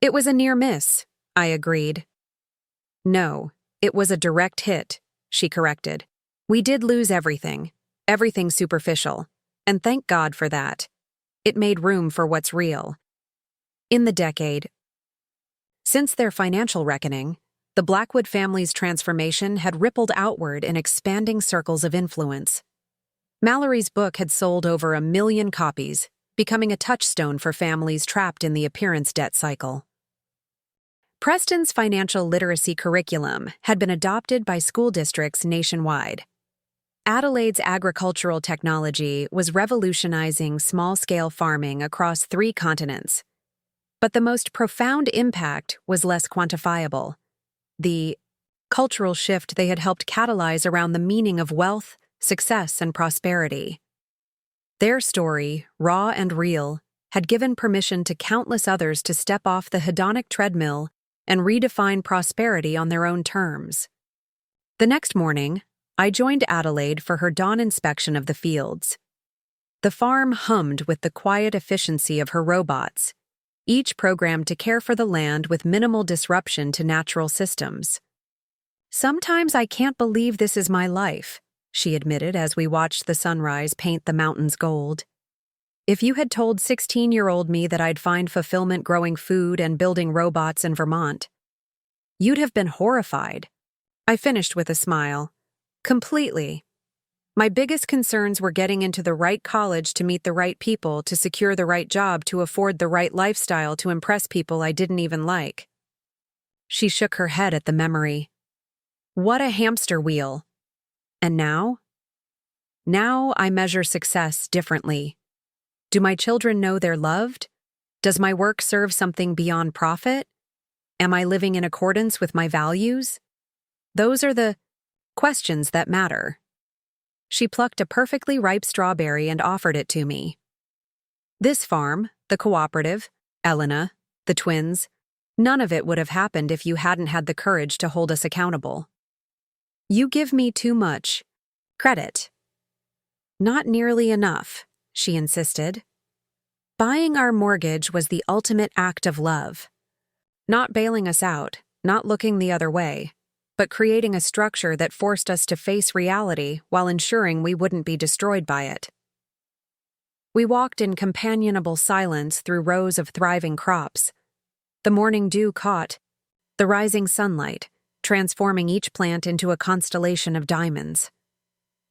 "It was a near miss," I agreed. "No, it was a direct hit," she corrected. "We did lose everything superficial, and thank God for that. It made room for what's real." In the decade since their financial reckoning, the Blackwood family's transformation had rippled outward in expanding circles of influence. Mallory's book had sold over 1 million copies, becoming a touchstone for families trapped in the appearance debt cycle. Preston's financial literacy curriculum had been adopted by school districts nationwide. Adelaide's agricultural technology was revolutionizing small-scale farming across 3 continents. But the most profound impact was less quantifiable: the cultural shift they had helped catalyze around the meaning of wealth, success, and prosperity. Their story, raw and real, had given permission to countless others to step off the hedonic treadmill and redefine prosperity on their own terms. The next morning, I joined Adelaide for her dawn inspection of the fields. The farm hummed with the quiet efficiency of her robots, each programmed to care for the land with minimal disruption to natural systems. Sometimes I can't believe this is my life, she admitted as we watched the sunrise paint the mountains gold. If you had told 16-year-old me that I'd find fulfillment growing food and building robots in Vermont, you'd have been horrified. I finished with a smile. Completely. My biggest concerns were getting into the right college to meet the right people, to secure the right job, to afford the right lifestyle, to impress people I didn't even like. She shook her head at the memory. What a hamster wheel. And now? Now I measure success differently. Do my children know they're loved? Does my work serve something beyond profit? Am I living in accordance with my values? Those are the questions that matter. She plucked a perfectly ripe strawberry and offered it to me. This farm, the cooperative, Elena, the twins, none of it would have happened if you hadn't had the courage to hold us accountable. You give me too much credit. Not nearly enough, she insisted. Buying our mortgage was the ultimate act of love. Not bailing us out, not looking the other way, but creating a structure that forced us to face reality while ensuring we wouldn't be destroyed by it. We walked in companionable silence through rows of thriving crops. The morning dew caught the rising sunlight, transforming each plant into a constellation of diamonds.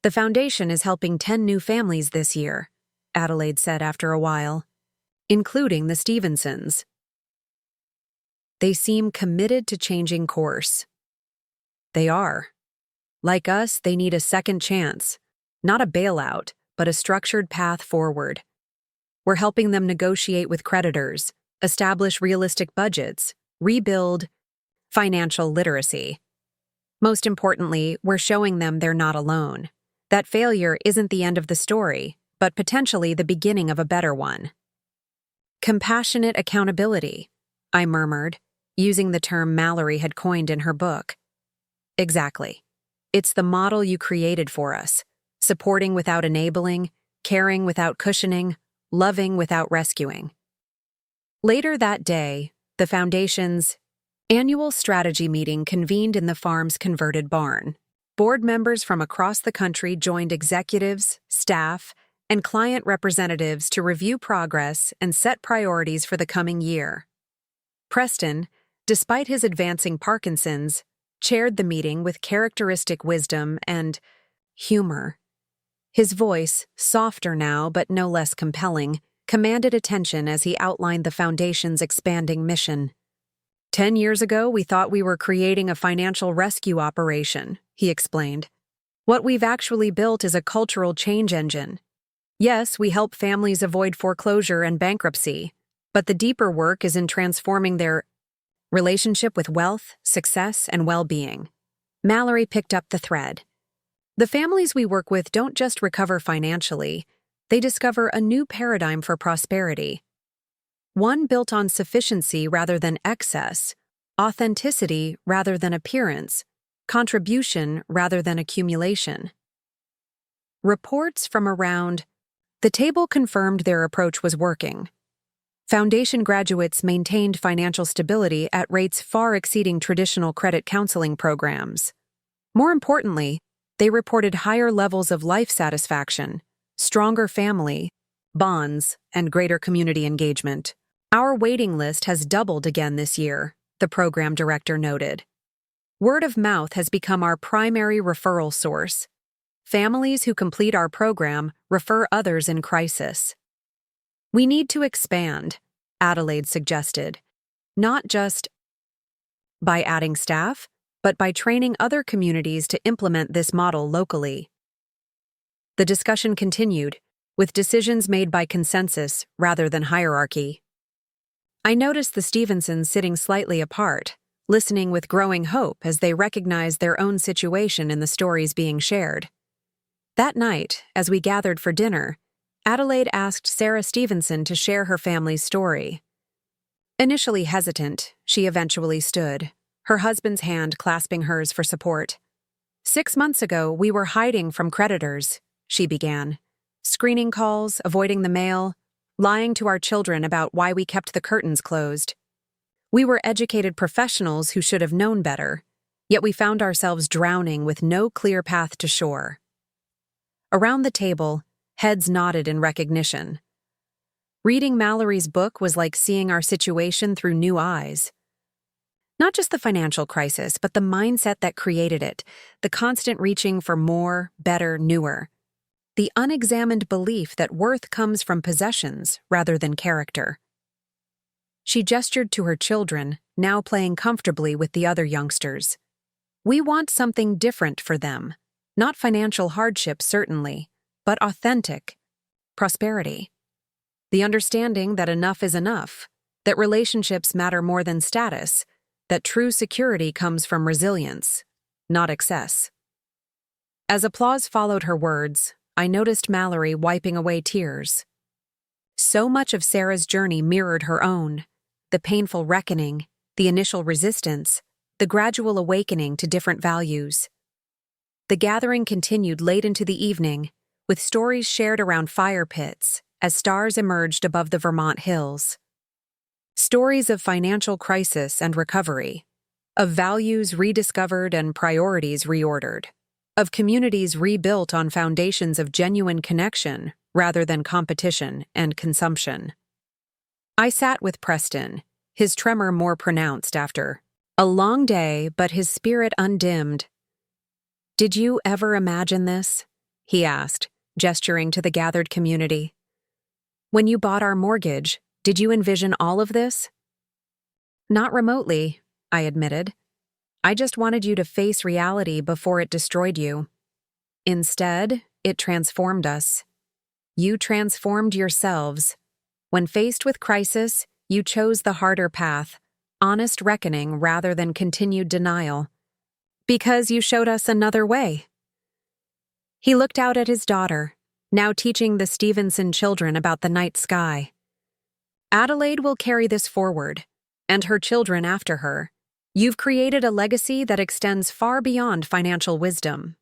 The foundation is helping 10 new families this year, Adelaide said after a while, including the Stevensons. They seem committed to changing course. They are. Like us, they need a second chance, not a bailout, but a structured path forward. We're helping them negotiate with creditors, establish realistic budgets, rebuild financial literacy. Most importantly, we're showing them they're not alone. That failure isn't the end of the story, but potentially the beginning of a better one. Compassionate accountability, I murmured, using the term Mallory had coined in her book. Exactly. It's the model you created for us, supporting without enabling, caring without cushioning, loving without rescuing. Later that day, the Foundation's annual strategy meeting convened in the farm's converted barn. Board members from across the country joined executives, staff, and client representatives to review progress and set priorities for the coming year. Preston, despite his advancing Parkinson's, chaired the meeting with characteristic wisdom and humor. His voice, softer now but no less compelling, commanded attention as he outlined the Foundation's expanding mission. 10 years ago, we thought we were creating a financial rescue operation, he explained. What we've actually built is a cultural change engine. Yes, we help families avoid foreclosure and bankruptcy, but the deeper work is in transforming their relationship with wealth, success, and well-being. Mallory picked up the thread. The families we work with don't just recover financially, they discover a new paradigm for prosperity. One built on sufficiency rather than excess, authenticity rather than appearance, contribution rather than accumulation. Reports from around the table confirmed their approach was working. Foundation graduates maintained financial stability at rates far exceeding traditional credit counseling programs. More importantly, they reported higher levels of life satisfaction, stronger family bonds, and greater community engagement. Our waiting list has doubled again this year, the program director noted. Word of mouth has become our primary referral source. Families who complete our program refer others in crisis. We need to expand, Adelaide suggested, not just by adding staff, but by training other communities to implement this model locally. The discussion continued, with decisions made by consensus rather than hierarchy. I noticed the Stevensons sitting slightly apart, listening with growing hope as they recognized their own situation in the stories being shared. That night, as we gathered for dinner, Adelaide asked Sarah Stevenson to share her family's story. Initially hesitant, she eventually stood, her husband's hand clasping hers for support. 6 months ago, we were hiding from creditors, she began. Screening calls, avoiding the mail, lying to our children about why we kept the curtains closed. We were educated professionals who should have known better. Yet we found ourselves drowning with no clear path to shore. Around the table, heads nodded in recognition. Reading Mallory's book was like seeing our situation through new eyes. Not just the financial crisis, but the mindset that created it, the constant reaching for more, better, newer. The unexamined belief that worth comes from possessions rather than character. She gestured to her children, now playing comfortably with the other youngsters. We want something different for them. Not financial hardship, certainly, but authentic prosperity. The understanding that enough is enough, that relationships matter more than status, that true security comes from resilience, not excess. As applause followed her words, I noticed Mallory wiping away tears. So much of Sarah's journey mirrored her own, the painful reckoning, the initial resistance, the gradual awakening to different values. The gathering continued late into the evening, with stories shared around fire pits as stars emerged above the Vermont hills. Stories of financial crisis and recovery, of values rediscovered and priorities reordered, of communities rebuilt on foundations of genuine connection rather than competition and consumption. I sat with Preston, his tremor more pronounced after a long day, but his spirit undimmed. "Did you ever imagine this?" he asked, gesturing to the gathered community. "When you bought our mortgage, did you envision all of this?" "Not remotely," I admitted. "I just wanted you to face reality before it destroyed you. Instead, it transformed us. You transformed yourselves. When faced with crisis, you chose the harder path, honest reckoning rather than continued denial. Because you showed us another way." He looked out at his daughter, now teaching the Stevenson children about the night sky. "Adelaide will carry this forward, and her children after her. You've created a legacy that extends far beyond financial wisdom."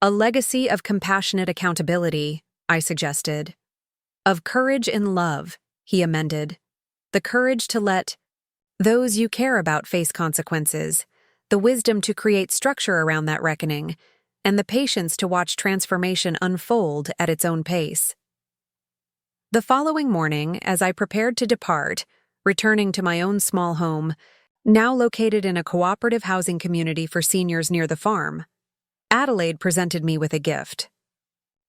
"A legacy of compassionate accountability," I suggested. "Of courage in love," he amended. "The courage to let those you care about face consequences, the wisdom to create structure around that reckoning, and the patience to watch transformation unfold at its own pace." The following morning, as I prepared to depart, returning to my own small home, now located in a cooperative housing community for seniors near the farm, Adelaide presented me with a gift.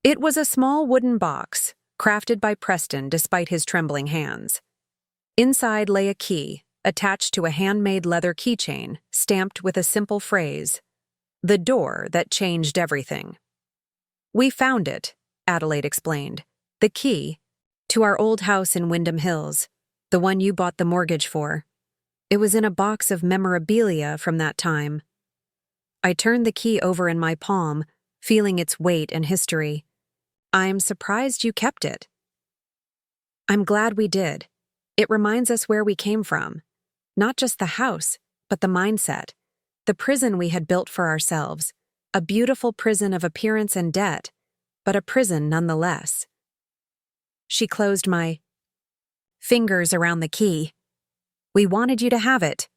It was a small wooden box, crafted by Preston despite his trembling hands. Inside lay a key, attached to a handmade leather keychain, stamped with a simple phrase, "The door that changed everything." "We found it," Adelaide explained. "The key to our old house in Wyndham Hills, the one you bought the mortgage for. It was in a box of memorabilia from that time." I turned the key over in my palm, feeling its weight and history. "I'm surprised you kept it." "I'm glad we did. It reminds us where we came from. Not just the house, but the mindset. The prison we had built for ourselves. A beautiful prison of appearance and debt, but a prison nonetheless." She closed my fingers around the key. "We wanted you to have it.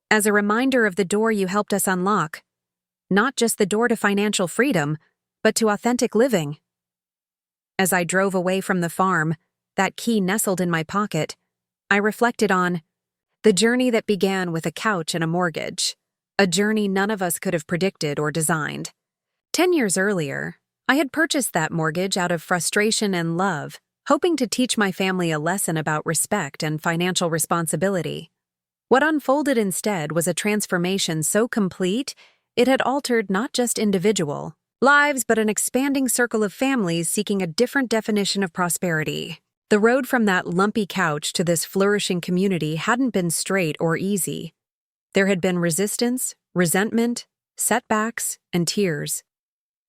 As a reminder of the door you helped us unlock. Not just the door to financial freedom, but to authentic living." As I drove away from the farm, that key nestled in my pocket, I reflected on the journey that began with a couch and a mortgage, a journey none of us could have predicted or designed. 10 years earlier, I had purchased that mortgage out of frustration and love, hoping to teach my family a lesson about respect and financial responsibility. What unfolded instead was a transformation so complete, it had altered not just individual lives but an expanding circle of families seeking a different definition of prosperity. The road from that lumpy couch to this flourishing community hadn't been straight or easy. There had been resistance, resentment, setbacks, and tears.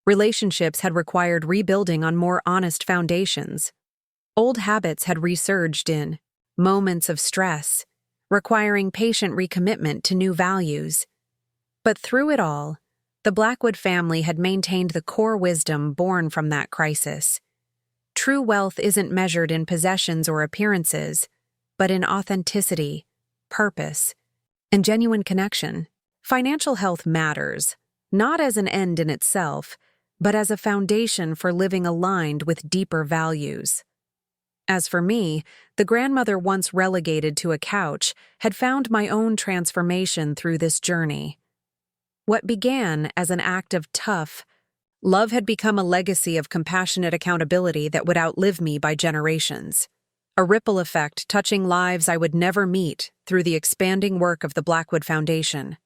Relationships had required rebuilding on more honest foundations. Old habits had resurged in moments of stress, requiring patient recommitment to new values. But through it all, the Blackwood family had maintained the core wisdom born from that crisis. True wealth isn't measured in possessions or appearances, but in authenticity, purpose, and genuine connection. Financial health matters, not as an end in itself, but as a foundation for living aligned with deeper values. As for me, the grandmother once relegated to a couch had found my own transformation through this journey. What began as an act of tough love had become a legacy of compassionate accountability that would outlive me by generations. A ripple effect touching lives I would never meet through the expanding work of the Blackwood Foundation.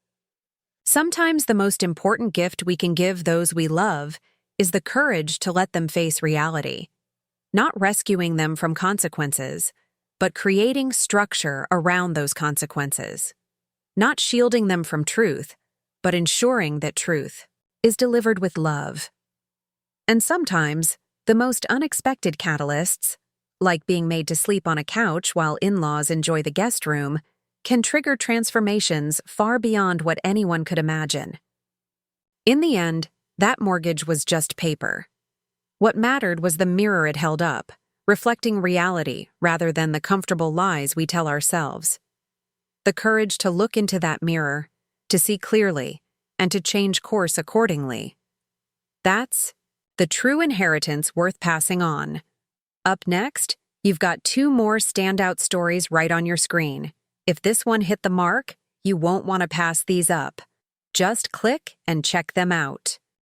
Sometimes the most important gift we can give those we love is the courage to let them face reality. Not rescuing them from consequences, but creating structure around those consequences. Not shielding them from truth, but ensuring that truth is delivered with love. And sometimes, the most unexpected catalysts, like being made to sleep on a couch while in-laws enjoy the guest room, can trigger transformations far beyond what anyone could imagine. In the end, that mortgage was just paper. What mattered was the mirror it held up, reflecting reality rather than the comfortable lies we tell ourselves. The courage to look into that mirror, to see clearly, and to change course accordingly. That's the true inheritance worth passing on. Up next, you've got 2 more standout stories right on your screen. If this one hit the mark, you won't want to pass these up. Just click and check them out.